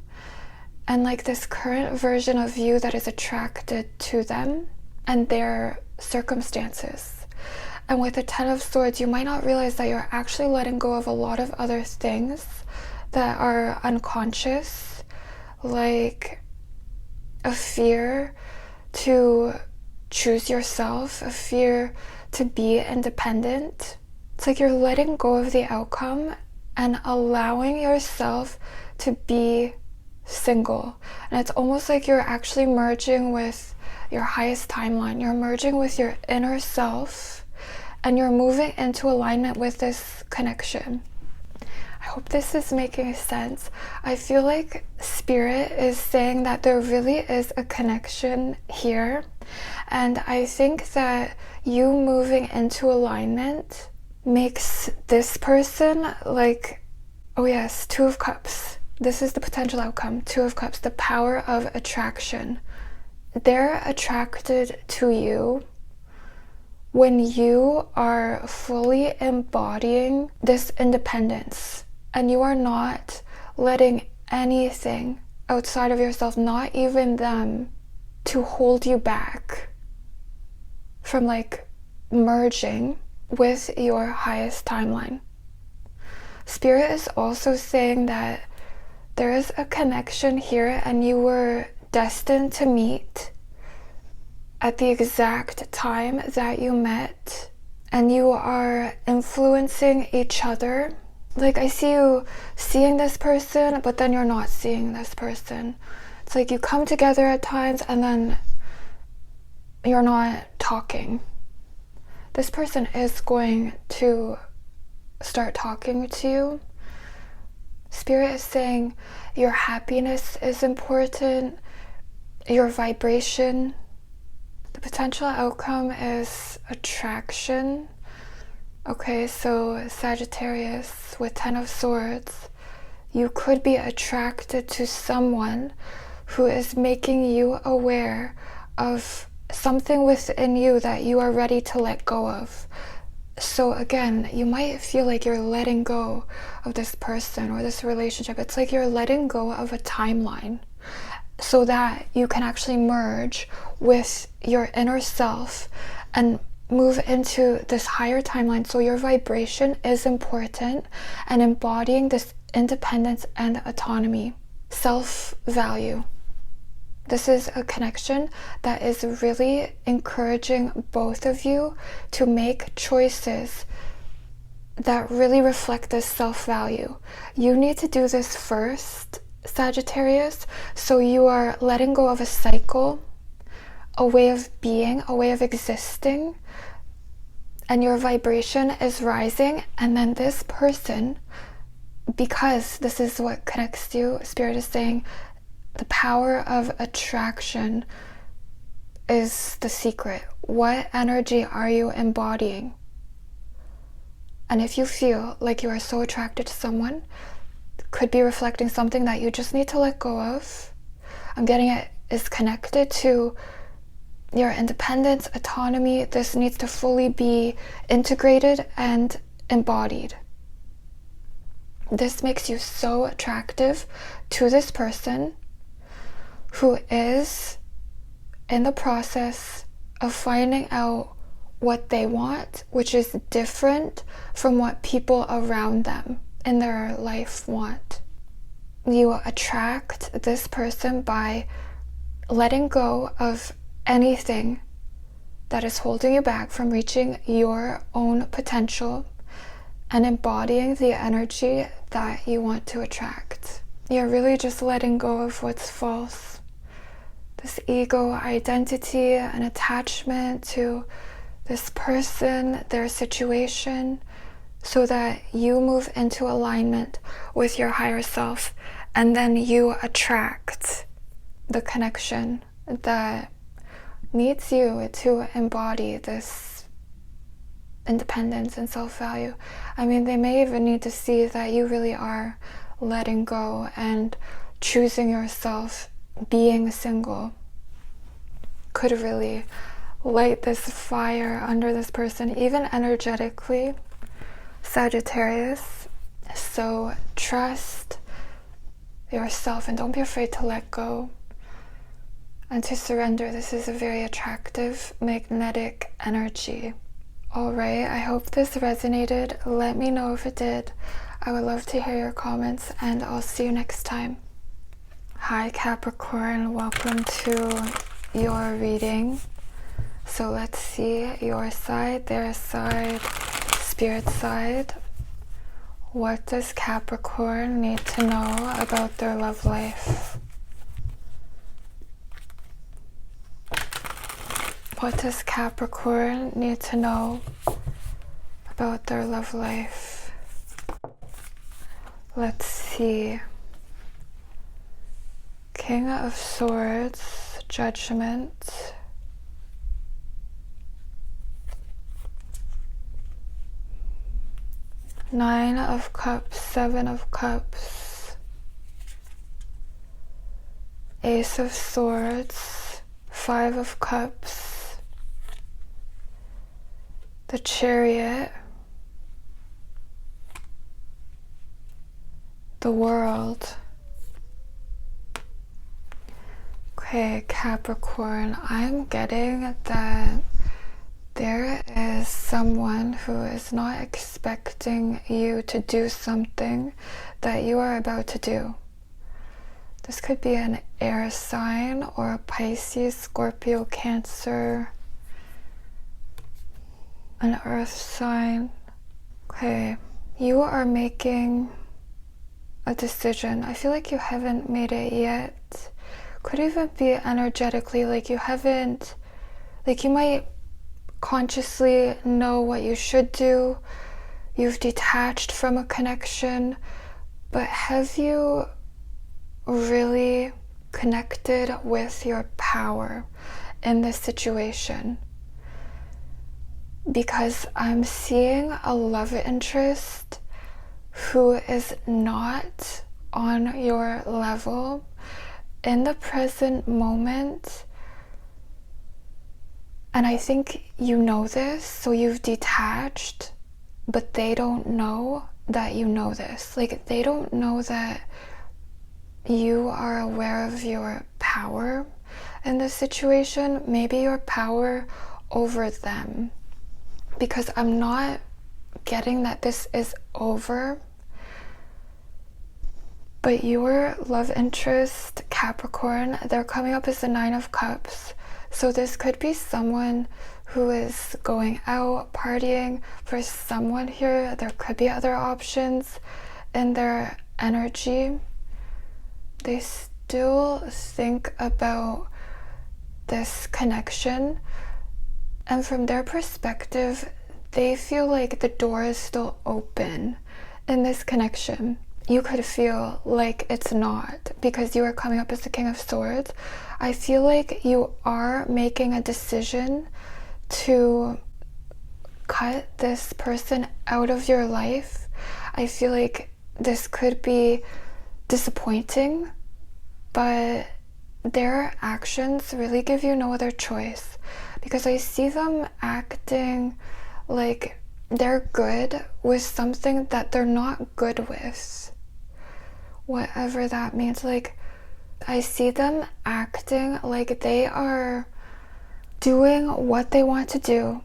[SPEAKER 1] and like this current version of you that is attracted to them and their circumstances. And with the 10 of Swords, you might not realize that you're actually letting go of a lot of other things that are unconscious, like a fear to choose yourself, a fear to be independent. It's like you're letting go of the outcome and allowing yourself to be single. And it's almost like you're actually merging with your highest timeline. You're merging with your inner self, and you're moving into alignment with this connection. I hope this is making sense. I feel like Spirit is saying that there really is a connection here. And I think that you moving into alignment makes this person like, oh yes, Two of Cups. This is the potential outcome. Two of Cups, the power of attraction. They're attracted to you when you are fully embodying this independence and you are not letting anything outside of yourself, not even them, to hold you back from like merging with your highest timeline. Spirit is also saying that there is a connection here and you were destined to meet at the exact time that you met, and you are influencing each other. Like, I see you seeing this person, but then you're not seeing this person. It's like you come together at times and then you're not talking. This person is going to start talking to you. Spirit is saying your happiness is important, your vibration. The potential outcome is attraction. Okay, so Sagittarius with 10 of Swords, you could be attracted to someone who is making you aware of something within you that you are ready to let go of. So again, you might feel like you're letting go of this person or this relationship. It's like you're letting go of a timeline so that you can actually merge with your inner self and move into this higher timeline. So your vibration is important, and embodying this independence and autonomy, self-value. This is a connection that is really encouraging both of you to make choices that really reflect this self-value. You need to do this first, Sagittarius, so you are letting go of a cycle, a way of being, a way of existing, and your vibration is rising. And then this person, because this is what connects you, Spirit is saying the power of attraction is the secret. What energy are you embodying? And if you feel like you are so attracted to someone, could be reflecting something that you just need to let go of. I'm getting it is connected to your independence, autonomy. This needs to fully be integrated and embodied. This makes you so attractive to this person who is in the process of finding out what they want, which is different from what people around them in their life want. You attract this person by letting go of anything that is holding you back from reaching your own potential and embodying the energy that you want to attract. You're really just letting go of what's false. This ego identity and attachment to this person, their situation, so that you move into alignment with your higher self, and then you attract the connection that needs you to embody this independence and self-value. I mean, they may even need to see that you really are letting go and choosing yourself. Being single could really light this fire under this person, even energetically, Sagittarius. So trust yourself and don't be afraid to let go and to surrender. This is a very attractive, magnetic energy. Alright, I hope this resonated. Let me know if it did. I would love to hear your comments, and I'll see you next time. Hi Capricorn, welcome to your reading. So let's see your side, their side, Spirit side. What does Capricorn need to know about their love life? What does Capricorn need to know about their love life? Let's see. King of Swords, Judgment. Nine of Cups, Seven of Cups. Ace of Swords, Five of Cups. The Chariot. The World. Okay, Capricorn, I'm getting that there is someone who is not expecting you to do something that you are about to do. This could be an air sign or a Pisces, Scorpio, Cancer, an earth sign. Okay, you are making a decision. I feel like you haven't made it yet. Could even be energetically, like you haven't, like you might consciously know what you should do. You've detached from a connection, but have you really connected with your power in this situation? Because I'm seeing a love interest who is not on your level in the present moment. And I think you know this, so you've detached, but they don't know that you know this. Like, they don't know that you are aware of your power in this situation, maybe your power over them. Because I'm not getting that this is over. But your love interest, Capricorn, they're coming up as the Nine of Cups. So this could be someone who is going out, partying. For someone here, there could be other options in their energy. They still think about this connection. And from their perspective, they feel like the door is still open in this connection. You could feel like it's not, because you are coming up as the King of Swords. I feel like you are making a decision to cut this person out of your life. I feel like this could be disappointing, but their actions really give you no other choice, because I see them acting like they're good with something that they're not good with. Whatever that means. Like, I see them acting like they are doing what they want to do,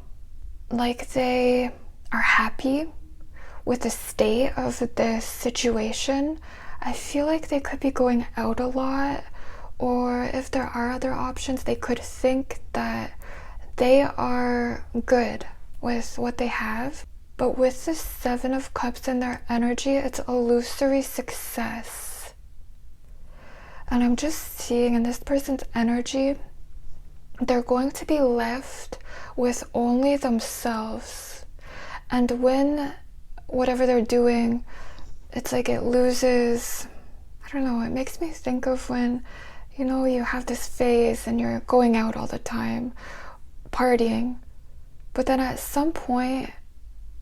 [SPEAKER 1] like they are happy with the state of this situation. I feel like they could be going out a lot, or if there are other options, they could think that they are good with what they have. But with the Seven of Cups in their energy, it's illusory success. And I'm just seeing in this person's energy, they're going to be left with only themselves. And when whatever they're doing, it's like it loses, I don't know, it makes me think of when, you know, you have this phase and you're going out all the time, partying, but then at some point,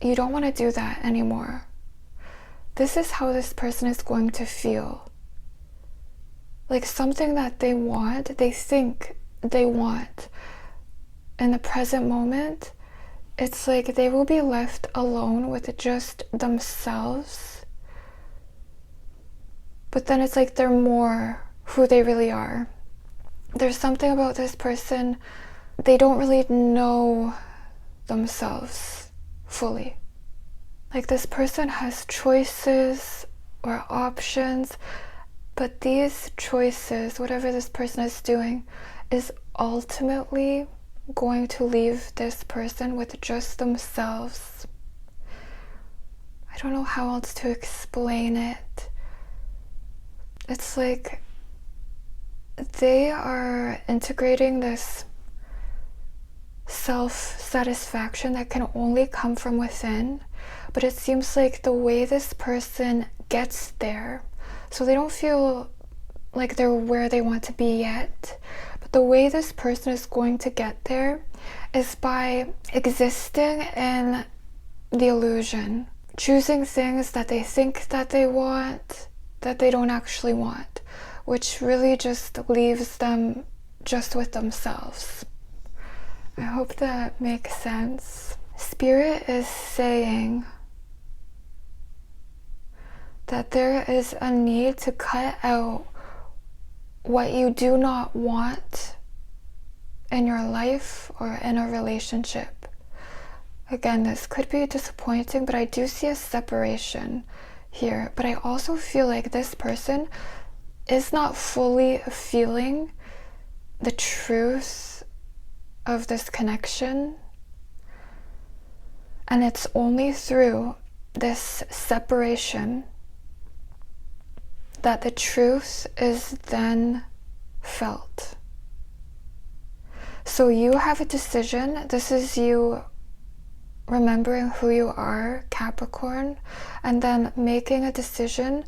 [SPEAKER 1] you don't want to do that anymore. This is how this person is going to feel. Like something that they want, they think they want. In the present moment, it's like they will be left alone with just themselves. But then it's like they're more who they really are. There's something about this person, they don't really know themselves fully. Like, this person has choices or options, but these choices, whatever this person is doing, is ultimately going to leave this person with just themselves. I don't know how else to explain it. It's like they are integrating this self-satisfaction that can only come from within, but it seems like the way this person gets there. So they don't feel like they're where they want to be yet. But the way this person is going to get there is by existing in the illusion, choosing things that they think that they want, that they don't actually want, which really just leaves them just with themselves. I hope that makes sense. Spirit is saying that there is a need to cut out what you do not want in your life or in a relationship. Again, this could be disappointing, but I do see a separation here. But I also feel like this person is not fully feeling the truth of this connection. And it's only through this separation that the truth is then felt. So you have a decision. This is you remembering who you are, Capricorn, and then making a decision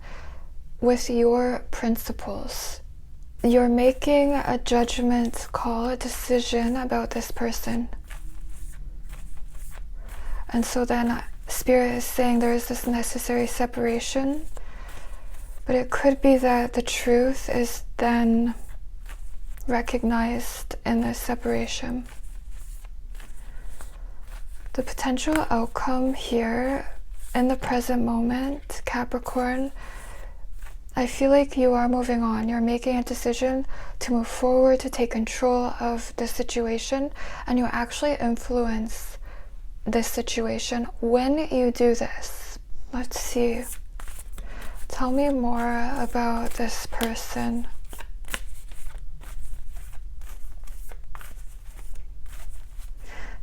[SPEAKER 1] with your principles. You're making a judgment call, a decision about this person. And so then Spirit is saying there is this necessary separation, but it could be that the truth is then recognized in this separation. The potential outcome here in the present moment, Capricorn, I feel like you are moving on. You're making a decision to move forward, to take control of the situation, and you actually influence this situation when you do this. Let's see. Tell me more about this person.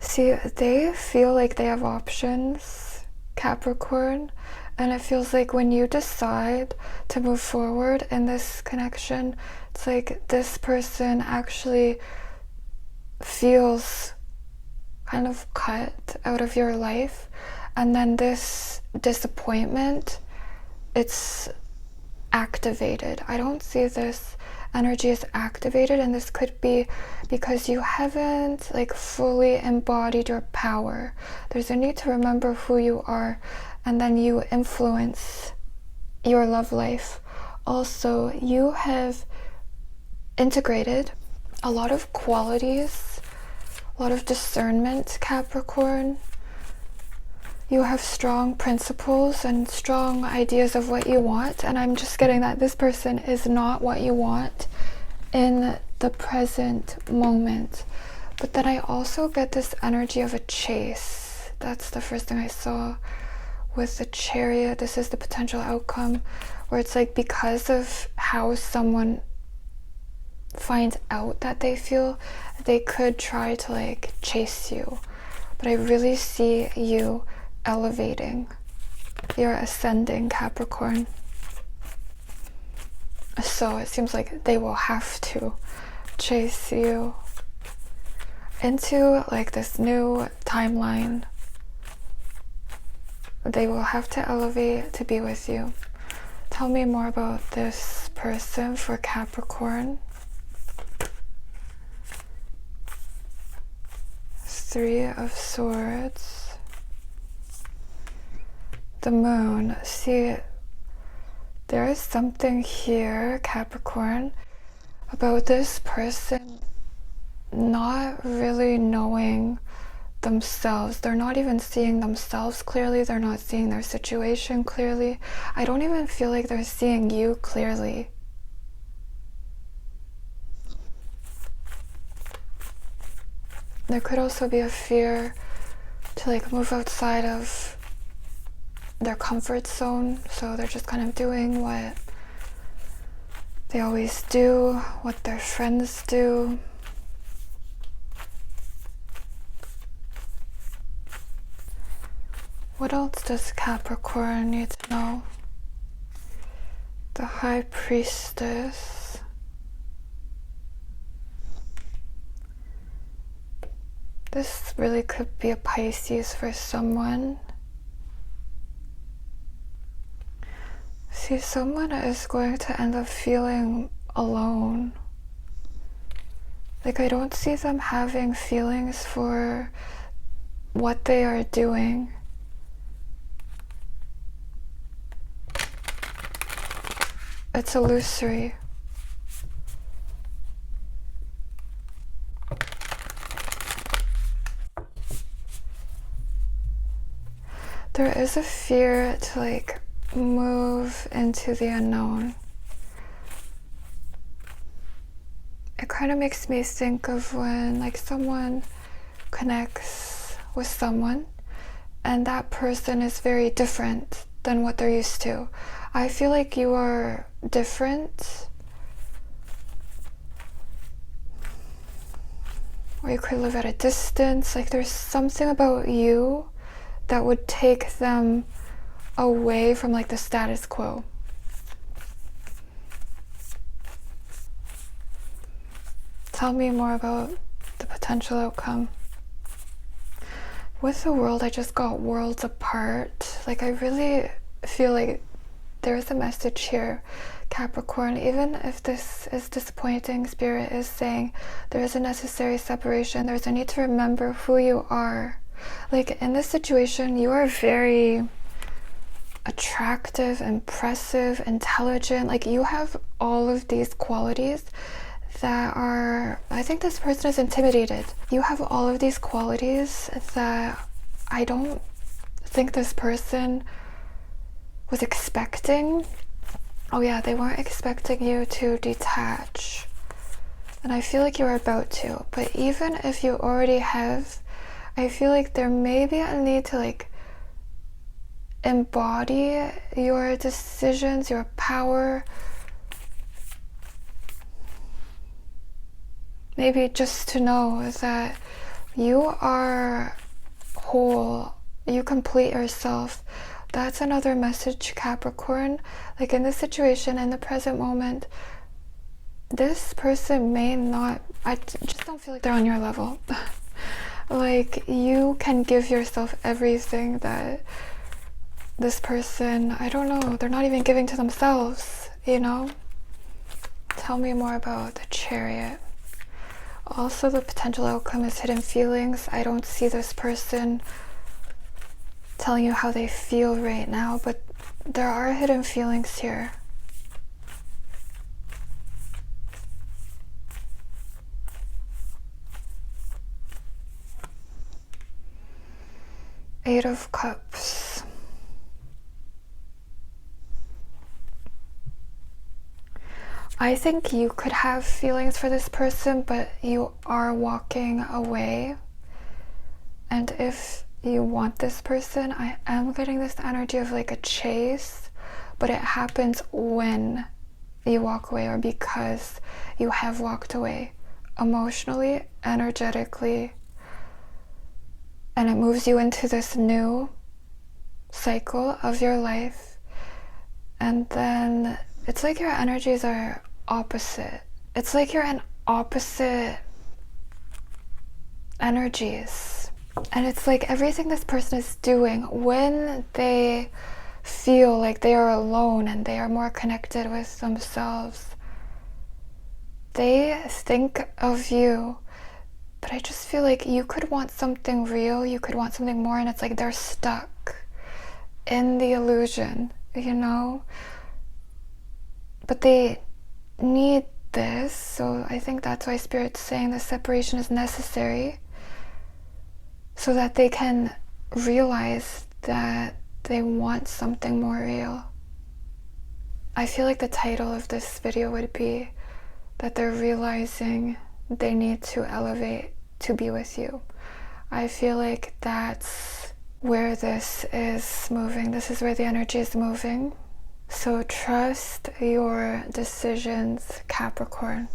[SPEAKER 1] See, they feel like they have options, Capricorn, and it feels like when you decide to move forward in this connection, it's like this person actually feels kind of cut out of your life, and then this disappointment, it's activated. I don't see this energy is activated, and this could be because you haven't like fully embodied your power. There's a need to remember who you are, and then you influence your love life. Also, you have integrated a lot of qualities, a lot of discernment, Capricorn. You have strong principles and strong ideas of what you want, and I'm just getting that this person is not what you want in the present moment. But then I also get this energy of a chase. That's the first thing I saw with the Chariot. This is the potential outcome, where it's like because of how someone finds out that they feel, they could try to like chase you. But I really see you elevating. You're ascending, Capricorn. So it seems like they will have to chase you into like this new timeline. They will have to elevate to be with you. Tell me more about this person for Capricorn. Three of Swords. The Moon. See, there is something here, Capricorn, about this person not really knowing themselves. They're not even seeing themselves clearly. They're not seeing their situation clearly. I don't even feel like they're seeing you clearly. There could also be a fear to like move outside of their comfort zone, so they're just kind of doing what they always do, what their friends do. What else does Capricorn need to know? The High Priestess. This really could be a Pisces for someone. See, someone is going to end up feeling alone. Like, I don't see them having feelings for what they are doing. It's illusory. There is a fear to like move into the unknown. It kind of makes me think of when like someone connects with someone and that person is very different than what they're used to. I feel like you are different, or you could live at a distance. Like there's something about you that would take them away from like the status quo. Tell me more about the potential outcome. With the world, I just got worlds apart. Like I really feel like there's a message here, Capricorn. Even if this is disappointing, Spirit is saying there is a necessary separation. There's a need to remember who you are. Like in this situation, you are very attractive, impressive, intelligent. Like you have all of these qualities that are, I think this person is intimidated. You have all of these qualities that I don't think this person was expecting. Oh yeah, they weren't expecting you to detach. And I feel like you're about to. But even if you already have, I feel like there may be a need to like embody your decisions, your power. Maybe just to know that you are whole, you complete yourself. That's another message, Capricorn. Like in this situation, in the present moment, this person may not, I just don't feel like they're on your level. Like you can give yourself everything that this person, I don't know, they're not even giving to themselves, you know? Tell me more about the Chariot. Also, the potential outcome is hidden feelings. I don't see this person telling you how they feel right now, but there are hidden feelings here. Eight of Cups. I think you could have feelings for this person, but you are walking away. And if you want this person, I am getting this energy of like a chase, but it happens when you walk away or because you have walked away emotionally, energetically, and it moves you into this new cycle of your life. And then it's like your energies are opposite. It's like you're in opposite energies. And it's like everything this person is doing, when they feel like they are alone and they are more connected with themselves, they think of you. But I just feel like you could want something real, you could want something more, and it's like they're stuck in the illusion, you know? But they need this, so I think that's why Spirit's saying the separation is necessary, so that they can realize that they want something more real. I feel like the title of this video would be that they're realizing they need to elevate to be with you. I feel like that's where this is moving. This is where the energy is moving. So trust your decisions, Capricorn.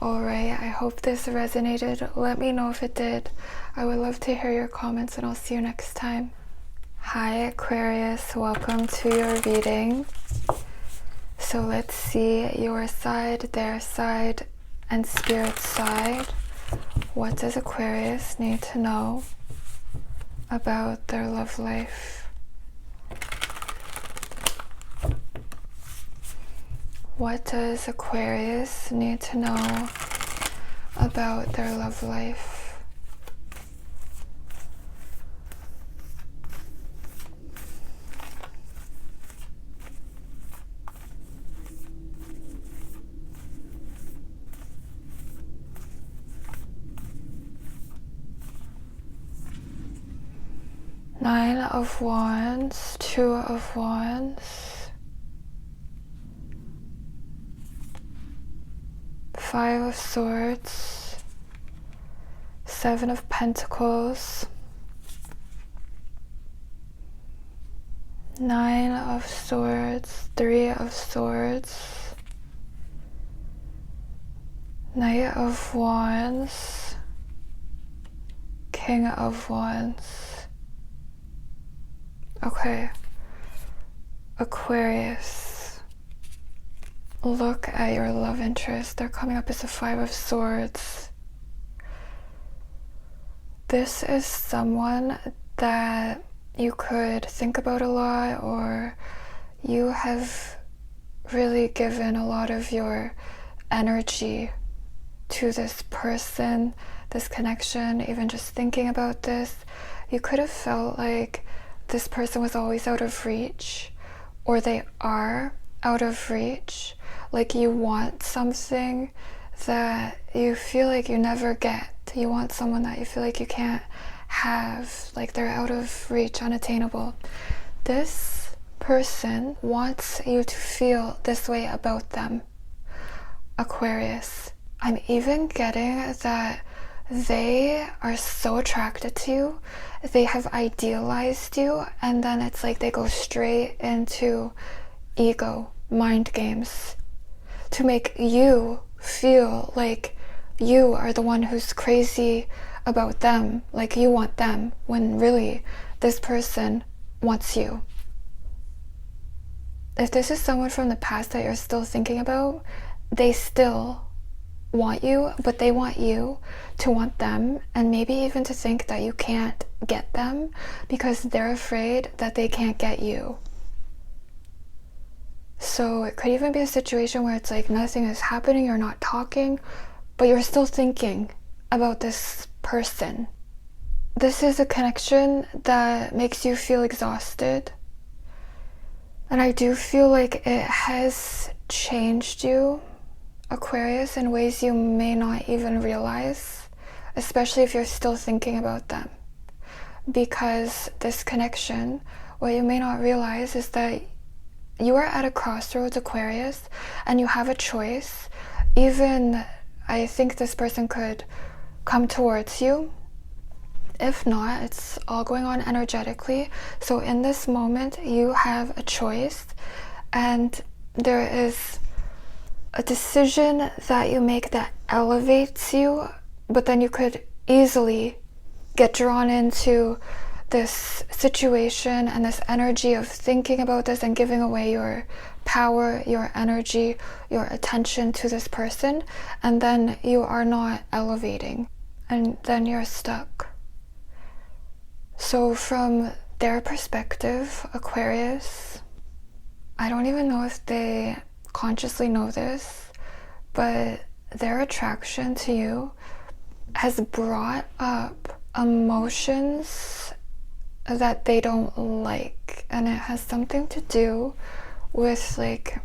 [SPEAKER 1] Alright, I hope this resonated. Let me know if it did. I would love to hear your comments, and I'll see you next time. Hi Aquarius, welcome to your reading. So let's see your side, their side, and Spirit's side. What does Aquarius need to know about their love life? What does Aquarius need to know about their love life? Nine of Wands, Two of Wands, Five of Swords, Seven of Pentacles, Nine of Swords, Three of Swords, Knight of Wands, King of Wands. Okay, Aquarius, look at your love interest. They're coming up as a Five of Swords. This is someone that you could think about a lot, or you have really given a lot of your energy to this person, this connection, even just thinking about this. You could have felt like this person was always out of reach, or they are out of reach. Like you want something that you feel like you never get. You want someone that you feel like you can't have, like they're out of reach, unattainable. This person wants you to feel this way about them, Aquarius. I'm even getting that they are so attracted to you, they have idealized you, and then it's like they go straight into ego, mind games, to make you feel like you are the one who's crazy about them, like you want them, when really this person wants you. If this is someone from the past that you're still thinking about, they still want you, but they want you to want them, and maybe even to think that you can't get them because they're afraid that they can't get you. So it could even be a situation where it's like nothing is happening, you're not talking, but you're still thinking about this person. This is a connection that makes you feel exhausted, and I do feel like it has changed you, Aquarius, in ways you may not even realize, especially if you're still thinking about them. Because this connection, what you may not realize is that you are at a crossroads, Aquarius, and you have a choice. Even, I think this person could come towards you. If not, it's all going on energetically. So in this moment, you have a choice, and there is a decision that you make that elevates you, but then you could easily get drawn into this situation and this energy of thinking about this and giving away your power, your energy, your attention to this person, and then you are not elevating, and then you're stuck. So from their perspective, Aquarius, I don't even know if they consciously know this, but their attraction to you has brought up emotions that they don't like, and it has something to do with like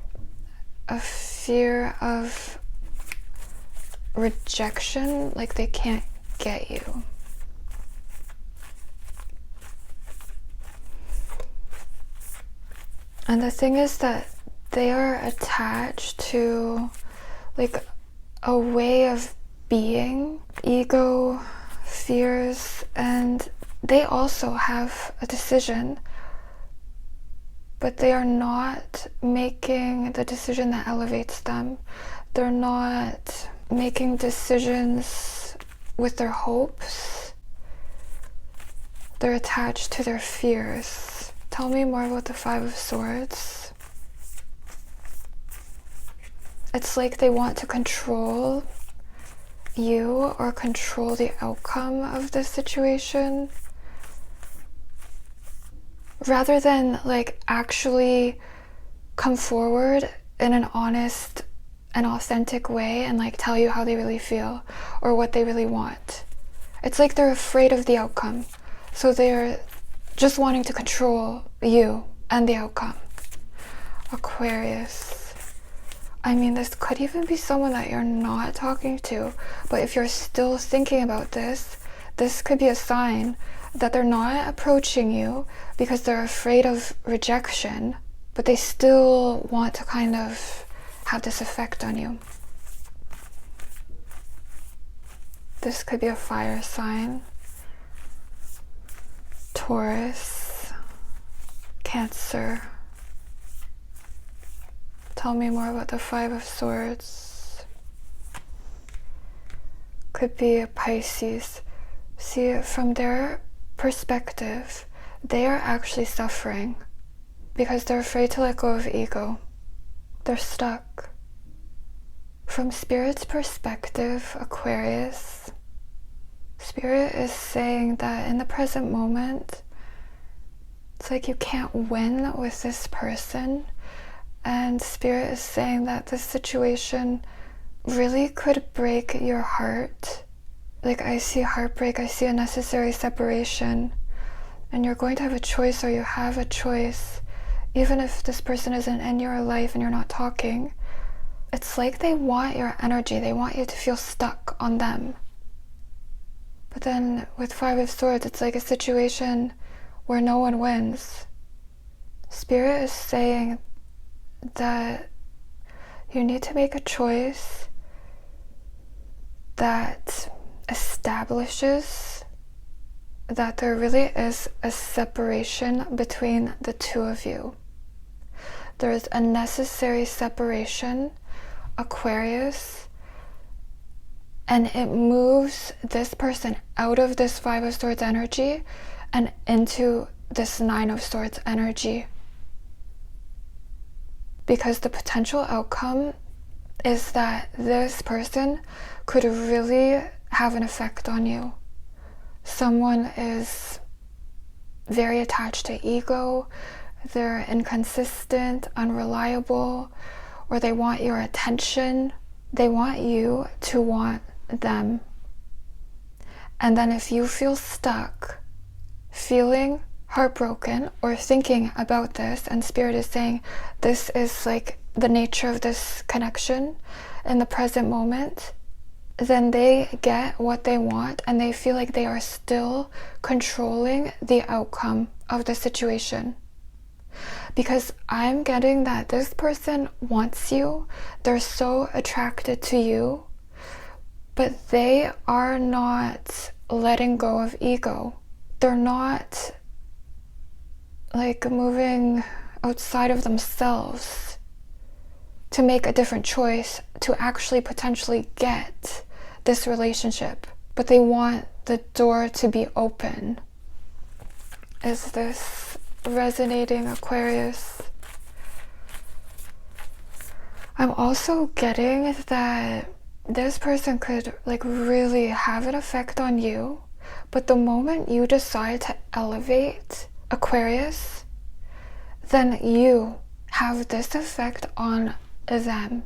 [SPEAKER 1] a fear of rejection, like they can't get you. And the thing is that they are attached to like a way of being, ego, fears, and they also have a decision, but they are not making the decision that elevates them. They're not making decisions with their hopes. They're attached to their fears. Tell me more about the Five of Swords. It's like they want to control you or control the outcome of this situation, rather than like actually come forward in an honest and authentic way and like tell you how they really feel or what they really want. It's like they're afraid of the outcome. So they're just wanting to control you and the outcome. Aquarius. I mean, this could even be someone that you're not talking to, but if you're still thinking about this, this could be a sign that they're not approaching you because they're afraid of rejection, but they still want to kind of have this effect on you. This could be a fire sign. Taurus, Cancer. Tell me more about the Five of Swords. Could be a Pisces. See, from their perspective, they are actually suffering because they're afraid to let go of ego. They're stuck. From Spirit's perspective, Aquarius, Spirit is saying that in the present moment, it's like you can't win with this person. And Spirit is saying that this situation really could break your heart. Like, I see heartbreak, I see a necessary separation. And you're going to have a choice, or you have a choice. Even if this person isn't in your life and you're not talking, it's like they want your energy. They want you to feel stuck on them. But then with Five of Swords, it's like a situation where no one wins. Spirit is saying that you need to make a choice that establishes that there really is a separation between the two of you. There is a necessary separation, Aquarius, and it moves this person out of this Five of Swords energy and into this Nine of Swords energy. Because the potential outcome is that this person could really have an effect on you. Someone is very attached to ego, they're inconsistent, unreliable, or they want your attention. They want you to want them. And then if you feel stuck, feeling heartbroken, or thinking about this, and Spirit is saying this is like the nature of this connection in the present moment, then they get what they want and they feel like they are still controlling the outcome of the situation. Because I'm getting that this person wants you, they're so attracted to you, but they are not letting go of ego. They're not like moving outside of themselves to make a different choice to actually potentially get this relationship, but they want the door to be open. Is this resonating, Aquarius? I'm also getting that this person could like really have an effect on you, but the moment you decide to elevate, Aquarius, then you have this effect on them.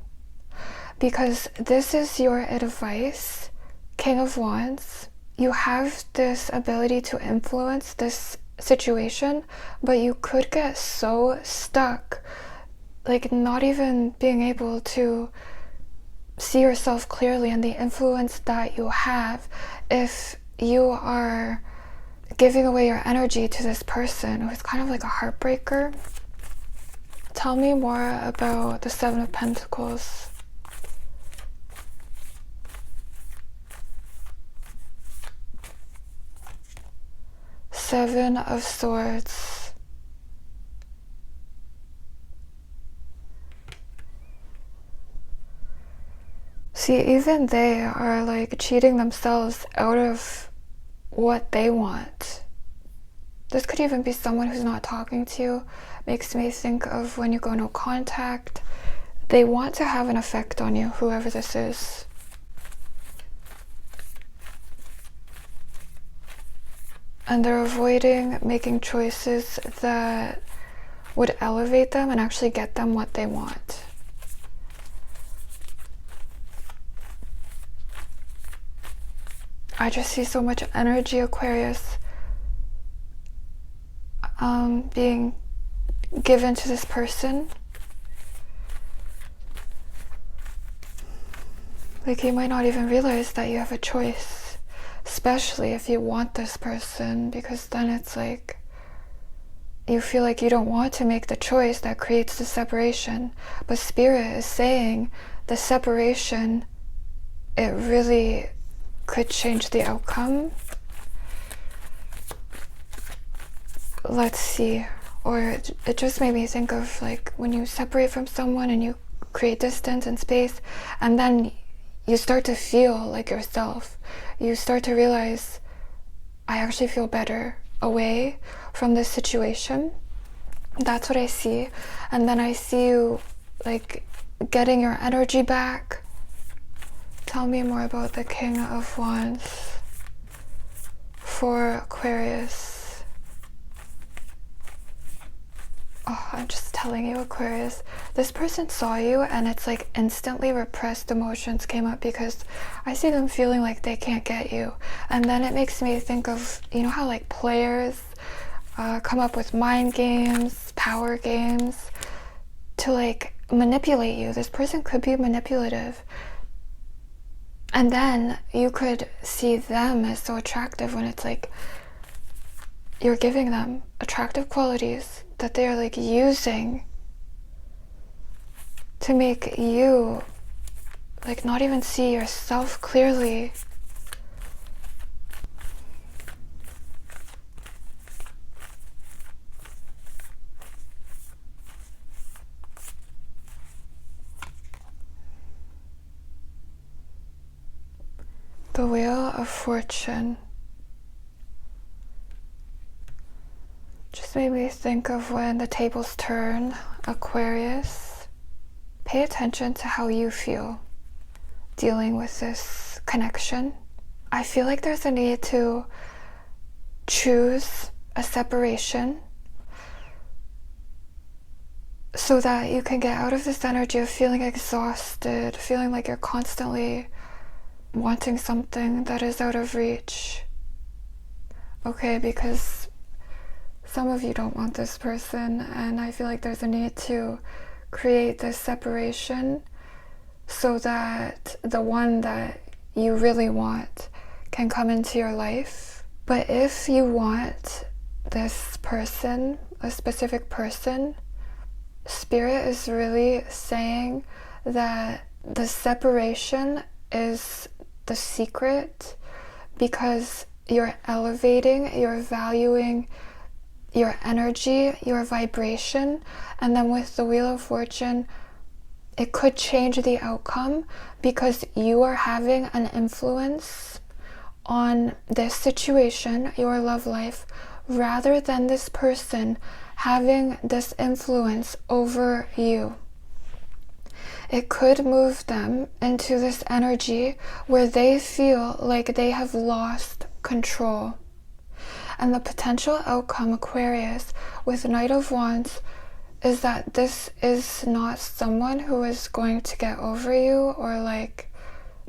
[SPEAKER 1] Because this is your advice, King of Wands. You have this ability to influence this situation, but you could get so stuck, like not even being able to see yourself clearly and the influence that you have if you are giving away your energy to this person who's kind of like a heartbreaker. Tell me more about the Seven of Pentacles. Seven of Swords. See, even they are like cheating themselves out of what they want. This could even be someone who's not talking to you. Makes me think of when you go no contact. They want to have an effect on you, whoever this is. And they're avoiding making choices that would elevate them and actually get them what they want. I just see so much energy, Aquarius, being given to this person. Like, you might not even realize that you have a choice, especially if you want this person, because then it's like you feel like you don't want to make the choice that creates the separation. But Spirit is saying the separation, it really could change the outcome. Let's see. Or it just made me think of like when you separate from someone and you create distance and space, and then you start to feel like yourself. You start to realize, I actually feel better away from this situation. That's what I see. And then I see you like getting your energy back. Tell me more about the King of Wands for Aquarius. Oh, I'm just telling you, Aquarius, this person saw you and it's like instantly repressed emotions came up, because I see them feeling like they can't get you. And then it makes me think of, you know how like players come up with mind games, power games to like manipulate you. This person could be manipulative. And then you could see them as so attractive when it's like you're giving them attractive qualities that they are like using to make you like not even see yourself clearly. The Wheel of Fortune just made me think of when the tables turn, Aquarius. Pay attention to how you feel dealing with this connection. I feel like there's a need to choose a separation so that you can get out of this energy of feeling exhausted, feeling like you're constantly wanting something that is out of reach. Okay, because some of you don't want this person, and I feel like there's a need to create this separation so that the one that you really want can come into your life. But if you want this person, a specific person, Spirit is really saying that the separation is the secret, because you're elevating, you're valuing your energy, your vibration, and then with the Wheel of Fortune, it could change the outcome because you are having an influence on this situation, your love life, rather than this person having this influence over you. It could move them into this energy where they feel like they have lost control. And the potential outcome, Aquarius, with Knight of Wands, is that this is not someone who is going to get over you or like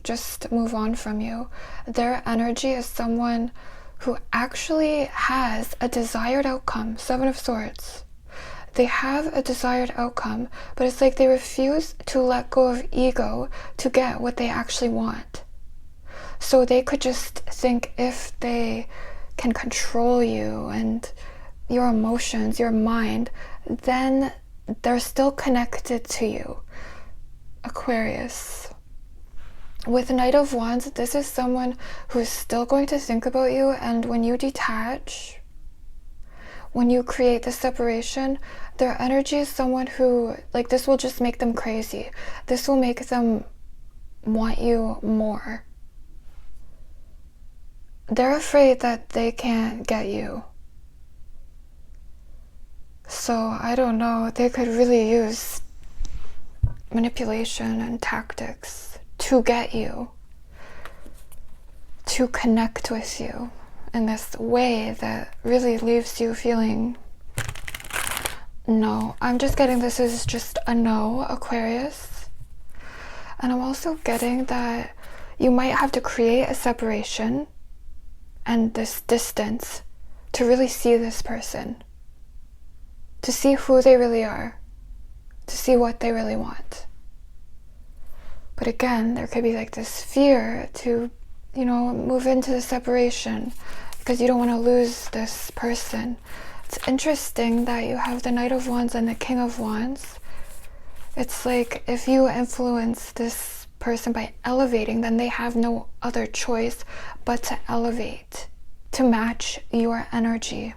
[SPEAKER 1] just move on from you. Their energy is someone who actually has a desired outcome. 7 of Swords. They have a desired outcome, but it's like they refuse to let go of ego to get what they actually want. So they could just think if they can control you and your emotions, your mind, then they're still connected to you. Aquarius. With Knight of Wands, this is someone who's still going to think about you, and when you detach, when you create the separation, their energy is someone who, like, this will just make them crazy. This will make them want you more. They're afraid that they can't get you. So, I don't know, they could really use manipulation and tactics to get you, to connect with you in this way that really leaves you feeling no. I'm just getting this is just a no, Aquarius. And I'm also getting that you might have to create a separation and this distance to really see this person, to see who they really are, to see what they really want. But again, there could be like this fear to, move into the separation because you don't want to lose this person. It's interesting that you have the Knight of Wands and the King of Wands. It's like if you influence this person by elevating, then they have no other choice but to elevate, to match your energy.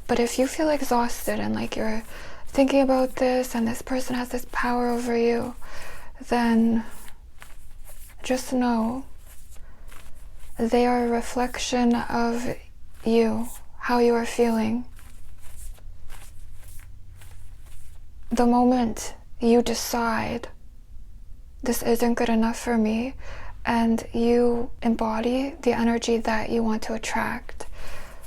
[SPEAKER 1] But if you feel exhausted and like you're thinking about this and this person has this power over you, then just know they are a reflection of you, how you are feeling. The moment you decide this isn't good enough for me and you embody the energy that you want to attract,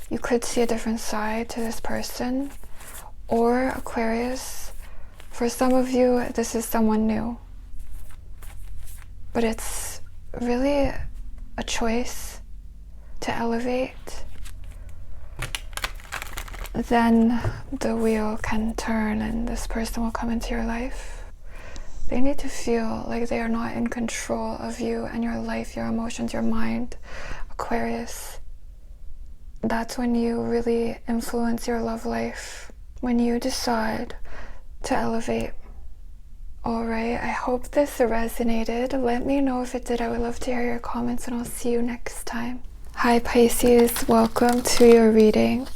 [SPEAKER 1] you could see a different side to this person. Or Aquarius, for some of you, this is someone new. But it's really a choice to elevate. Then the wheel can turn and this person will come into your life. They need to feel like they are not in control of you and your life, your emotions, your mind. Aquarius, that's when you really influence your love life, when you decide to elevate. Alright, I hope this resonated. Let me know if it did. I would love to hear your comments, and I'll see you next time. Hi Pisces, welcome to your reading.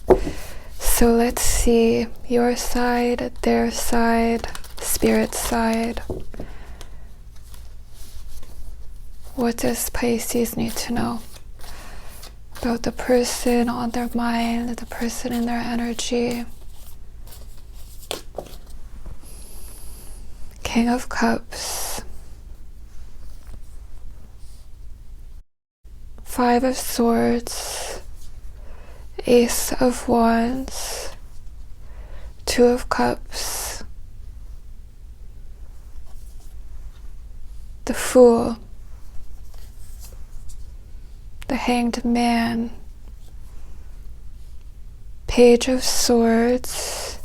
[SPEAKER 1] So let's see your side, their side, spirit side. What does Pisces need to know about the person on their mind, the person in their energy? King of Cups, Five of Swords, Ace of Wands, Two of Cups, the Fool, the Hanged Man, Page of Swords,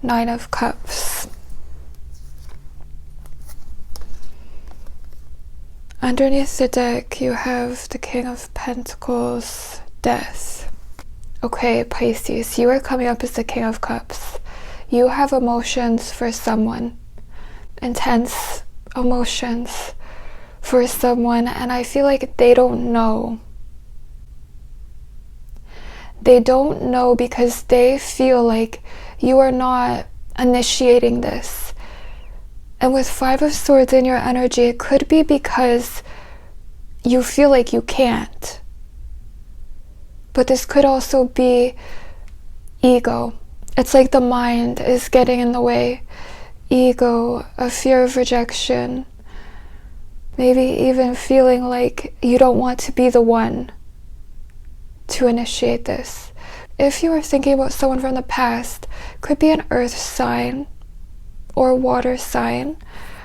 [SPEAKER 1] Nine of Cups. Underneath the deck, you have the King of Pentacles, Death. Okay, Pisces, you are coming up as the King of Cups. You have emotions for someone, intense emotions for someone, and I feel like they don't know. They don't know because they feel like you are not initiating this. And with Five of Swords in your energy, it could be because you feel like you can't. But this could also be ego. It's like the mind is getting in the way. Ego, a fear of rejection. Maybe even feeling like you don't want to be the one to initiate this. If you are thinking about someone from the past, could be an earth sign or water sign.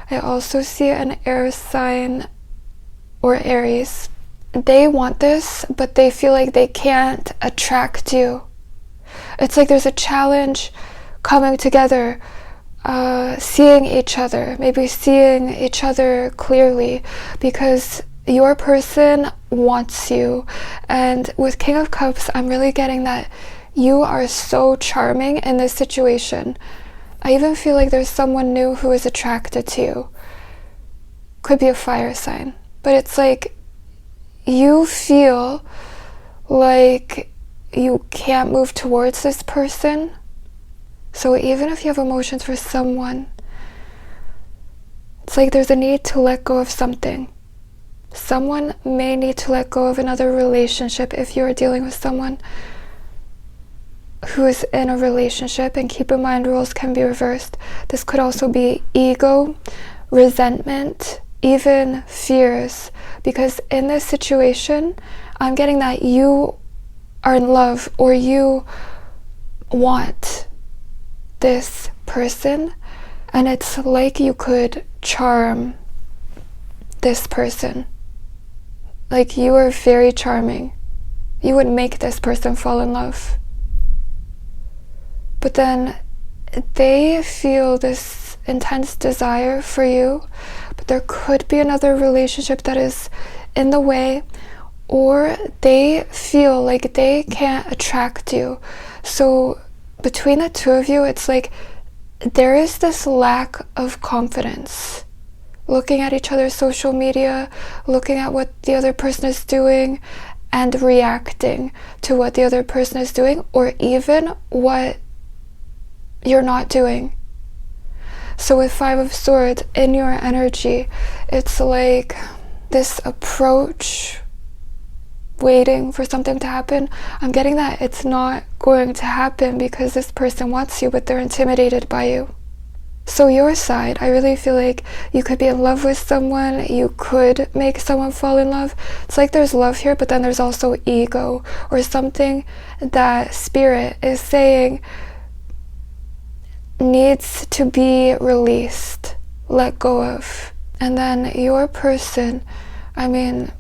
[SPEAKER 1] I also see an air sign or Aries. They want this, but they feel like they can't attract you. It's like there's a challenge coming together, seeing each other, maybe seeing each other clearly, because your person wants you. And with King of Cups, I'm really getting that you are so charming in this situation. I even feel like there's someone new who is attracted to you. Could be a fire sign. But it's like you feel like you can't move towards this person. So even if you have emotions for someone, it's like there's a need to let go of something. Someone may need to let go of another relationship if you're dealing with someone who is in a relationship, and keep in mind roles can be reversed. This could also be ego, resentment, even fears, because in this situation I'm getting that you are in love or you want this person, and it's like you could charm this person like you are very charming. You would make this person fall in love. But then they feel this intense desire for you, but there could be another relationship that is in the way, or they feel like they can't attract you. So between the two of you, it's like there is this lack of confidence. Looking at each other's social media, looking at what the other person is doing, and reacting to what the other person is doing, or even what you're not doing. So with Five of Swords in your energy, it's like this approach, waiting for something to happen. I'm getting that it's not going to happen because this person wants you, but they're intimidated by you. So your side, I really feel like you could be in love with someone, you could make someone fall in love. It's like there's love here, but then there's also ego, or something that Spirit is saying needs to be released, let go of. And then your person, I mean,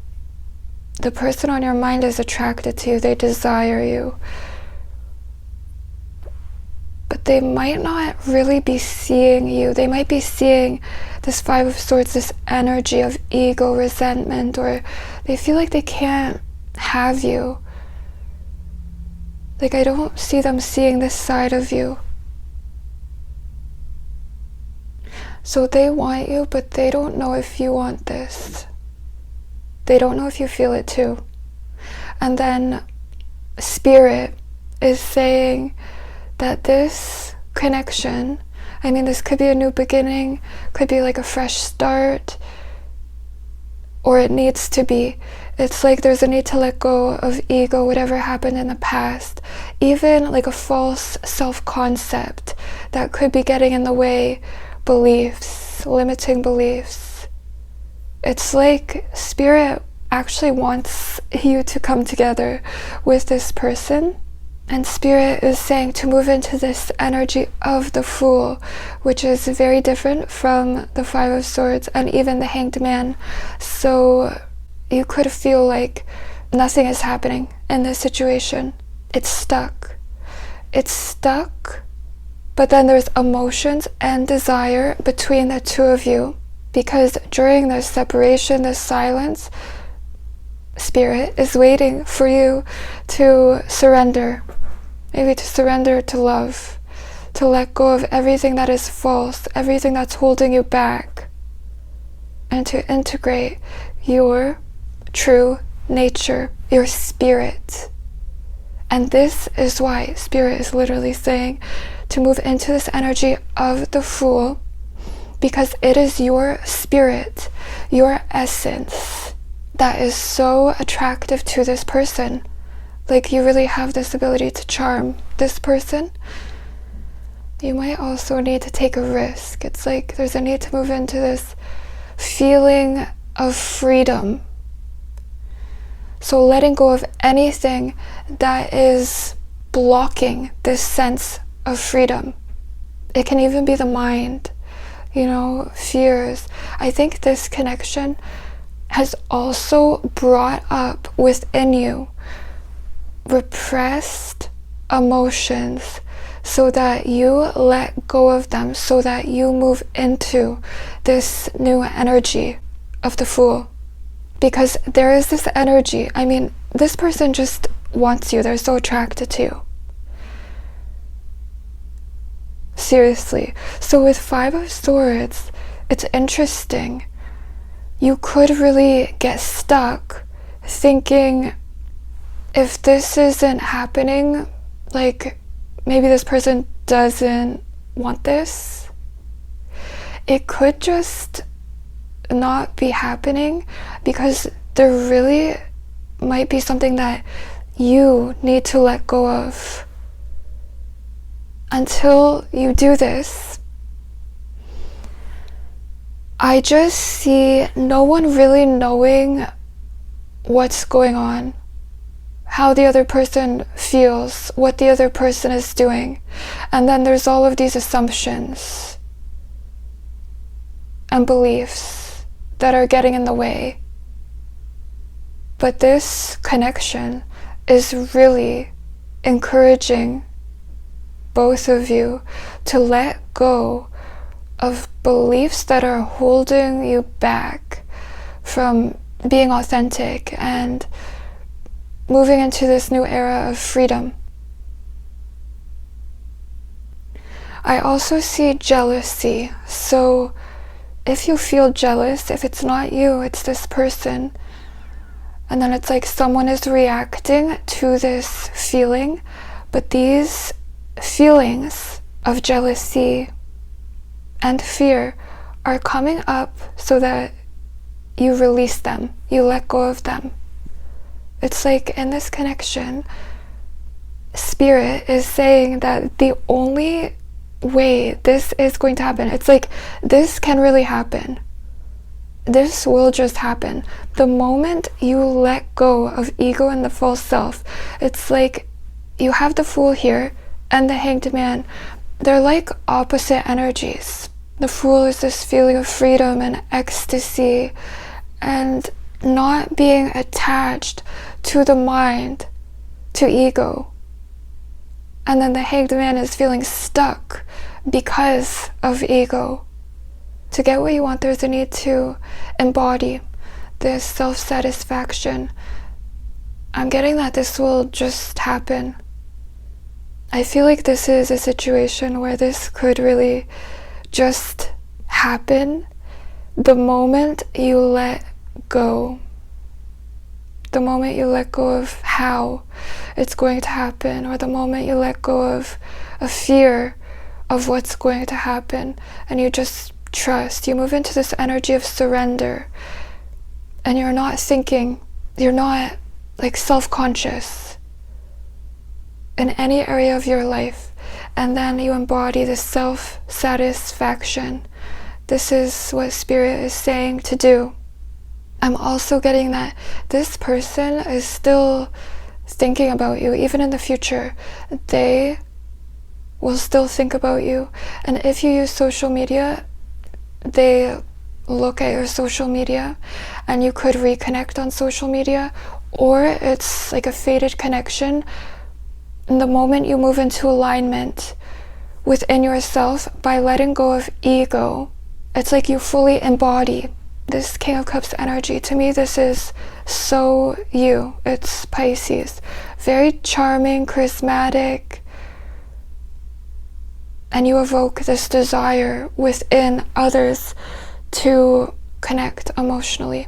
[SPEAKER 1] the person on your mind is attracted to you, they desire you. But they might not really be seeing you. They might be seeing this Five of Swords, this energy of ego, resentment, or they feel like they can't have you. Like, I don't see them seeing this side of you. So they want you, but they don't know if you want this. They don't know if you feel it too. And then Spirit is saying that this connection, I mean, this could be a new beginning, could be like a fresh start, or it needs to be. It's like there's a need to let go of ego, whatever happened in the past, even like a false self-concept that could be getting in the way, beliefs, limiting beliefs. It's like Spirit actually wants you to come together with this person. And Spirit is saying to move into this energy of the Fool, which is very different from the Five of Swords and even the Hanged Man. So you could feel like nothing is happening in this situation. It's stuck. It's stuck, but then there's emotions and desire between the two of you, because during this separation, this silence, Spirit is waiting for you to surrender. Maybe to surrender to love, to let go of everything that is false, everything that's holding you back, and to integrate your true nature, your spirit. And this is why Spirit is literally saying to move into this energy of the Fool, because it is your spirit, your essence, that is so attractive to this person. Like, you really have this ability to charm this person. You might also need to take a risk. It's like there's a need to move into this feeling of freedom. So letting go of anything that is blocking this sense of freedom. It can even be the mind, you know, fears. I think this connection has also brought up within you repressed emotions, so that you let go of them, so that you move into this new energy of the Fool. Because there is this energy, I mean, this person just wants you, they're so attracted to you. Seriously. So with Five of Swords, it's interesting. You could really get stuck thinking, if this isn't happening, like maybe this person doesn't want this. It could just not be happening because there really might be something that you need to let go of. Until you do this, I just see no one really knowing what's going on, how the other person feels, what the other person is doing. And then there's all of these assumptions and beliefs that are getting in the way. But this connection is really encouraging both of you to let go of beliefs that are holding you back from being authentic and moving into this new era of freedom. I also see jealousy. So if you feel jealous, if it's not you, it's this person, and then it's like someone is reacting to this feeling, but these feelings of jealousy and fear are coming up so that you release them, you let go of them. It's like in this connection, Spirit is saying that the only way this is going to happen, it's like this can really happen. This will just happen. The moment you let go of ego and the false self, it's like you have the Fool here and the Hanged Man. They're like opposite energies. The Fool is this feeling of freedom and ecstasy and not being attached to the mind, to ego. And then the Hanged Man is feeling stuck because of ego. To get what you want, there's a need to embody this self-satisfaction. I'm getting that this will just happen. I feel like this is a situation where this could really just happen the moment you let go. The moment you let go of how it's going to happen, or the moment you let go of a fear of what's going to happen, and you just trust, you move into this energy of surrender, and you're not thinking, you're not like self-conscious in any area of your life, and then you embody this self-satisfaction. This is what Spirit is saying to do. I'm also getting that this person is still thinking about you, even in the future. They will still think about you, and if you use social media, they look at your social media, and you could reconnect on social media, or it's like a faded connection. And the moment you move into alignment within yourself by letting go of ego, it's like you fully embody this King of Cups energy. To me, this is so you. It's Pisces. Very charming, charismatic, and you evoke this desire within others to connect emotionally.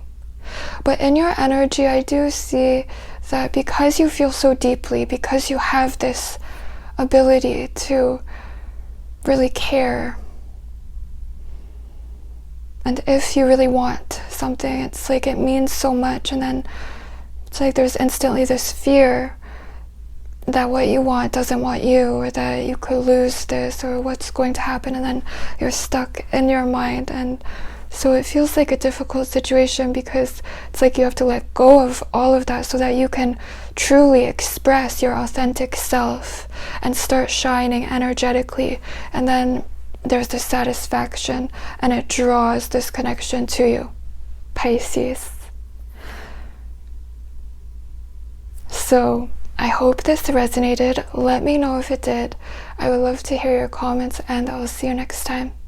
[SPEAKER 1] But in your energy, I do see that because you feel so deeply, because you have this ability to really care, and if you really want something, it's like it means so much, and then it's like there's instantly this fear that what you want doesn't want you, or that you could lose this, or what's going to happen, and then you're stuck in your mind. And so it feels like a difficult situation, because it's like you have to let go of all of that so that you can truly express your authentic self and start shining energetically. And then there's this satisfaction, and it draws this connection to you, Pisces. So I hope this resonated. Let me know if it did. I would love to hear your comments, and I'll see you next time.